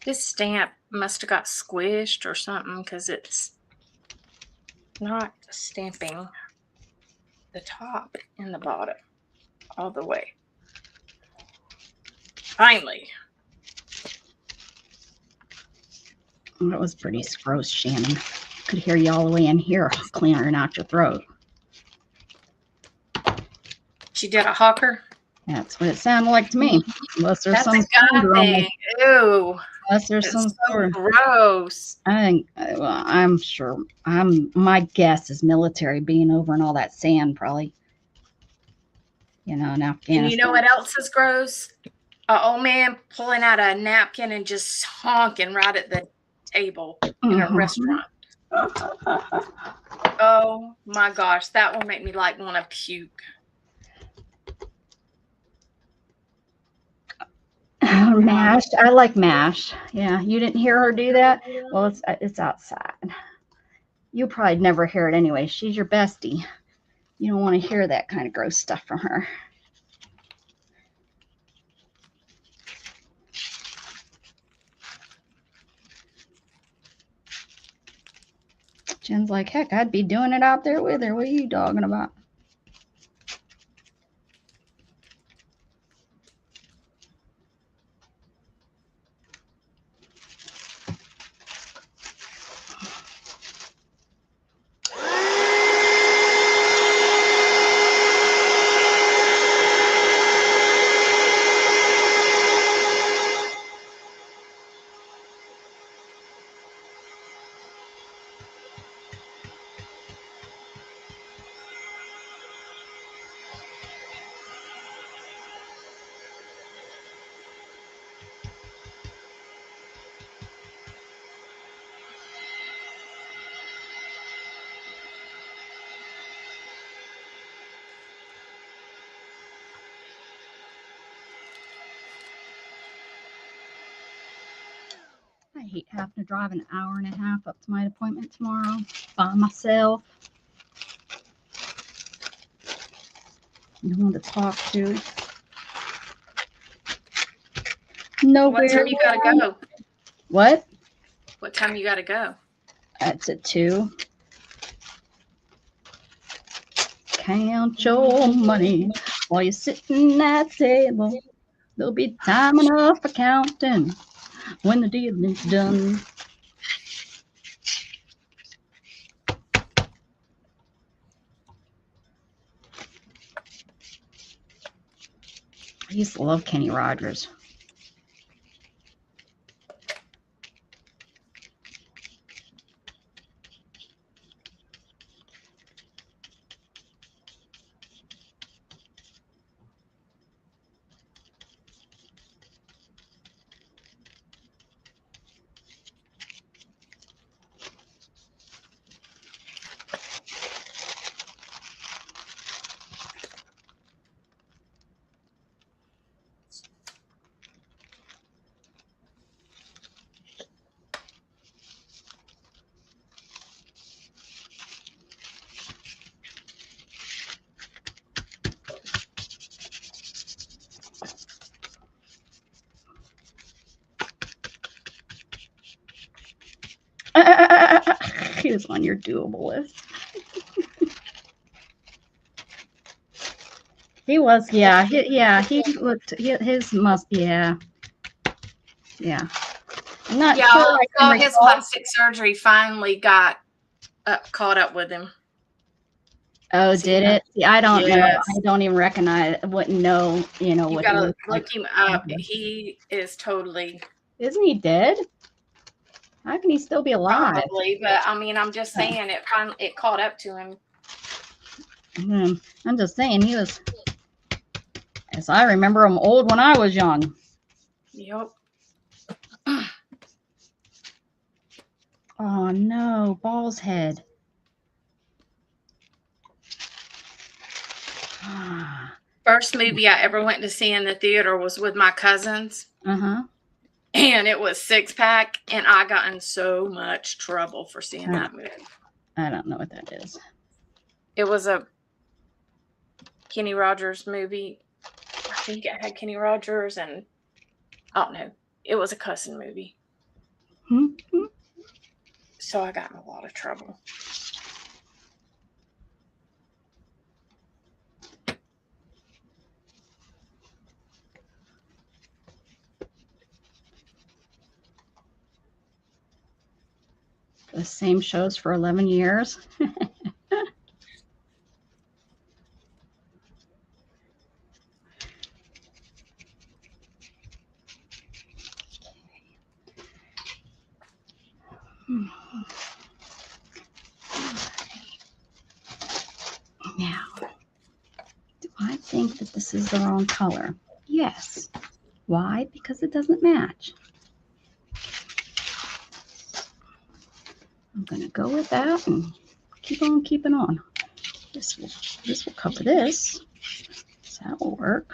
This stamp must have got squished or something because it's not stamping the top and the bottom all the way. Finally. That was pretty gross, Shannon. Could hear you all the way in here clearing out your throat. She did a hawker. That's what it sounded like to me. Unless there's That's some a guy scooter on the- thing. Ew. Unless there's It's some so sort. gross. I think. Well, I'm sure. My guess is military being over and all that sand, probably. You know, in Afghanistan. And you know what else is gross? An old man pulling out a napkin and just honking right at the table in a Mhm. restaurant. Oh my gosh, that will make me like want to puke. Mash. I like mash. Yeah, you didn't hear her do that? Well, it's outside. You probably never hear it anyway. She's your bestie. You don't want to hear that kind of gross stuff from her. Jen's like, heck, I'd be doing it out there with her. What are you talking about? I hate having to drive an hour and a half up to my appointment tomorrow by myself. No one to talk to. Nowhere. What time you gotta go? What? What time you gotta go? That's at 2. Count your money while you're sitting at the table. There'll be time enough for counting when the dealing's done. I used to love Kenny Rogers. He was on your doable list. He was, yeah. He looked. His must be, yeah. I'm not Yeah, sure. I so can his recall. plastic surgery finally got caught up with him. Oh, did it? See, I don't know. Yes. I don't even recognize. I wouldn't know. You know You what he gotta looks like. look him up. He is totally Isn't he dead? How can he still be alive? probably, but I mean, I'm just saying it caught up to him. I'm just saying he was. As I remember him, old when I was young. Yep. Oh no, Ball's head. First movie I ever went to see in the theater was with my cousins, Uh-huh. and it was Six Pack, and I got in so much trouble for seeing that movie. I don't know what that is. It was a Kenny Rogers movie. I think it had Kenny Rogers and I don't know. It was a cussing movie. Hmm. So I got in a lot of trouble. The same shows for 11 years. Now, do I think that this is the wrong color? Yes. Why? Because it doesn't match. I'm going to go with that and keep on keeping on. This will cover this. So that will work.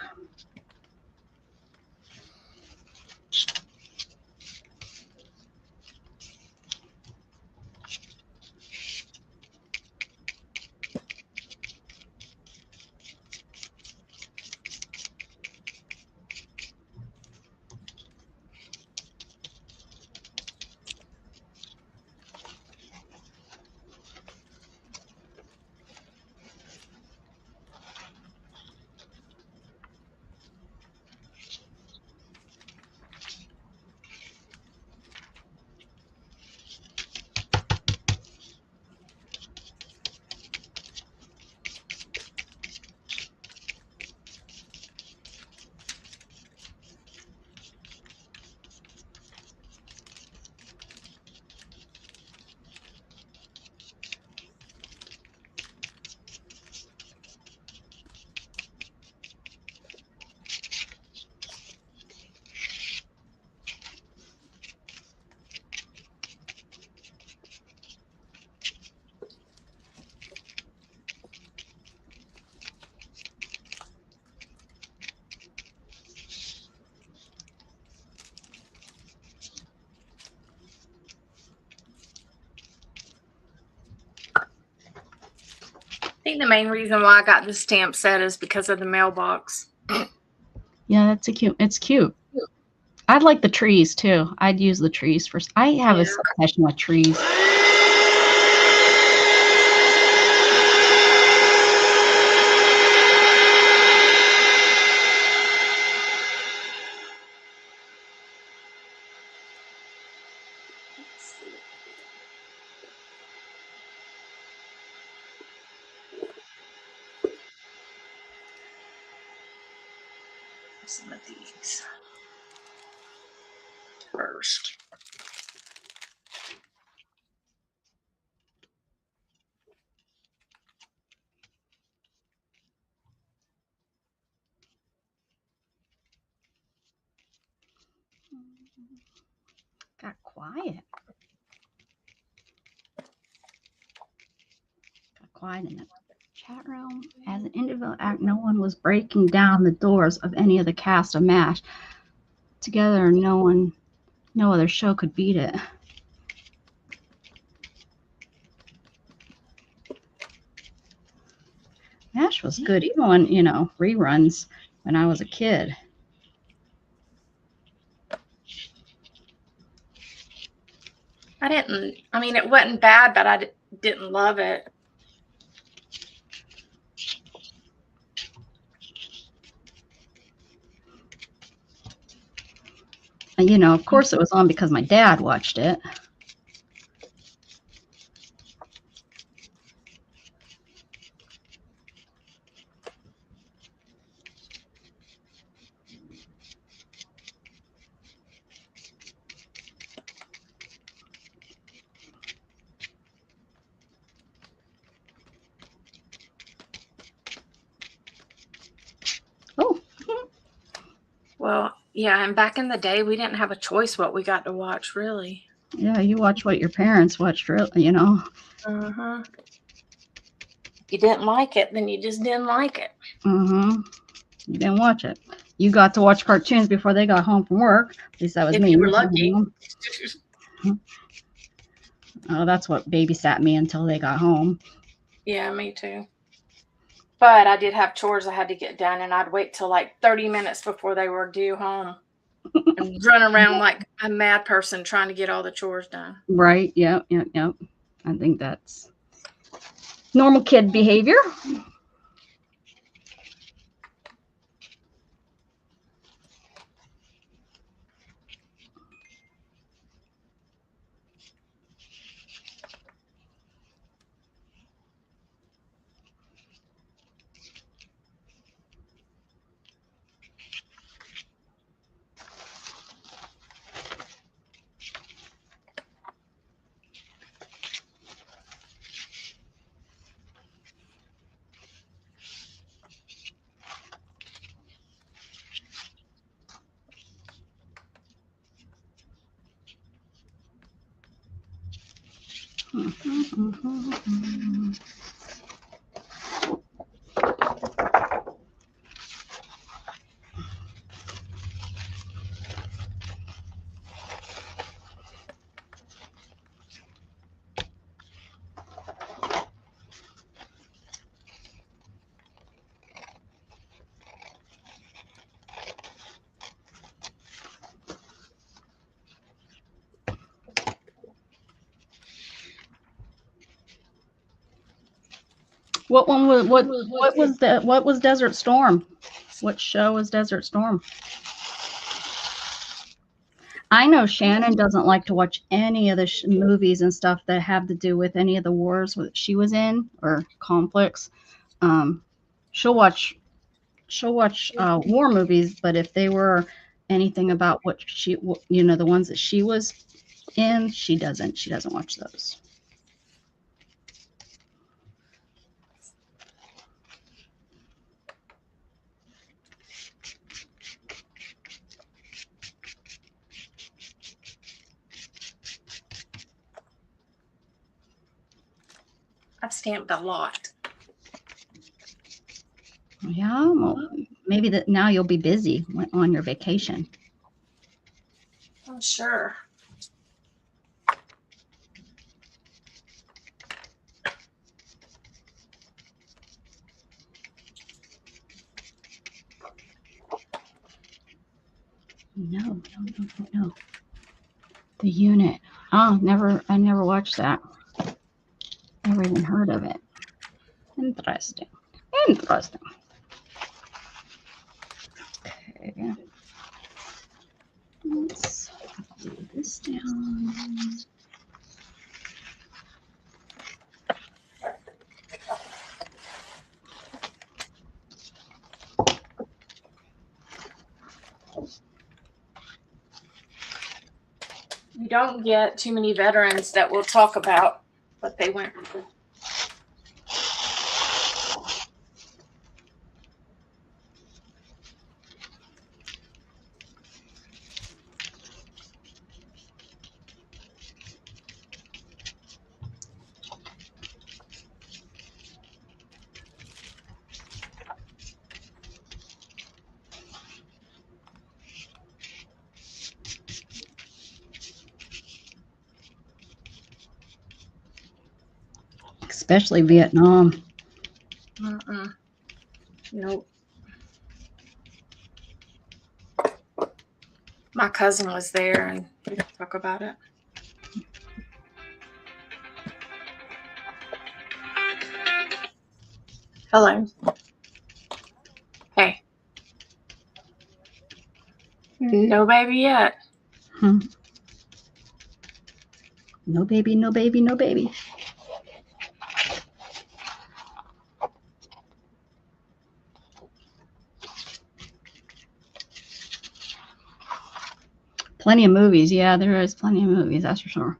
I think the main reason why I got the stamp set is because of the mailbox. Yeah, that's cute. It's cute. I'd like the trees too. I'd use the trees for. I have a obsession with trees. Some of these first. Got quiet. Got quiet in the chat room. As an individual act, no one was breaking down the doors of any of the cast of MASH. Together, no other show could beat it. MASH was good, even when, reruns when I was a kid. I mean, it wasn't bad, but I didn't love it. And, of course it was on because my dad watched it. Oh. Well, yeah, and back in the day, we didn't have a choice what we got to watch, really. Yeah, you watch what your parents watched, really, Uh-huh. you didn't like it, then you just didn't like it. Mm-hmm. You didn't watch it. You got to watch cartoons before they got home from work. At least that was If me. you were lucky. Oh, that's what babysat me until they got home. Yeah, me too. But I did have chores I had to get done, and I'd wait till like 30 minutes before they were due home and run around like a mad person trying to get all the chores done. Right. Yep. I think that's normal kid behavior. What one was what was Desert Storm? What show was Desert Storm? I know Shannon doesn't like to watch any of the movies and stuff that have to do with any of the wars that she was in or conflicts. She'll watch war movies, but if they were anything about what she, the ones that she was in, she doesn't watch those. I've stamped a lot. Yeah, well, maybe that now you'll be busy on your vacation. I'm sure. No. The Unit. Oh, I never watched that. Never even heard of it. Interesting. Okay. Let's do this down. We don't get too many veterans that will talk about what they went through. Especially Vietnam. Nope. My cousin was there and we didn't talk about it. Hello. Hey. No baby yet. No baby. Plenty of movies. Yeah, there is plenty of movies, that's for sure.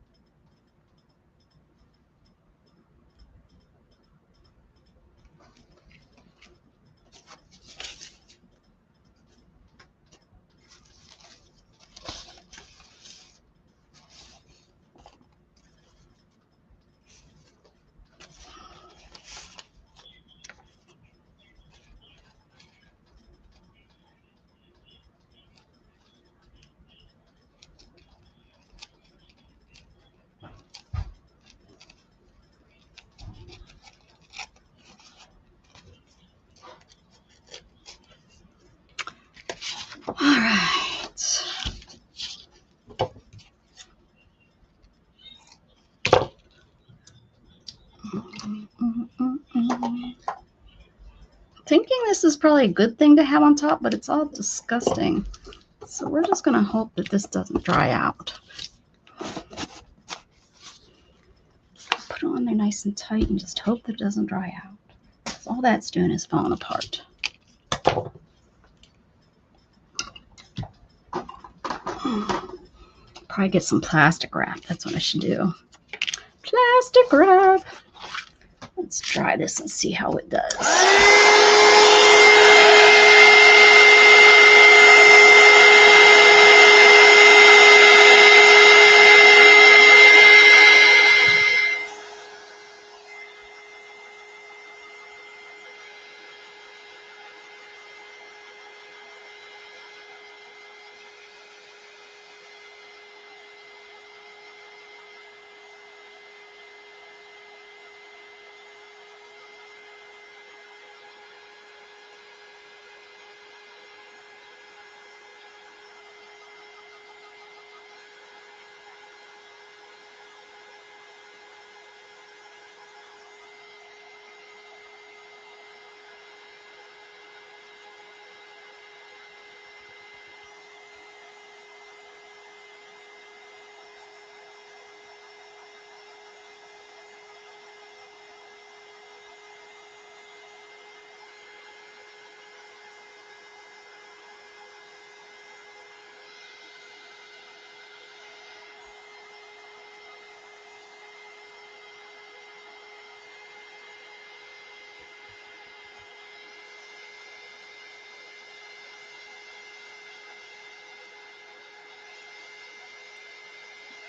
All right. Thinking this is probably a good thing to have on top, but it's all disgusting. So we're just going to hope that this doesn't dry out. Put it on there nice and tight and just hope that it doesn't dry out. Because all that's doing is falling apart. Probably get some plastic wrap. That's what I should do. Plastic wrap. Let's try this and see how it does.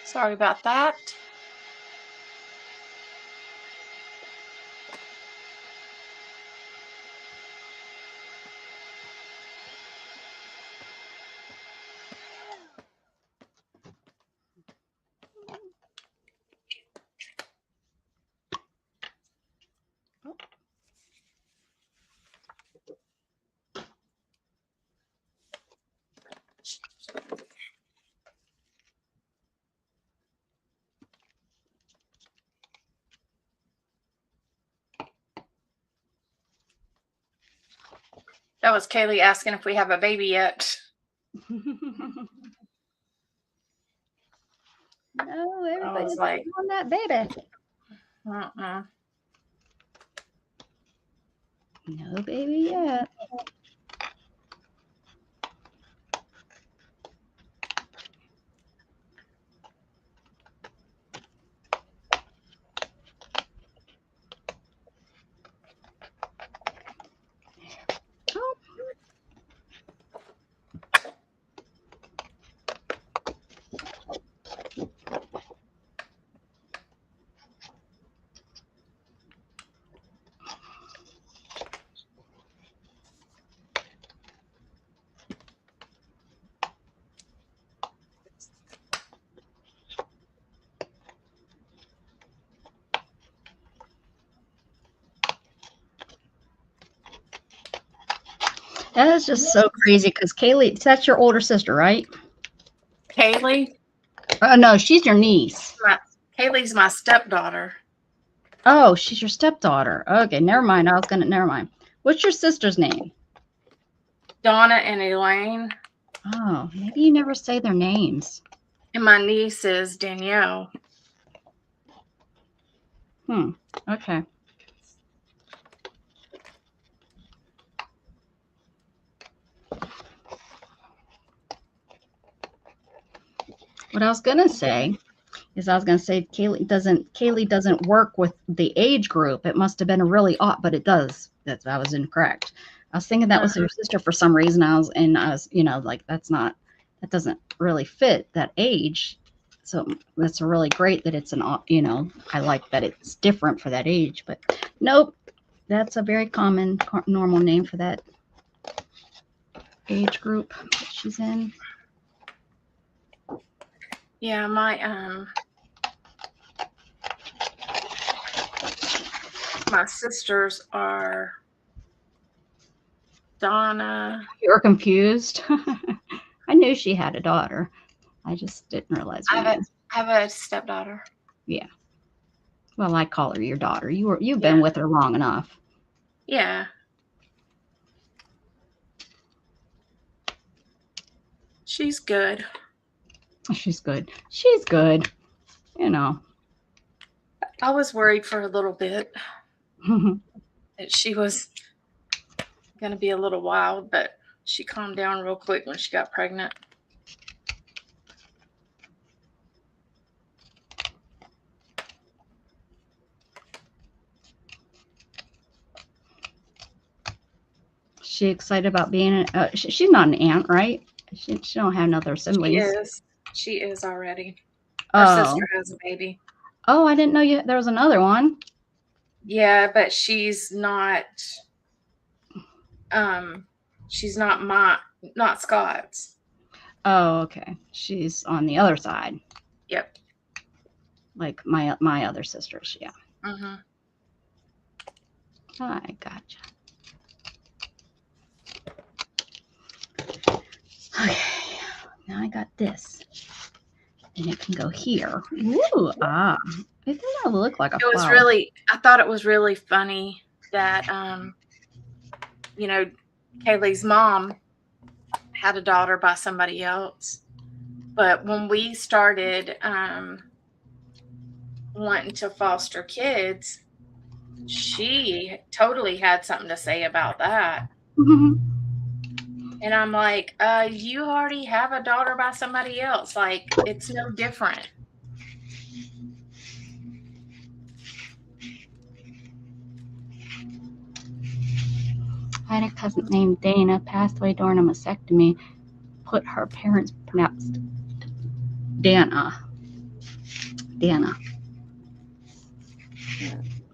Sorry about that. That was Kaylee asking if we have a baby yet. No, everybody's like- on that baby. No baby yet. Oh. That is just so crazy because Kaylee, that's your older sister, right? Kaylee? No, she's your niece. Kaylee's my stepdaughter. Oh, she's your stepdaughter. Okay, never mind. Never mind. What's your sister's name? Donna and Elaine. Oh, maybe you never say their names. And my niece is Danielle. Okay. What I was gonna say is Kaylee doesn't work with the age group. It must have been a really odd, but it does. I was incorrect. I was thinking that was your sister for some reason. I was, like that doesn't really fit that age. So that's really great that it's I like that it's different for that age, but nope, that's a very common normal name for that age group that she's in. Yeah, my sisters are Donna. You're confused. knew she had a daughter. I just didn't realize. I her have name. I have a stepdaughter. Well, I call her your daughter. You've been with her long enough. Yeah. She's good. She's good. She's good. You know. I was worried for a little bit that she was going to be a little wild, but she calmed down real quick when she got pregnant. She excited about being. She's not an aunt, right? She don't have no other siblings. She is already. Her Oh. sister has a baby. Oh, I didn't know there was another one. Yeah, but she's not not Scott's. Oh, okay. She's on the other side. Yep. Like my other sisters, yeah. Mm-hmm. I gotcha. Okay, now I got this. And it can go here. Ooh, I think that would look like a flower. I thought it was really funny that, Kaylee's mom had a daughter by somebody else. But when we started wanting to foster kids, she totally had something to say about that. And I'm like, you already have a daughter by somebody else. Like, it's no different. I had a cousin named Dana, passed away during a mastectomy. Put her parents pronounced Dana. Dana.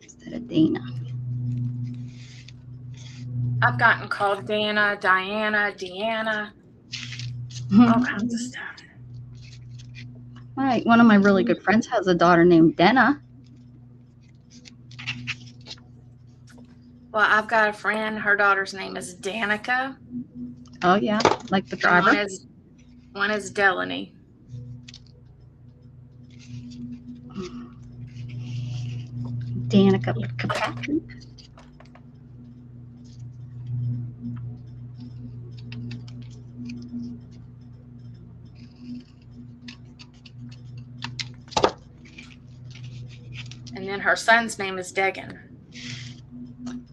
Instead of Dana. I've gotten called Dana, Diana, Deanna, all kinds of stuff. Right. One of my really good friends has a daughter named Dana. Well, I've got a friend, her daughter's name is Danica. Oh, yeah. Like the driver. One is Delaney. Danica Kirkpatrick. And then her son's name is Degan.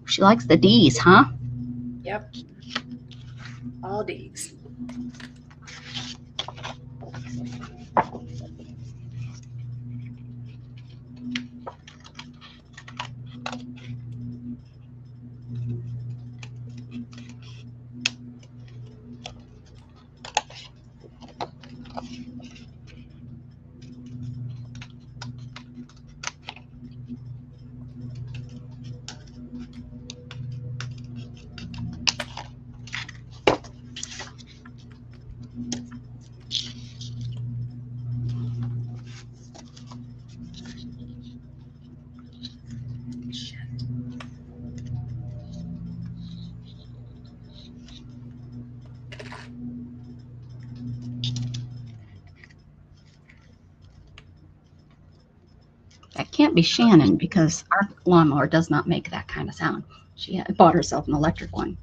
She likes the D's, huh? Yep. All D's. That can't be Shannon because our lawnmower does not make that kind of sound. She bought herself an electric one.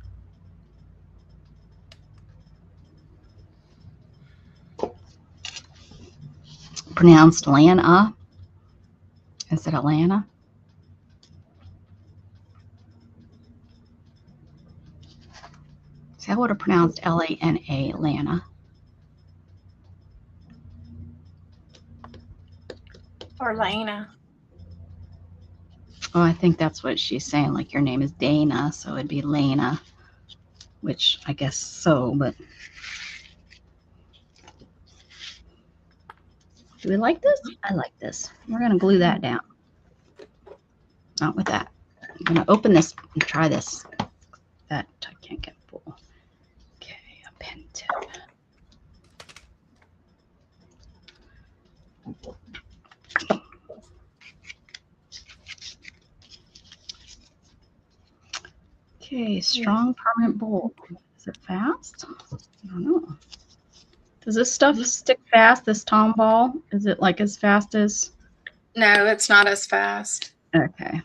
Pronounced Lana. Is it Alana? See, I would have pronounced Lana, Lana. Or Lena. Oh, I think that's what she's saying. Like your name is Dana, so it'd be Lena, which I guess so, but. Do we like this? I like this. We're going to glue that down. Not with that. I'm going to open this and try this. That I can't get full. Okay, a pen tip. Okay, strong permanent bowl. Is it fast? I don't know. Does this stuff stick fast, this Tomball? Is it like as fast as? No, it's not as fast. Okay.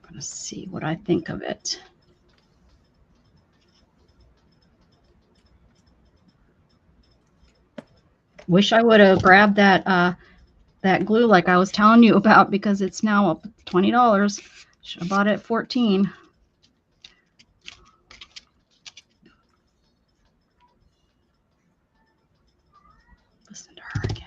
I'm gonna see what I think of it. Wish I would have grabbed that glue like I was telling you about, because it's now up $20. Should have bought it at 14. Listen to her again.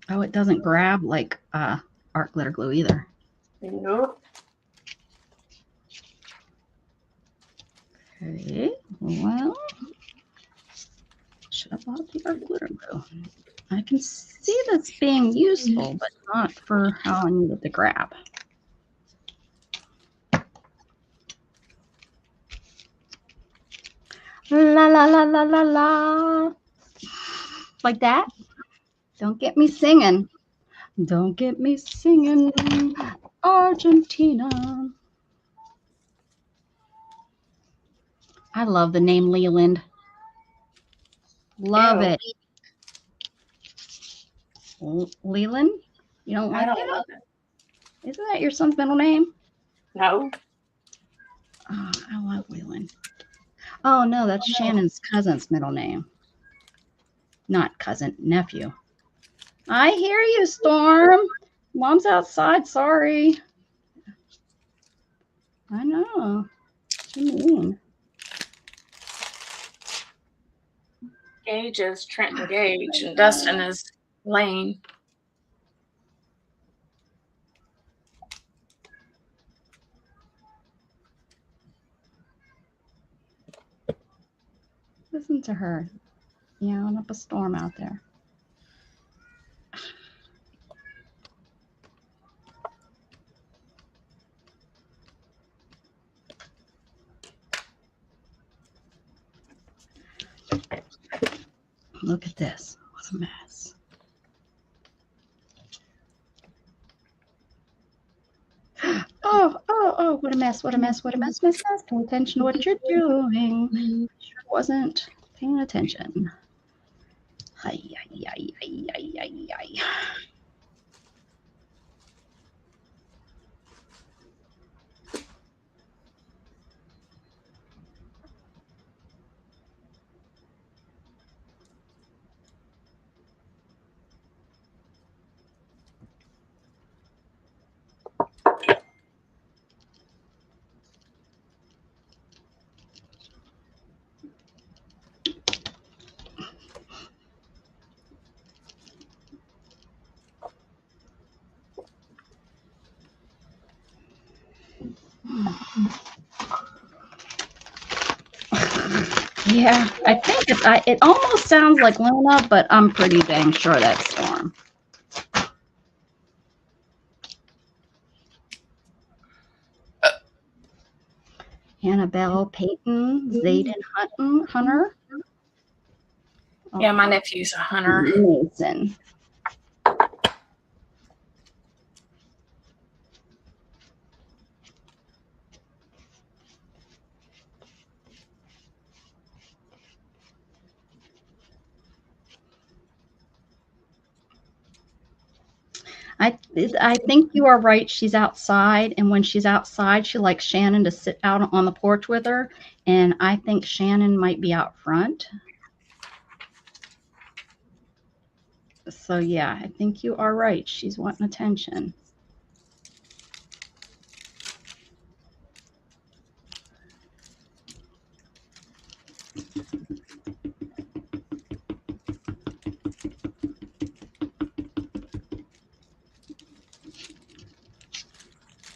Oh, it doesn't grab like art glitter glue either. Nope. Okay, well, should have bought the art glitter glue. I can see this being useful, but not for how I need it to grab. La la la la la la. Like that? Don't get me singing. Don't get me singing Argentina. I love the name Leland. Love Ew. it. Leland? You don't I like don't that? love it. Isn't that your son's middle name? No. Oh, I love Leland. Oh, no, that's Shannon's cousin's middle name. Not cousin, nephew. I hear you, Storm. Mom's outside. Sorry. I know. What do you mean? Gage is Trenton Gage, and Dustin is Lane. Listen to her. Yelling up a storm out there. Look at this. What a mess. Oh, what a mess, what a mess, what a mess, mess. Pay attention to what you're doing. Sure wasn't paying attention. Ay, ay, ay, ay, ay, ay, ay. Yeah, I think it almost sounds like Luna, but I'm pretty dang sure that's Storm. Annabelle Peyton, Zayden Hunter. Yeah, my nephew's a hunter. Mason. I think you are right. She's outside, and when she's outside, she likes Shannon to sit out on the porch with her, and I think Shannon might be out front. So yeah, I think you are right. She's wanting attention.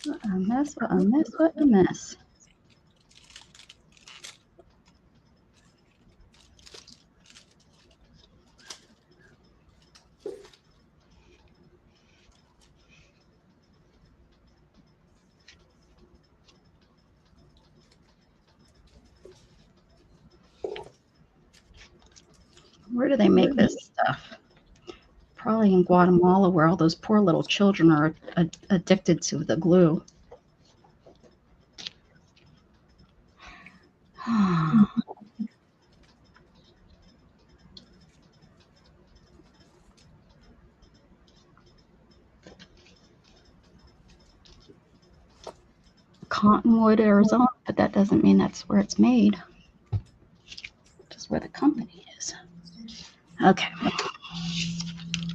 What a mess, what a mess, what a mess. Where do they make this stuff? Probably in Guatemala, where all those poor little children are addicted to the glue. Cottonwood, Arizona, but that doesn't mean that's where it's made. Just where the company is. Okay.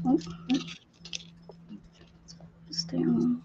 Oh. Stay on.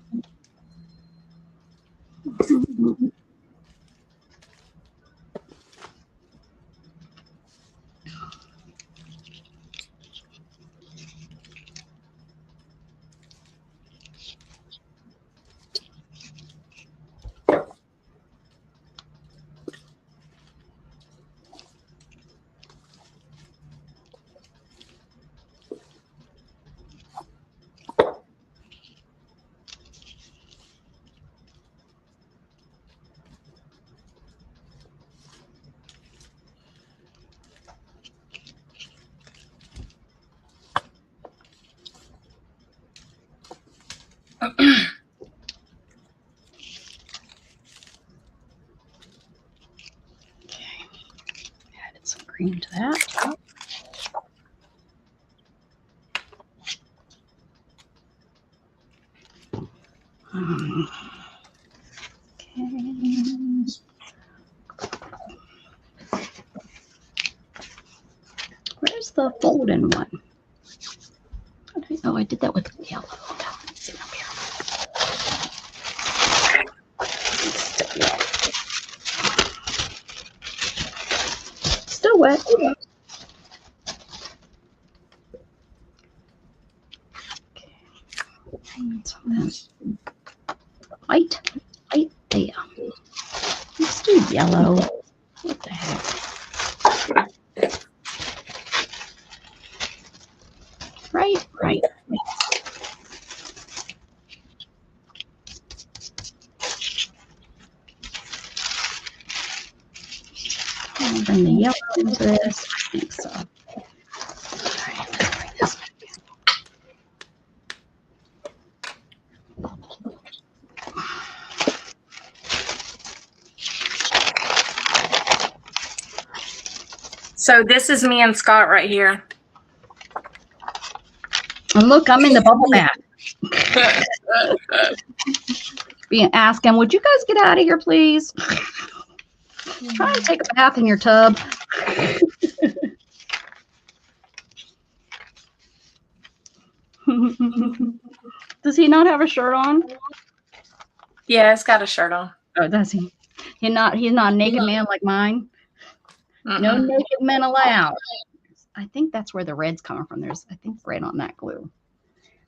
Added some cream to that. Okay. Where's the folding one? Oh, I did that with yellow. Let's see up here. Still wet. Okay. Something white there. Let's do yellow. What the heck? Right. I'll bring the yellow into this. I think so. All right, let's bring this back in. So this is me and Scott right here. And look, I'm in the bubble bath. Being asking, would you guys get out of here, please? Try and take a bath in your tub. Does he not have a shirt on? Yeah, it's got a shirt on. Oh, does he? He's not a naked man like mine. No naked men allowed. I think that's where the red's coming from. There's, I think, red on that glue.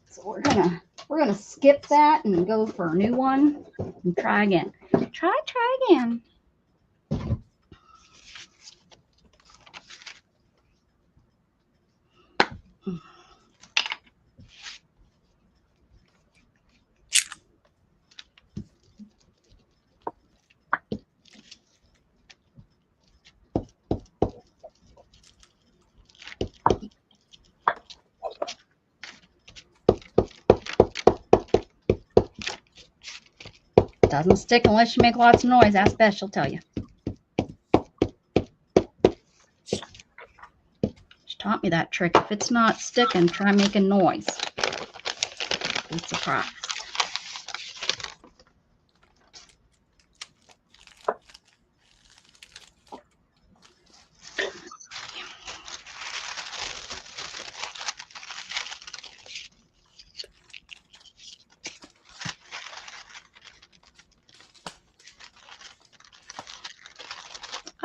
So we're gonna skip that and go for a new one and try again. Try again. Doesn't stick unless you make lots of noise. Ask Beth, she'll tell you. She taught me that trick. If it's not sticking, try making noise. Be surprised.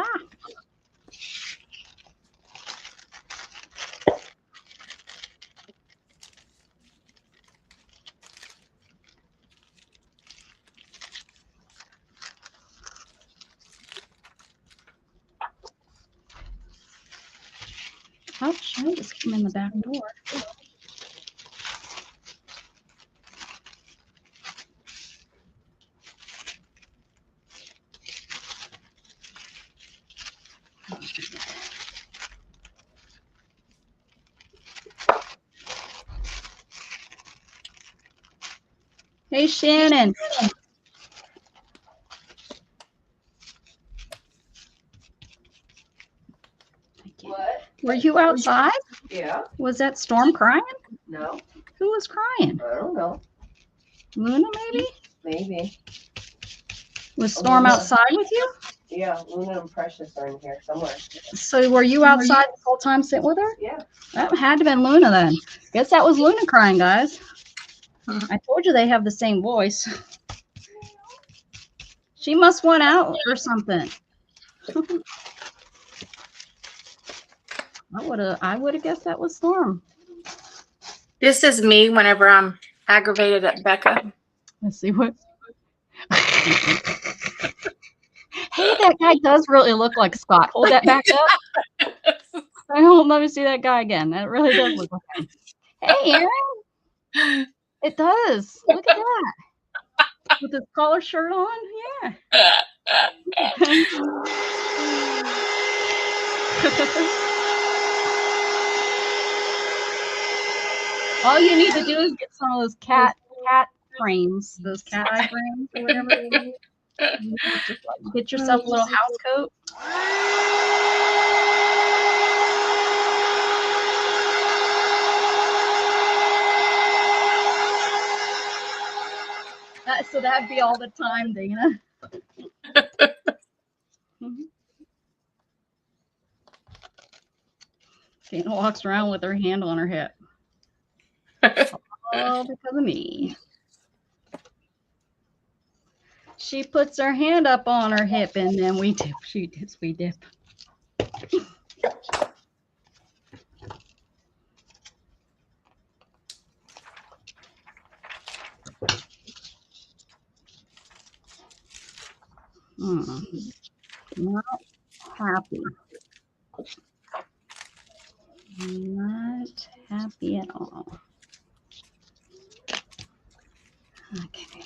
Ah. Oh, I just came in the back door. Hey, Shannon. What? Were you outside? Yeah. Was that Storm crying? No. Who was crying? I don't know. Luna, maybe? Maybe. Was Storm Luna. outside with you? Yeah. Luna and Precious are in here somewhere. So were you outside the whole time sitting with her? Yeah. That had to have been Luna then. Guess that was Luna crying, guys. I told you they have the same voice. She must want out or something. I would have guessed that was Storm. This is me whenever I'm aggravated at Becca. Let's see what. Hey, that guy does really look like Scott. Hold that back up. I don't let me see that guy again. That really does look like him. Hey, Aaron. It does. Look at that. With his collar shirt on. Yeah. All you need to do is get some of those cat frames, those cat eye frames or whatever. Just get yourself a little house coat. So that'd be all the time, Dana. Dana walks around with her hand on her hip. All because of me. She puts her hand up on her hip and then we dip. She dips, we dip. Not happy. Not happy at all. Okay.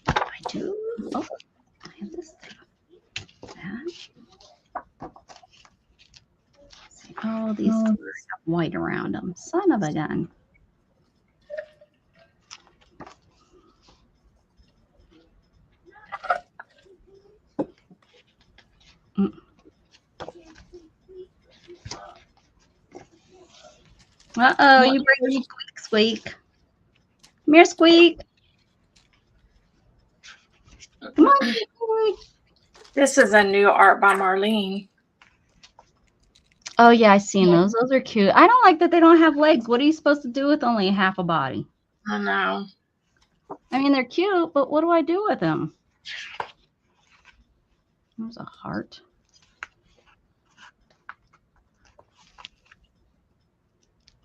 I do. Oh, I have this thing. That. See, all these have white around them. Son of a gun. Uh-oh, you bring me Squeak. Come here, Squeak. Come on, Squeak. This is a new art by Marlene. Oh, yeah, I've seen those. Those are cute. I don't like that they don't have legs. What are you supposed to do with only half a body? I know. I mean, they're cute, but what do I do with them? There's a heart.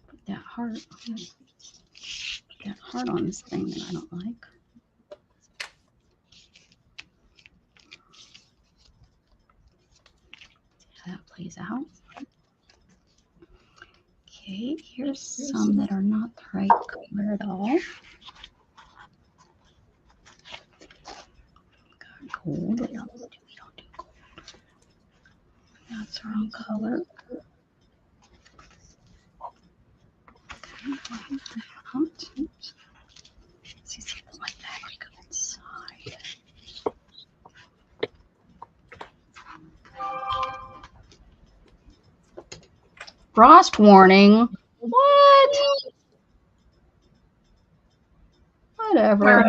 Put that heart. Put that heart on this thing that I don't like. See how that plays out. Okay, here's some that are not the right color at all. Got gold. We don't do gold. That's the wrong color. Okay, see something like that could go inside. Frost warning. What? Whatever.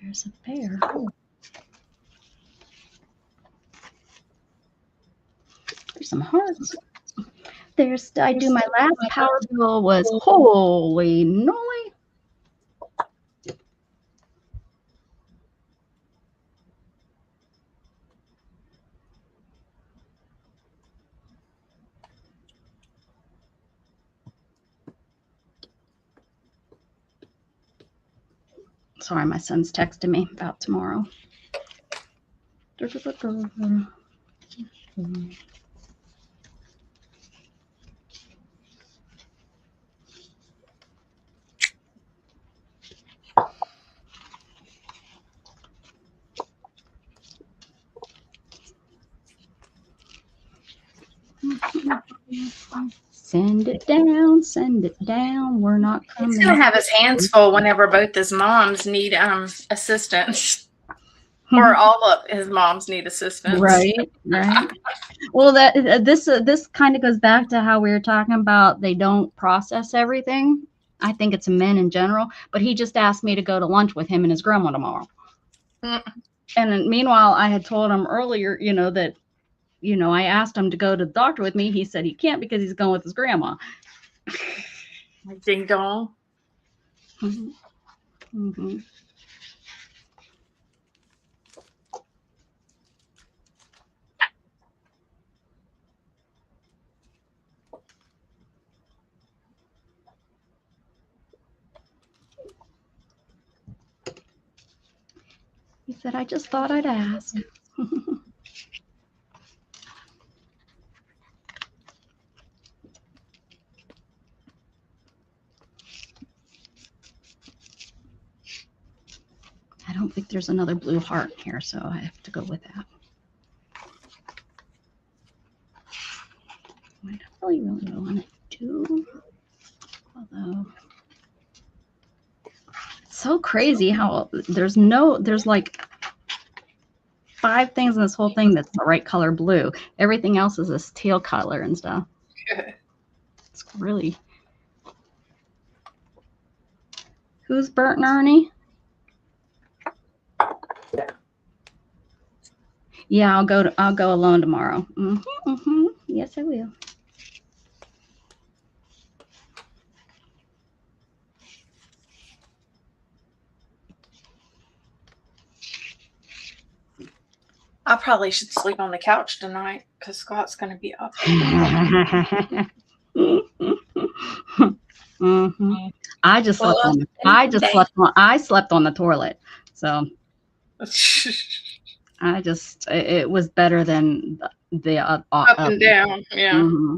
There's a bear. There's some hearts. I do my last power bill was holy moly. sorry, my son's texting me about tomorrow. Send it down, send it down. We're not He's coming. gonna have his hands full whenever both his moms need assistance, or all of his moms need assistance. Right. Well, this kind of goes back to how we were talking about they don't process everything. I think it's men in general, but he just asked me to go to lunch with him and his grandma tomorrow. Mm. And then, meanwhile, I had told him earlier, that, I asked him to go to the doctor with me. He said he can't because he's going with his grandma. Ding dong. Mm-hmm. He said, I just thought I'd ask. I don't think there's another blue heart here, so I have to go with that. I really want to do, although it's so crazy how there's like 5 things in this whole thing that's the right color blue. Everything else is this teal color and stuff. It's really. Who's Bert and Ernie? Yeah, I'll go alone tomorrow. Yes, I will. I probably should sleep on the couch tonight because Scott's going to be up. I just slept on. I slept on the toilet, so it was better than the up and down. Yeah. Mm-hmm.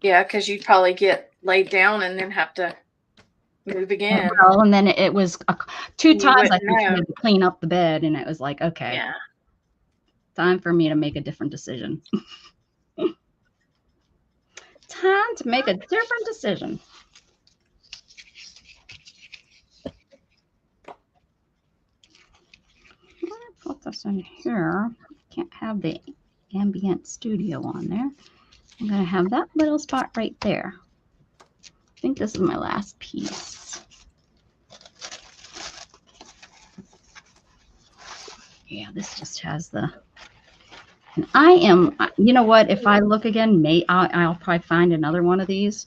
Yeah, because you'd probably get laid down and then have to move again. Well, and then it was 2 times I think I had to clean up the bed, and it was like, okay, yeah, time for me to make a different decision. Time to make a different decision. Put this in here. Can't have the ambient studio on there. I'm going to have that little spot right there. I think this is my last piece. Yeah, this just has the. And I am, you know what? If I look again, I'll probably find another one of these.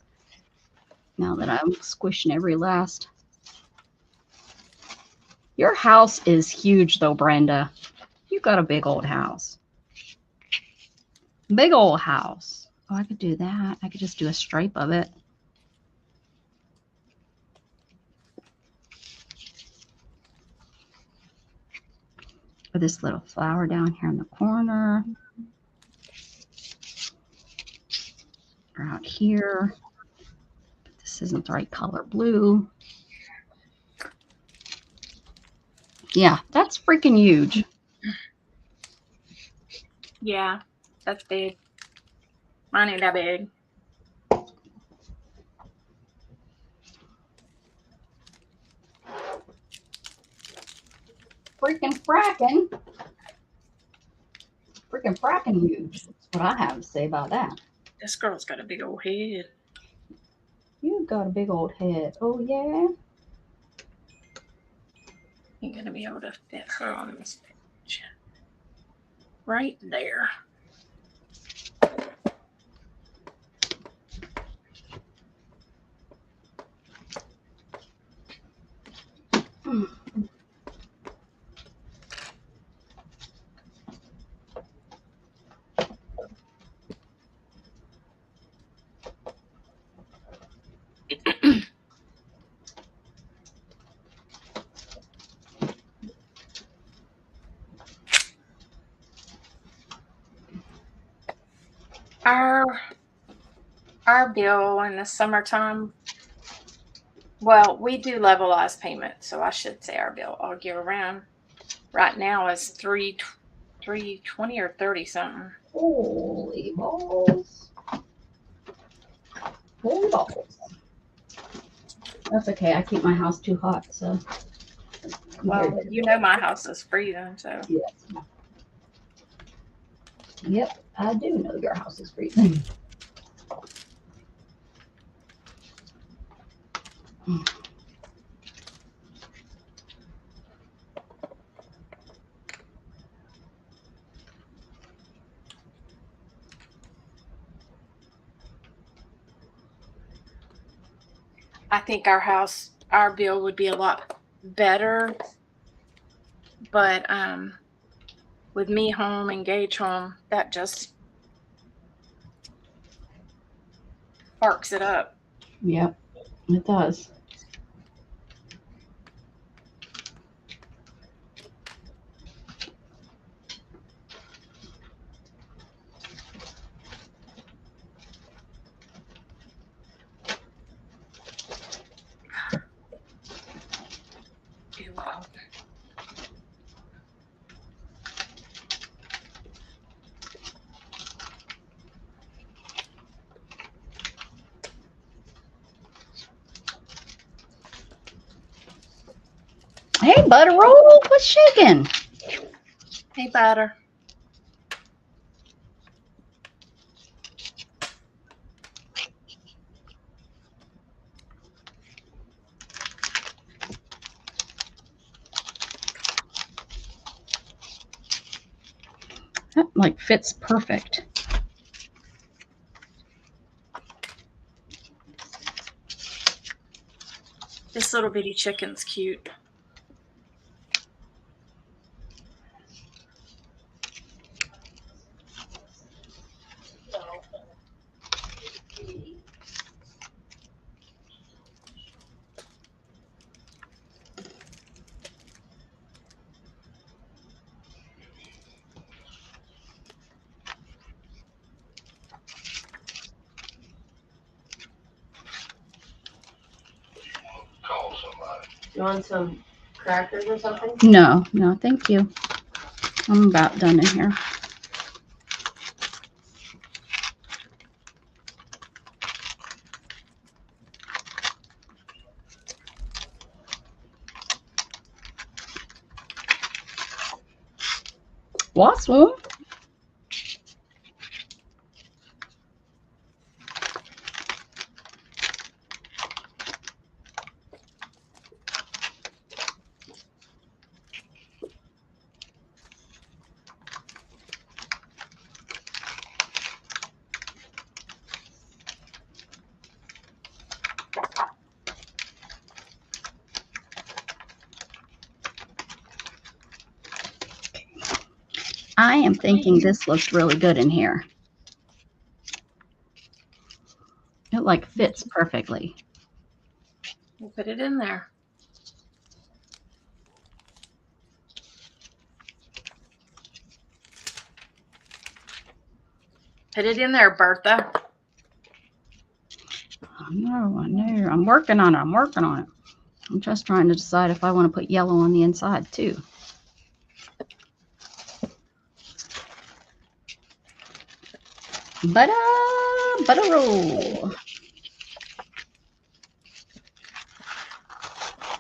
Now that I'm squishing every last. Your house is huge, though, Brenda. You've got a big old house. Big old house. Oh, I could do that. I could just do a stripe of it. Or this little flower down here in the corner. Or out here. But this isn't the right color blue. Yeah, that's freaking huge. Yeah, that's big. Mine ain't that big. Freaking fracking. Freaking fracking huge. That's what I have to say about that. This girl's got a big old head. You got a big old head. Oh, yeah? Ain't gonna be able to fit her on this page. Right there. Our bill in the summertime, well, we do levelized payment, so I should say our bill all year round. Right now is 320 or 30 something. Holy balls. Holy balls. That's okay. I keep my house too hot, so. Well, you know my house is freezing, so. Yes. Yep, I do know your house is freezing. I think our bill would be a lot better, but with me home and Gage home, that just sparks it up. Yep, it does. Wow. Hey, butter roll, what's shaking? Hey, Butter. That like fits perfect. This little bitty chicken's cute. You want some crackers or something? No, no, thank you. I'm about done in here. Awesome. I am thinking this looks really good in here. It like fits perfectly. We'll put it in there. Put it in there, Bertha. I know. I'm working on it. I'm just trying to decide if I want to put yellow on the inside too. Butter roll.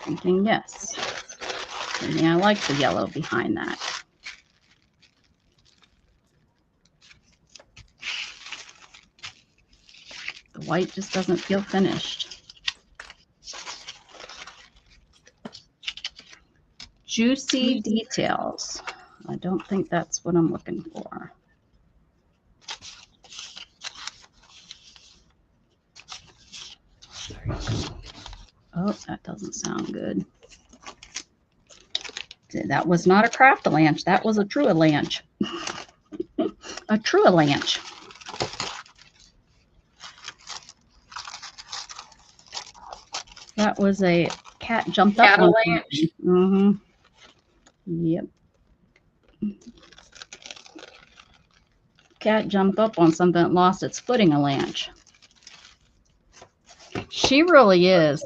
Thinking yes. Yeah, I like the yellow behind that. The white just doesn't feel finished. Juicy details. I don't think that's what I'm looking for. Oh, that doesn't sound good. That was not a Craft-A-Lanch. That was a True-A-Lanch. A True-A-Lanch. That was a cat jumped up on Cat-A-Lanch. Mm-hmm. Yep. cat jumped up on something and lost its footing a lanch. She really is.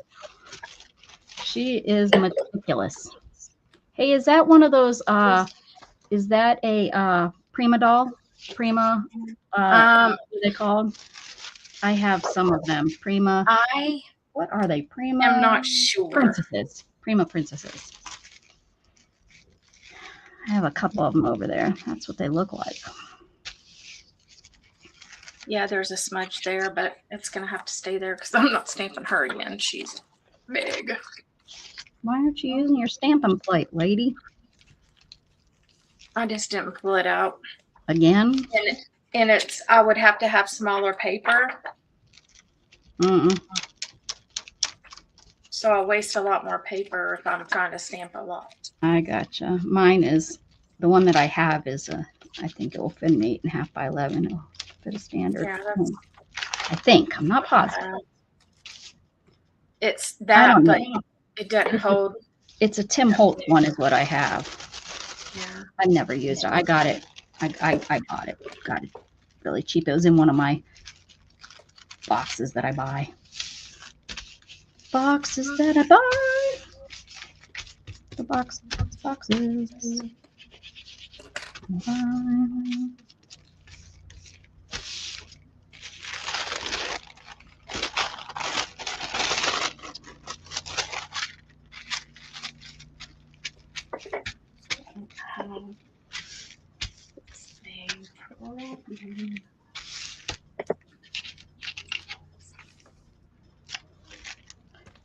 She is meticulous. Hey, is that one of those, is that a Prima doll? Prima, what are they called? I have some of them. Prima, I what are they? Prima? am not sure. Princesses. Prima princesses. I have a couple of them over there. That's what they look like. Yeah, there's a smudge there, but it's gonna have to stay there because I'm not stamping her again. She's big. Why aren't you using your stamping plate, lady? I just didn't pull it out. Again? And it's, I would have to have smaller paper, Mm-mm. so I waste a lot more paper if I'm trying to stamp a lot. I gotcha. Mine is, the one that I have is I think it will fit an 8.5 by 11. It'll fit a standard. Yeah, that's, I think. I'm not positive. it's I that, don't but know. it doesn't hold. It's a Tim Holtz one is what I have. Yeah. I've never used it. I got it. I bought it. Got it really cheap. It was in one of my boxes that I buy. Boxes that I buy. The boxes.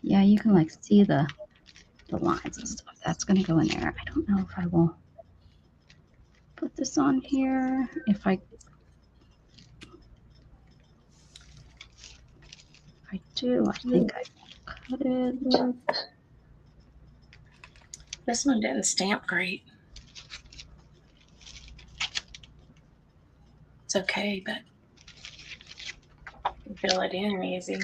Yeah, you can like see the lines and stuff. That's gonna go in there. I don't know if I will put this on here. If I do, I think I cut it. This one didn't stamp great. It's okay, but you fill it in easy.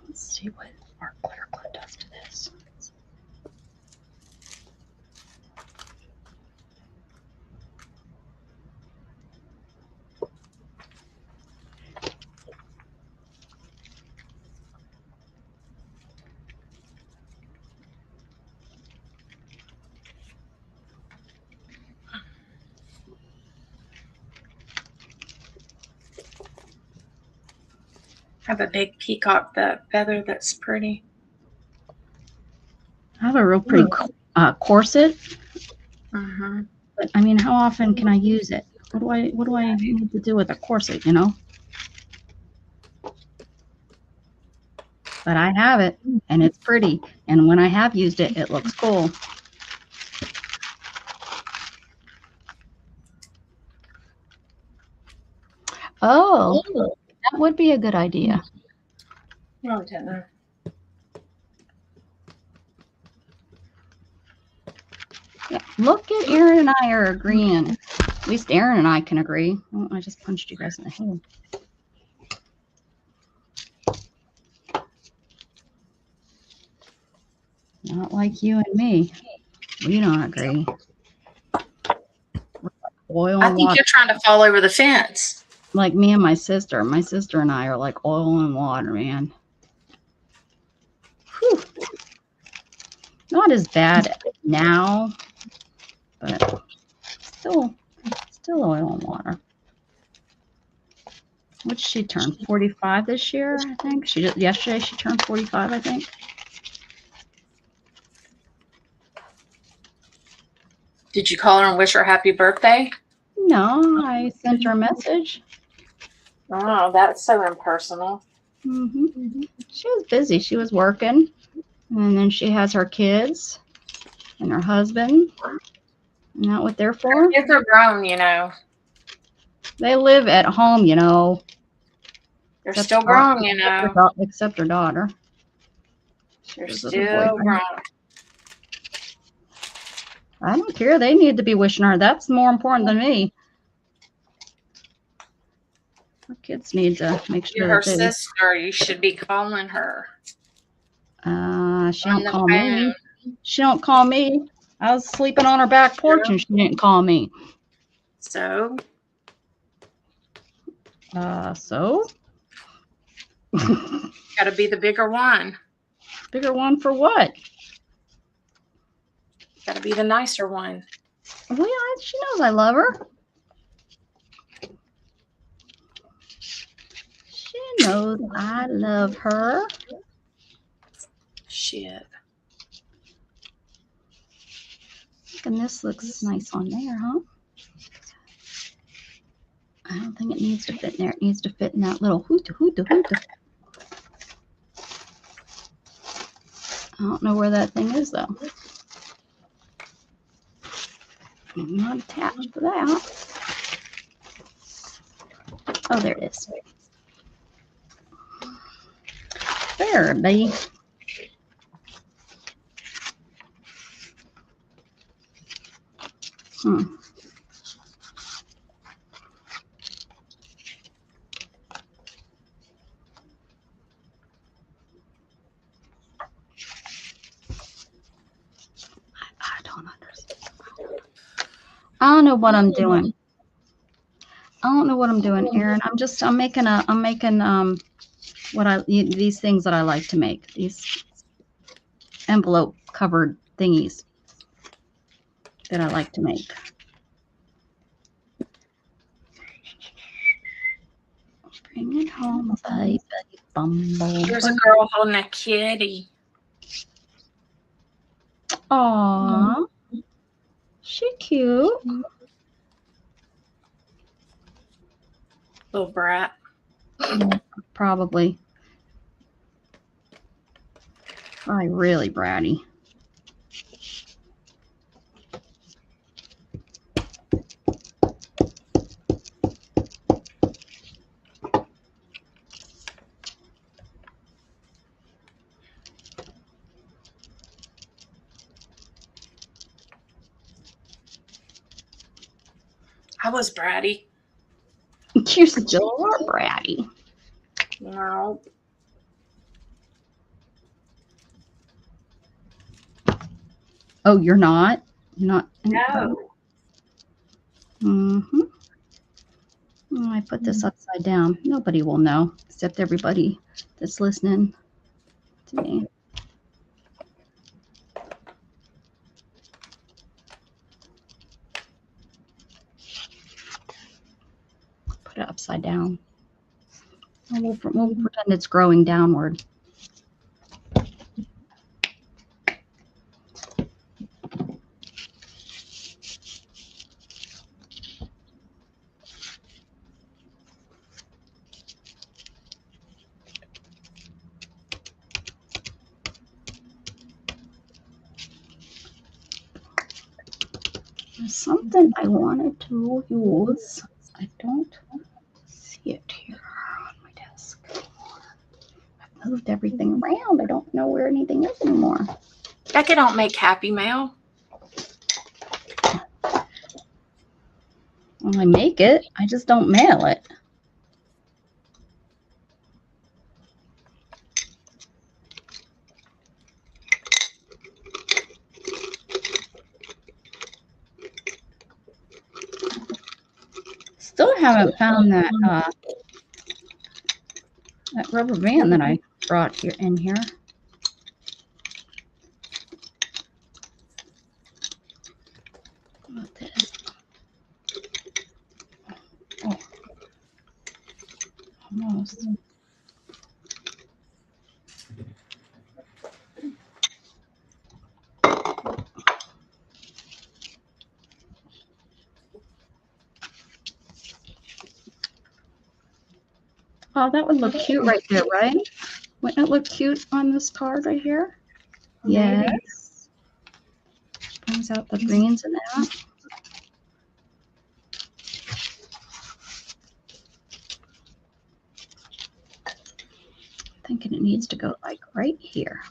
Let's see what our clear glue does to this. I have a big peacock feather that's pretty. I have a real pretty corset, Mm-hmm. but I mean, how often can I use it? What do I need to do with a corset, you know? But I have it, and it's pretty. And when I have used it, it looks cool. Oh, that would be a good idea. No, it didn't. Yeah. Look at Aaron and I are agreeing. At least Aaron and I can agree. Oh, I just punched you guys in the head. Not like you and me. We don't agree. Oil I and think water. you're trying to fall over the fence. Like me and my sister. My sister and I are like oil and water, man. Whew. Not as bad now, but still oil and water. What did she turn? 45 this year, I think. Yesterday she turned 45, I think. Did you call her and wish her happy birthday? No, I sent her a message. Oh, that's so impersonal. She was busy. She was working. And then she has her kids and her husband. Isn't that what they're for? Kids are grown, you know. They live at home, you know. They're Except still her- grown, you know. Except her daughter. They're His little still boyfriend. grown. I don't care. They need to be wishing her. That's more important than me. Her kids need to make sure You're her that sister. You should be calling her. she on don't the call phone. me. She don't call me. I was sleeping on her back porch and she didn't call me. So So gotta be the bigger one. bigger one for what? Gotta be the nicer one. Well, yeah, she knows I love her. She knows I love her. Shit. And this looks nice on there, huh? I don't think it needs to fit in there. It needs to fit in that little hoota. I don't know where that thing is, though. I'm not attached to that. Oh, there it is. There, baby. I don't understand. I don't know what I'm doing. I don't know what I'm doing, Aaron. I'm making these things that I like to make. These envelope covered thingies that I like to make. Bring it home, baby. Bumble. There's a girl holding a kitty. Aw. She cute. Little brat. Probably. Probably really bratty. I was bratty. You still are bratty. No. Oh, you're not? You're not? No. Mm-hmm. Oh, I put this upside down. Nobody will know except everybody that's listening to me. Put it upside down. We'll pretend it's growing downward. There's something I wanted to use. I don't see it here on my desk anymore. I've moved everything around. I don't know where anything is anymore. Becca don't make Happy Mail. Well, I make it. I just don't mail it. Still haven't found that that rubber band that I brought here in here. What about this? Oh, almost. Oh, that would look cute right there, right? Wouldn't it look cute on this card right here? Yes. Brings out the greens in that. Thinking it needs to go like right here.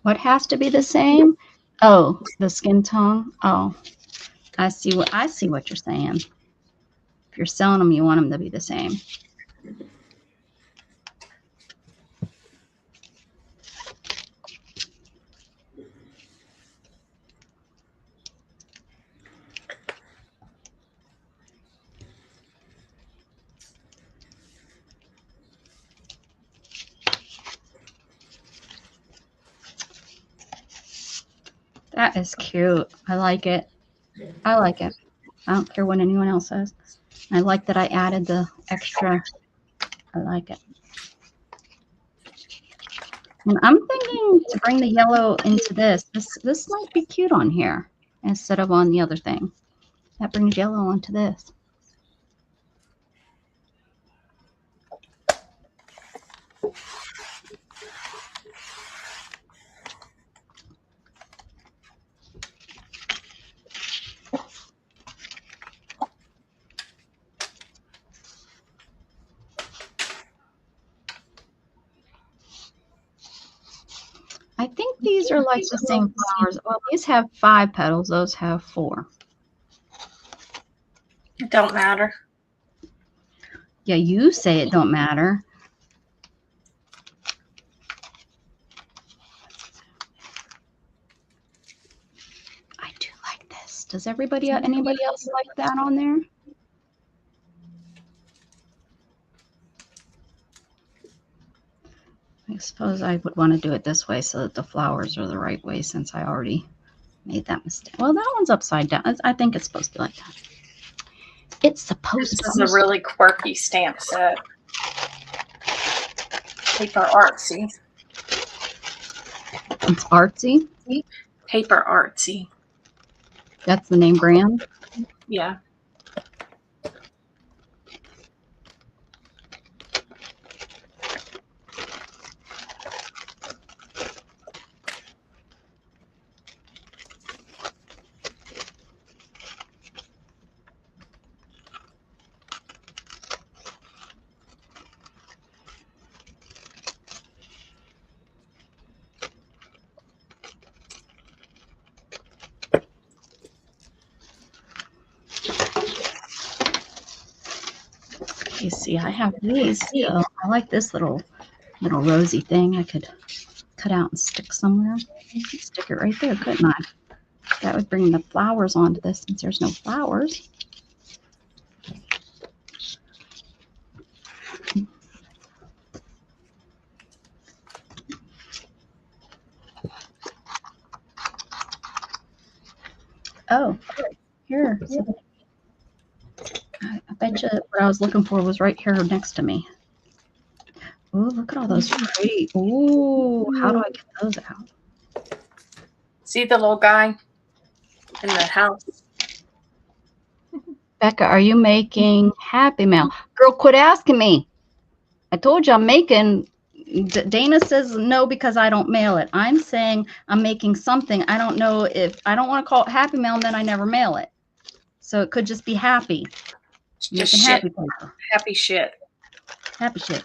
What has to be the same? Oh, the skin tone. Oh, I see what you're saying. If you're selling them, you want them to be the same. That is cute. I like it. I like it. I don't care what anyone else says. I like that I added the extra. I like it. And I'm thinking to bring the yellow into this. This might be cute on here instead of on the other thing. That brings yellow onto this. I think these are like the same flowers. Well, these have 5 petals. Those have 4. It don't matter. Yeah, you say it don't matter. I do like this. Does anybody else like that on there? I suppose I would want to do it this way so that the flowers are the right way since I already made that mistake. Well, that one's upside down. I think it's supposed to be like that. It's supposed This to. is a really quirky stamp set. Paper Artsy. It's artsy. Paper Artsy. That's the name brand. Yeah. You see, I have these. So I like this little rosy thing. I could cut out and stick somewhere. Stick it right there, couldn't I? That would bring the flowers onto this since there's no flowers. Oh, here. So I bet you what I was looking for was right here next to me. Oh, look at all those pretty. Ooh, how do I get those out? See the little guy in the house? Becca, are you making Happy Mail? Girl, quit asking me. I told you I'm making. Dana says no because I don't mail it. I'm saying I'm making something. I don't know if I don't want to call it Happy Mail and then I never mail it. So it could just be happy. Just Making shit. happy paper. Happy shit. Happy shit.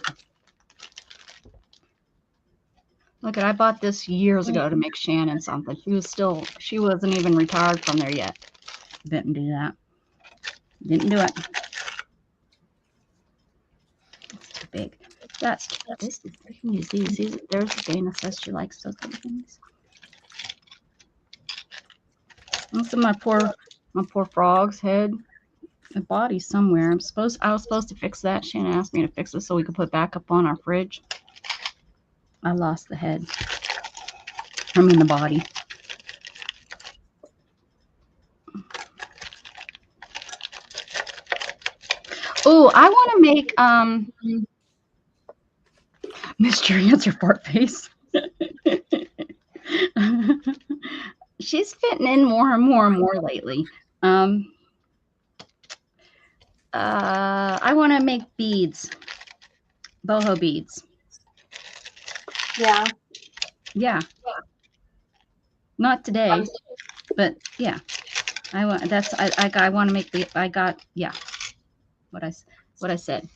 Look, I bought this years ago to make Shannon something. She wasn't even retired from there yet. Didn't do that. Didn't do it. It's too big. That's this. I can use these. There's Dana says she likes those little things. Look at my poor frog's head. The body somewhere. I was supposed to fix that. Shannon asked me to fix it so we could put back up on our fridge. I lost the head. I mean the body. Oh, I want to make Mystery Answer Fart Face. She's fitting in more and more and more lately. I want to make beads, boho beads. Yeah. Yeah. Not today, but yeah. I want to make yeah. What I said.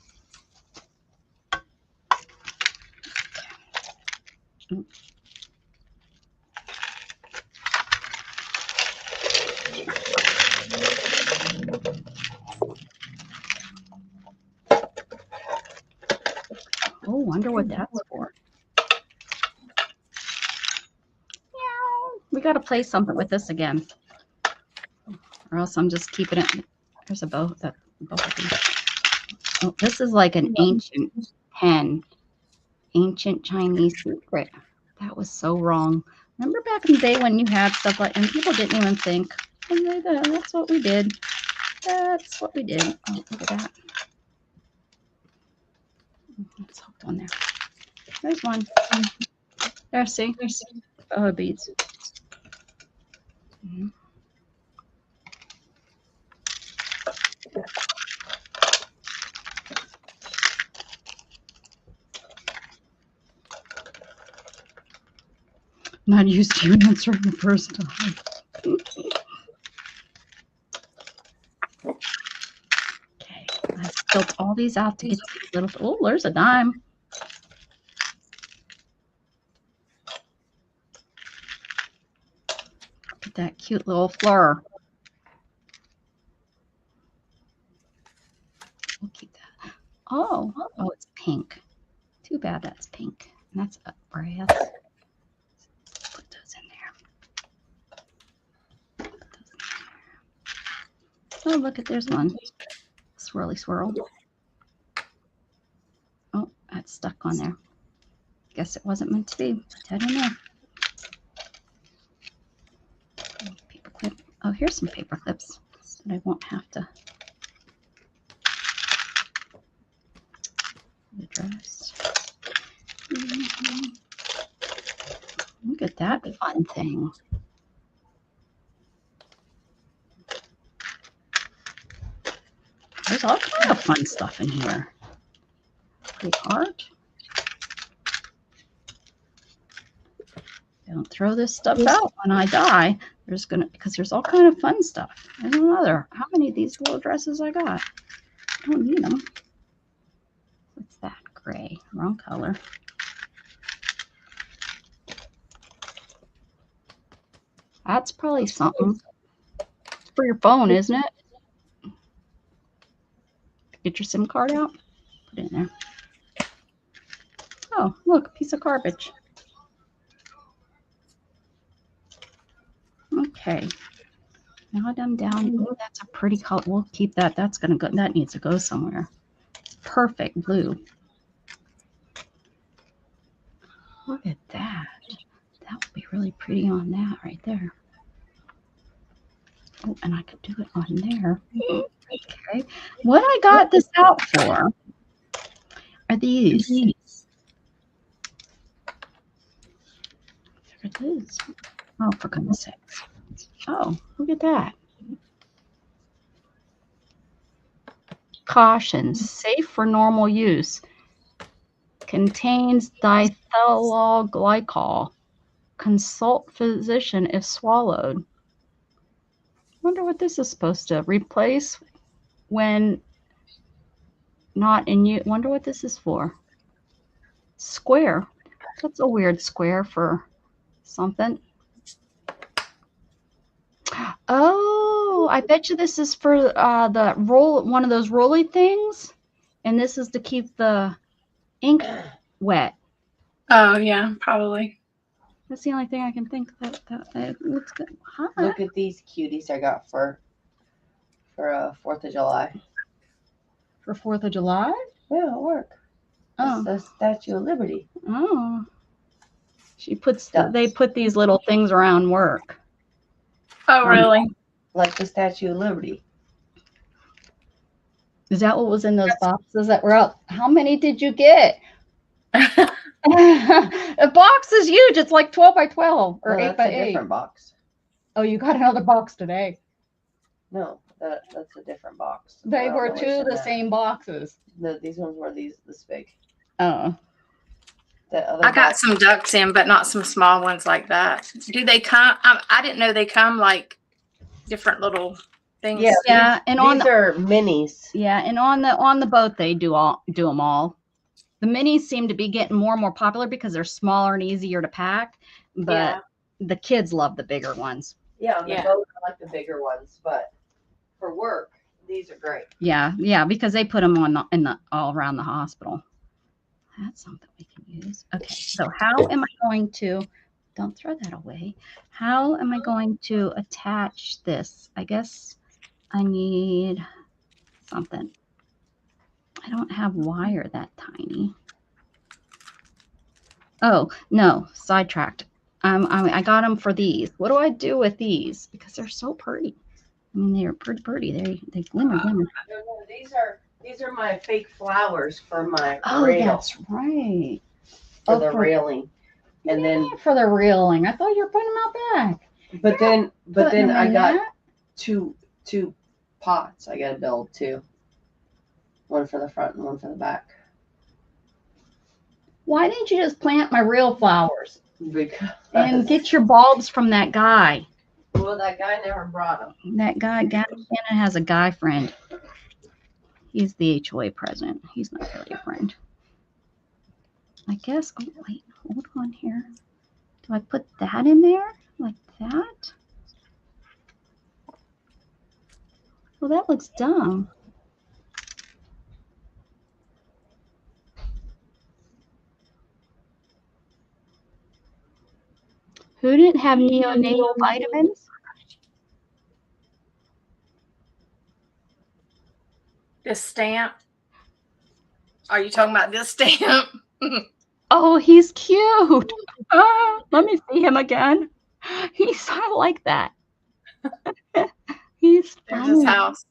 what that's for. Meow. We got to play something with this again, or else I'm just keeping it. There's a bow. Both of these. Oh, this is like an ancient pen, ancient Chinese secret. That was so wrong. Remember back in the day when you had stuff like, and people didn't even think, oh, that's what we did. That's what we did. Oh, look at that. It's hooked on there. There's one. There, see? Oh, beads. Mhm. Not used to you answering the first time. Okay, I built all these out to get to these little. Oh, there's a dime. Look at that cute little fleur. We'll keep that. Oh, it's pink. Too bad that's pink. And that's a brass. Put those in there. Oh, look at there's one. Swirly swirl. Oh, that's stuck on there. Guess it wasn't meant to be. I don't know. Paper clip. Oh, here's some paper clips that I won't have to. The dress. Look at that fun thing. There's all kind of fun stuff in here. Great art. Don't throw this stuff out when I die. Because there's all kind of fun stuff. There's another. How many of these little dresses I got? I don't need them. What's that? Gray. Wrong color. That's probably something for your phone, isn't it? Get your SIM card out. Put it in there. Oh, look, a piece of garbage. Okay. Now I'm down. Oh, that's a pretty color. We'll keep that. That's gonna go. That needs to go somewhere. Perfect blue. Look at that. That would be really pretty on that right there. Oh, and I could do it on there. Okay. What I got this out for are these. There it is. Oh, for goodness sakes. Oh, look at that. Caution, safe for normal use. Contains diethylol glycol. Consult physician if swallowed. Wonder what this is supposed to replace when not in use. Wonder what this is for. Square. That's a weird square for something. Oh, I bet you this is for the roll, one of those rolly things, and this is to keep the ink wet. Oh yeah, probably. That's the only thing I can think that looks good. Huh? Look at these cuties I got for 4th of July. For 4th of July? Yeah, it'll work. Oh, It's the Statue of Liberty. oh. She puts Stuff. they put these little things around work. Oh really? Like the Statue of Liberty. Is that what was in those boxes that were out? How many did you get? A box is huge. It's like 12 by 12 or No, 8 that's by a 8. different box. Oh, you got another box today. No, that's a different box. They I don't were know what's two in of the that. same boxes. These ones were this big. Oh. The other I got box- some ducks in, but not some small ones like that. Do they come? I didn't know they come like different little things. Yeah, Yeah, and on These the are minis. yeah, and on the boat they do them all. The minis seem to be getting more and more popular because they're smaller and easier to pack, but Yeah. the kids love the bigger ones. Yeah, on the Yeah. boat I like the bigger ones, but for work, these are great. Yeah, because they put them on all around the hospital. That's something we can use. Okay, so how am I going to, don't throw that away. How am I going to attach this? I guess I need something. I don't have wire that tiny. Oh, no, sidetracked. I got them for these. What do I do with these? Because they're so pretty. I mean, they're pretty. They glimmer, glimmer. I don't know, these are my fake flowers for my Oh, rail, that's right. for Oh, the railing. And then, for the railing. I thought you were putting them out back. but then Putting them I in got that? two pots I gotta build too. One for the front and one for the back. Why didn't you just plant my real flowers Because and get your bulbs from that guy? well, that guy never brought them. That guy, Shannon has a guy friend. He's the HOA president. He's not really a friend. I guess. Oh wait, hold on here. Do I put that in there like that? Well, that looks dumb. Who didn't have neonatal vitamins? This stamp. Are you talking about this stamp? Oh, he's cute. Let me see him again. He's I like that. He's There's his funny. house.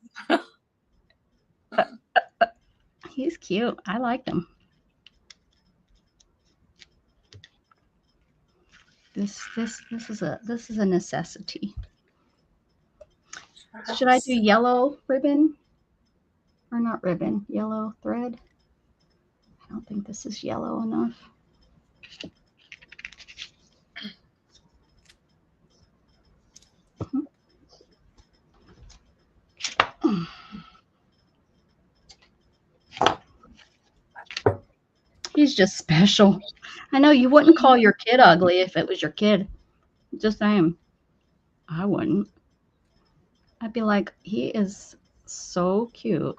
He's cute. I like him. This is a necessity. Should I do yellow ribbon? Or not ribbon, yellow thread? I don't think this is yellow enough. He's just special. I know you wouldn't call your kid ugly if it was your kid. Just saying. I wouldn't. I'd be like, he is so cute.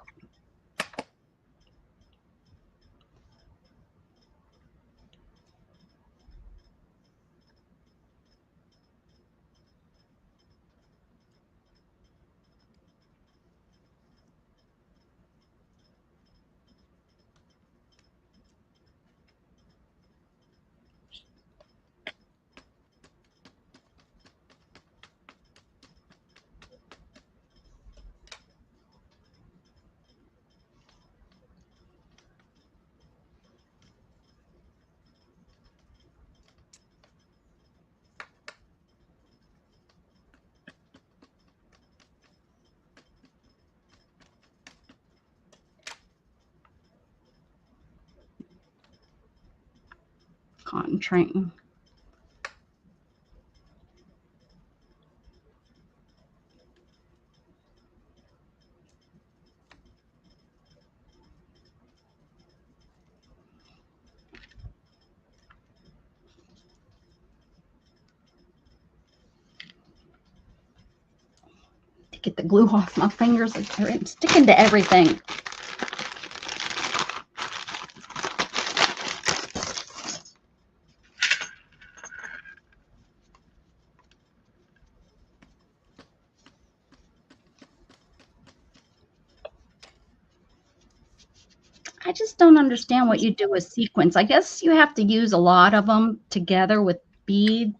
Cotton train. To get the glue off my fingers, it's sticking to everything. I just don't understand what you do with sequins. I guess you have to use a lot of them together with bead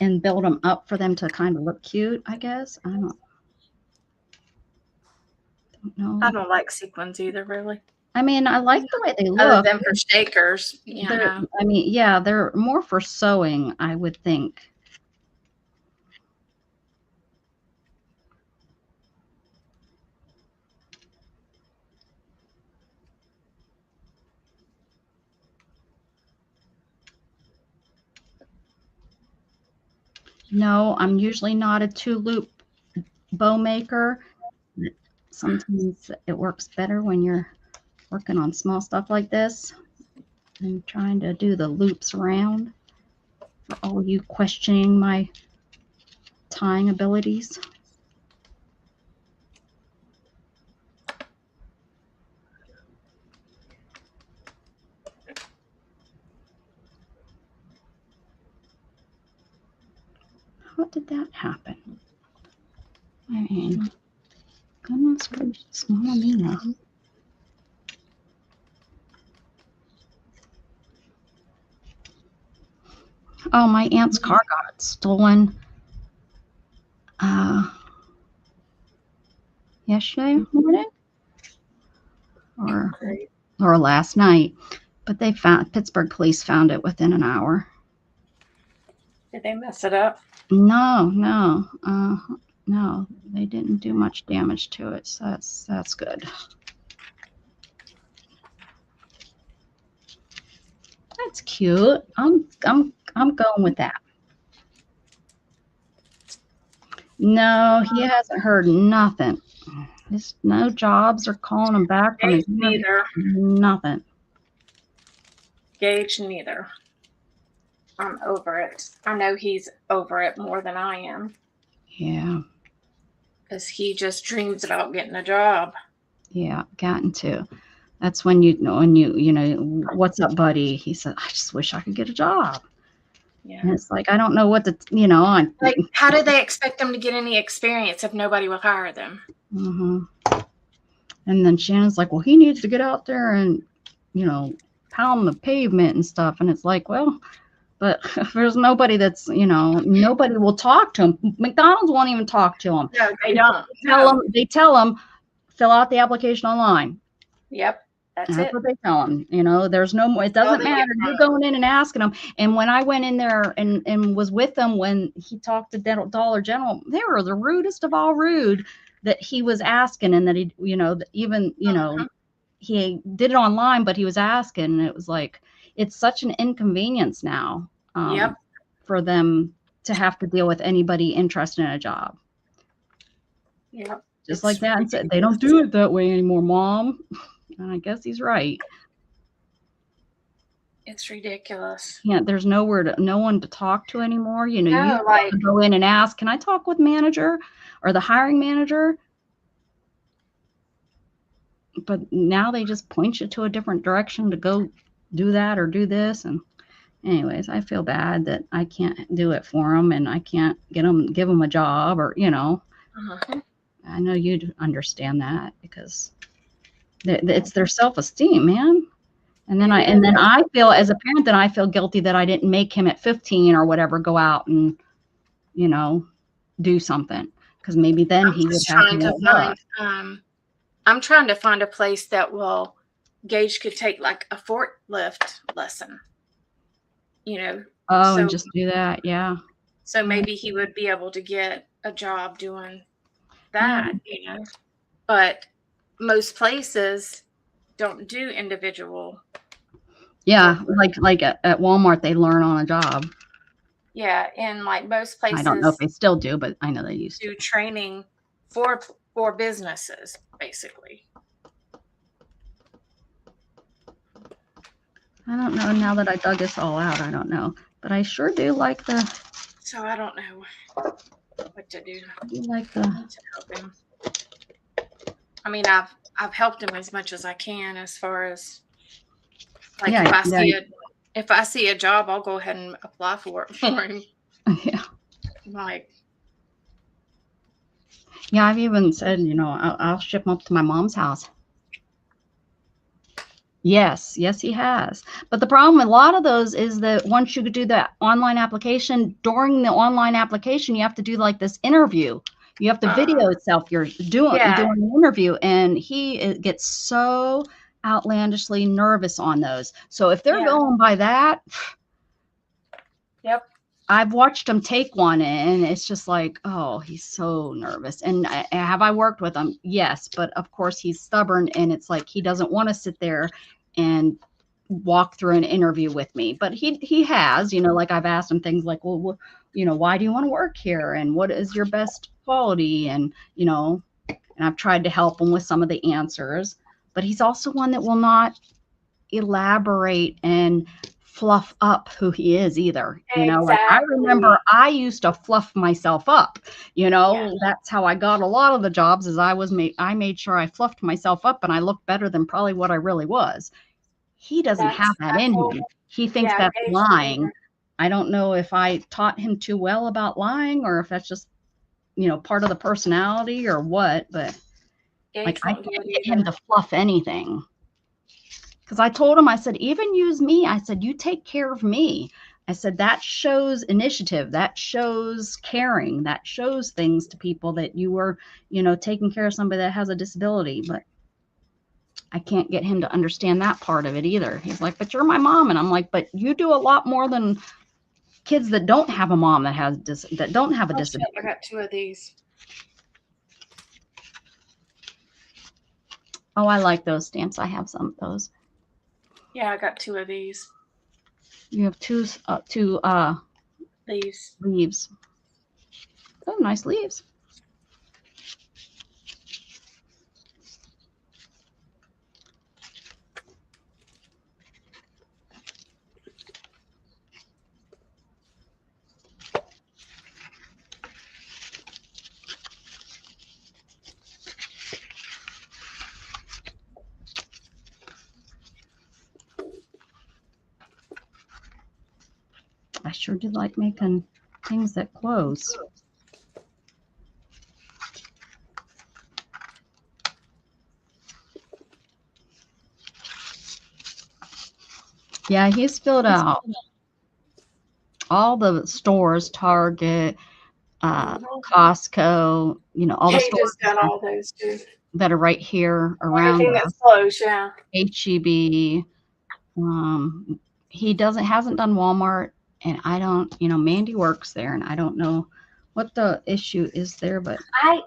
and build them up for them to kind of look cute, I guess. I don't know. I don't like sequins either, really. I mean, I like the way they Other look. than for shakers, you They're- know. I mean, yeah, they're more for sewing, I would think. No, I'm usually not a two-loop bow maker. Sometimes it works better when you're working on small stuff like this than trying to do the loops around. For all you questioning my tying abilities. how did that happen? I mean, goodness gracious, Mamma Mia. Oh, my aunt's car got stolen yesterday morning or last night, but they found Pittsburgh police found it within an hour. Did they mess it up? No, they didn't do much damage to it, so that's good. That's cute. I'm going with that. No, he hasn't heard nothing. No jobs are calling him back from his Neither. nothing. Gage, neither. I'm over it. I know he's over it more than I am. Yeah. Because he just dreams about getting a job. Yeah, gotten to. That's when you know, what's up, buddy? He said, I just wish I could get a job. Yeah. And it's like, I don't know what to, like, how do they expect them to get any experience if nobody will hire them? Mm-hmm. And then Shannon's like, well, he needs to get out there and, pound the pavement and stuff. And it's like, well, but if there's nobody that's, nobody will talk to him. McDonald's won't even talk to him. No, they don't. They tell him, fill out the application online. Yep. That's That's it. what they tell them. There's no more. It doesn't matter. You're going in and asking them. And when I went in there and was with them when he talked to Dollar General, they were the rudest of all rude that he was asking, and that he, he did it online, but he was asking, and it was like, it's such an inconvenience now for them to have to deal with anybody interested in a job. Yep. Just like that. And said, they don't do it that way anymore, Mom. And I guess he's right. It's ridiculous. Yeah, there's no one to talk to anymore. You like, go in and ask, can I talk with manager or the hiring manager? But now they just point you to a different direction to go do that or do this. And anyways, I feel bad that I can't do it for them, and I can't give them a job, or, I know you'd understand that, because it's their self-esteem, man. And then I feel, as a parent, that I feel guilty that I didn't make him at 15 or whatever go out and, do something, because maybe then he would have. I'm trying to find a place that Gage could take like a forklift lesson. And just do that, yeah. So maybe he would be able to get a job doing that, But most places don't do individual. Yeah, like at Walmart, they learn on a job. Yeah, and like most places, I don't know if they still do, but I know they used to do training for businesses, basically. I don't know. Now that I dug this all out, I don't know, but I sure do like the. So I don't know what to do. I do like the. To help him. I mean, I've helped him as much as I can, as far as like, if I see a job, I'll go ahead and apply for it for him. Yeah. Like. Yeah, I've even said, I'll ship him up to my mom's house. Yes, he has. But the problem with a lot of those is that once you do that online application, during the online application, you have to do like this interview. You have to video itself. You're doing an interview, and he gets so outlandishly nervous on those. So if they're going by that, yep. I've watched him take one, and it's just like, oh, he's so nervous. And have I worked with him? Yes, but of course he's stubborn, and it's like he doesn't want to sit there and walk through an interview with me. But he has, like I've asked him things like, well, why do you want to work here, and what is your best quality, and and I've tried to help him with some of the answers. But he's also one that will not elaborate and fluff up who he is either. Exactly. Like I remember I used to fluff myself up, that's how I got a lot of the jobs, is I made sure I fluffed myself up and I looked better than probably what I really was. He doesn't have that in him. He thinks that's lying. I don't know if I taught him too well about lying or if that's just, part of the personality or what, but like Gage I won't do can't it get him either. to fluff anything. Because I told him, I said, even use me. I said, you take care of me. I said, that shows initiative. That shows caring. That shows things to people that you were, taking care of somebody that has a disability. But I can't get him to understand that part of it either. He's like, but you're my mom. And I'm like, but you do a lot more than kids that don't have a mom that don't have a Oh, shit, disability. I got 2 of these. Oh, I like those stamps. I have some of those. Yeah, I got 2 of these. You have two These. leaves. Oh, nice leaves. I sure did like making things that close. Yeah, he's filled out all the stores, Target, Costco, all the Gage stores has got all those too. that are right here around Everything us. that's closed, yeah. HEB. He hasn't done Walmart, and I don't, Mandy works there, and I don't know what the issue is there, but I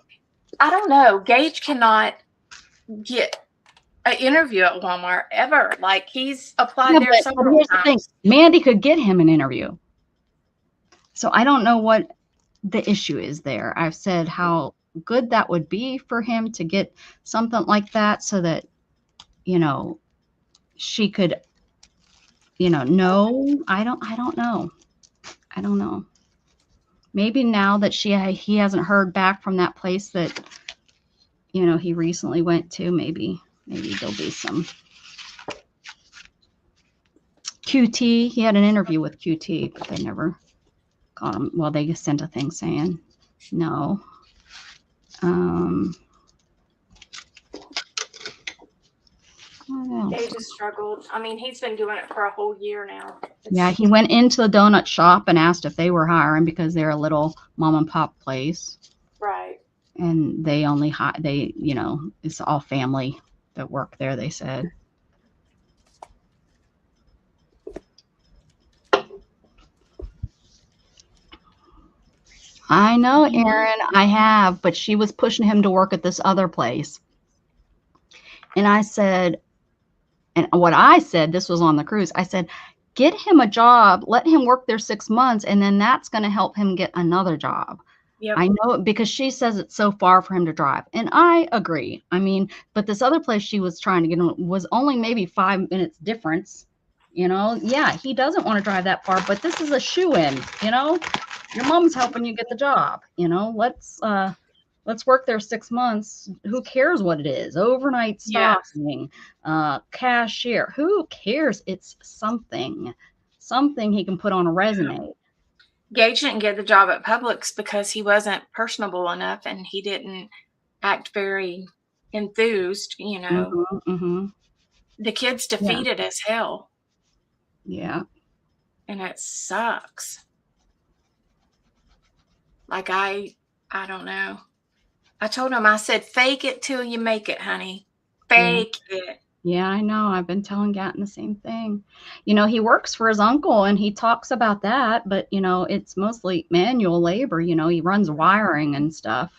don't know. Gage cannot get an interview at Walmart ever. Like he's applied there but several here's the thing. times. Mandy could get him an interview. So I don't know what the issue is there. I've said how good that would be for him to get something like that so that, she could, know. I don't know. I don't know. Maybe now that he hasn't heard back from that place that, he recently went to, maybe there'll be some QT. He had an interview with QT, but they never got him. Well, they sent a thing saying no. What else? Gage has struggled. I mean, he's been doing it for a whole year now. Yeah, he went into the donut shop and asked if they were hiring because they're a little mom and pop place. Right. And they only hire, it's all family that work there, they said. I know, Erin, I have, but she was pushing him to work at this other place. And I said, and what I said, this was on the cruise, I said, get him a job, let him work there 6 months, and then that's going to help him get another job. Yep. I know it because she says it's so far for him to drive. And I agree. I mean, but this other place she was trying to get him was only maybe 5 minutes difference. Yeah, he doesn't want to drive that far, but this is a shoe-in, your mom's helping you get the job, let's work there 6 months. Who cares what it is? Overnight stocking, cashier. Who cares? It's something he can put on a resume. Gage didn't get the job at Publix because he wasn't personable enough and he didn't act very enthused, Mm-hmm. The kid's defeated as hell. Yeah. And it sucks. Like I don't know. I told him, I said, fake it till you make it, honey. Fake it. Yeah, I know. I've been telling Gatton the same thing. He works for his uncle and he talks about that, but it's mostly manual labor. He runs wiring and stuff,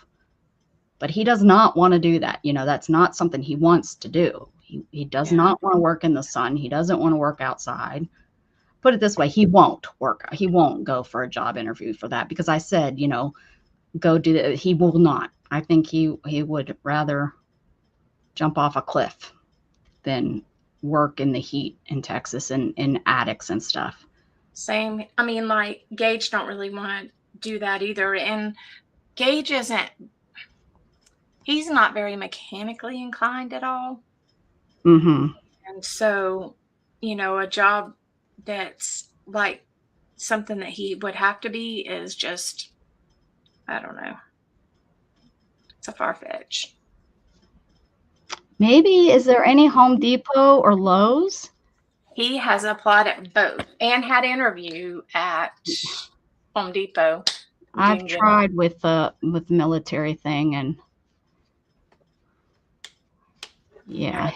but he does not want to do that. That's not something he wants to do. He does not want to work in the sun. He doesn't want to work outside. Put it this way, he won't work. He won't go for a job interview for that because I said, go do that. He will not. I think he would rather jump off a cliff than work in the heat in Texas and in attics and stuff. Same. I mean, like Gage don't really want to do that either. And Gage he's not very mechanically inclined at all. Mm-hmm. And so, a job that's like something that he would have to be is just, I don't know. It's a far fetch. Maybe, is there any Home Depot or Lowe's? He has applied at both and had interview at Home Depot. I've Didn't get it. tried with the military thing, and yeah,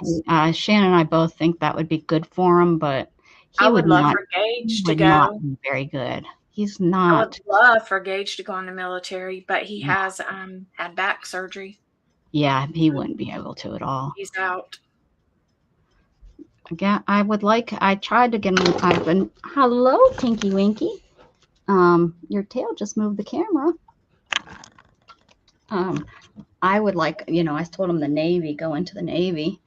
Shannon and I both think that would be good for him, but he I would love not, for Gage to would not go. be very good. He's I not. would love for Gage to go in the military, but he has had back surgery. Yeah, he wouldn't be able to at all. He's out. Again, I tried to get him. Hello, Tinky Winky. Your tail just moved the camera. I would like, I told him the Navy, go into the Navy,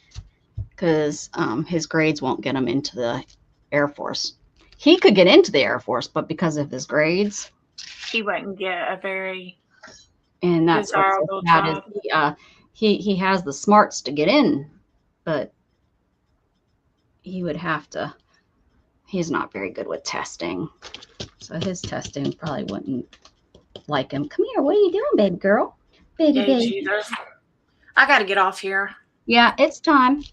because his grades won't get him into the Air Force. He could get into the Air Force, but because of his grades, He wouldn't get a very and that's what's so desirable sad job. is he has the smarts to get in, but he would have to. He's not very good with testing, so his testing probably wouldn't like him. Come here, what are you doing, baby girl? Baby, Gage baby. either. I got to get off here. Yeah, it's time.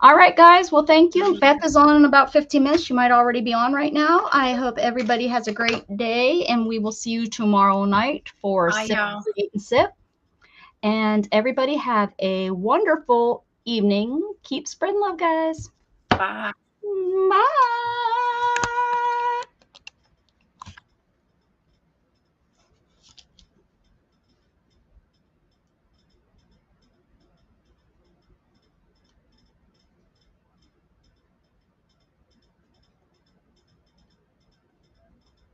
All right, guys. Well, thank you. Beth is on in about 15 minutes. You might already be on right now. I hope everybody has a great day, and we will see you tomorrow night for I Sip, know. Eat, and Sip. And everybody have a wonderful evening. Keep spreading love, guys. Bye. Bye.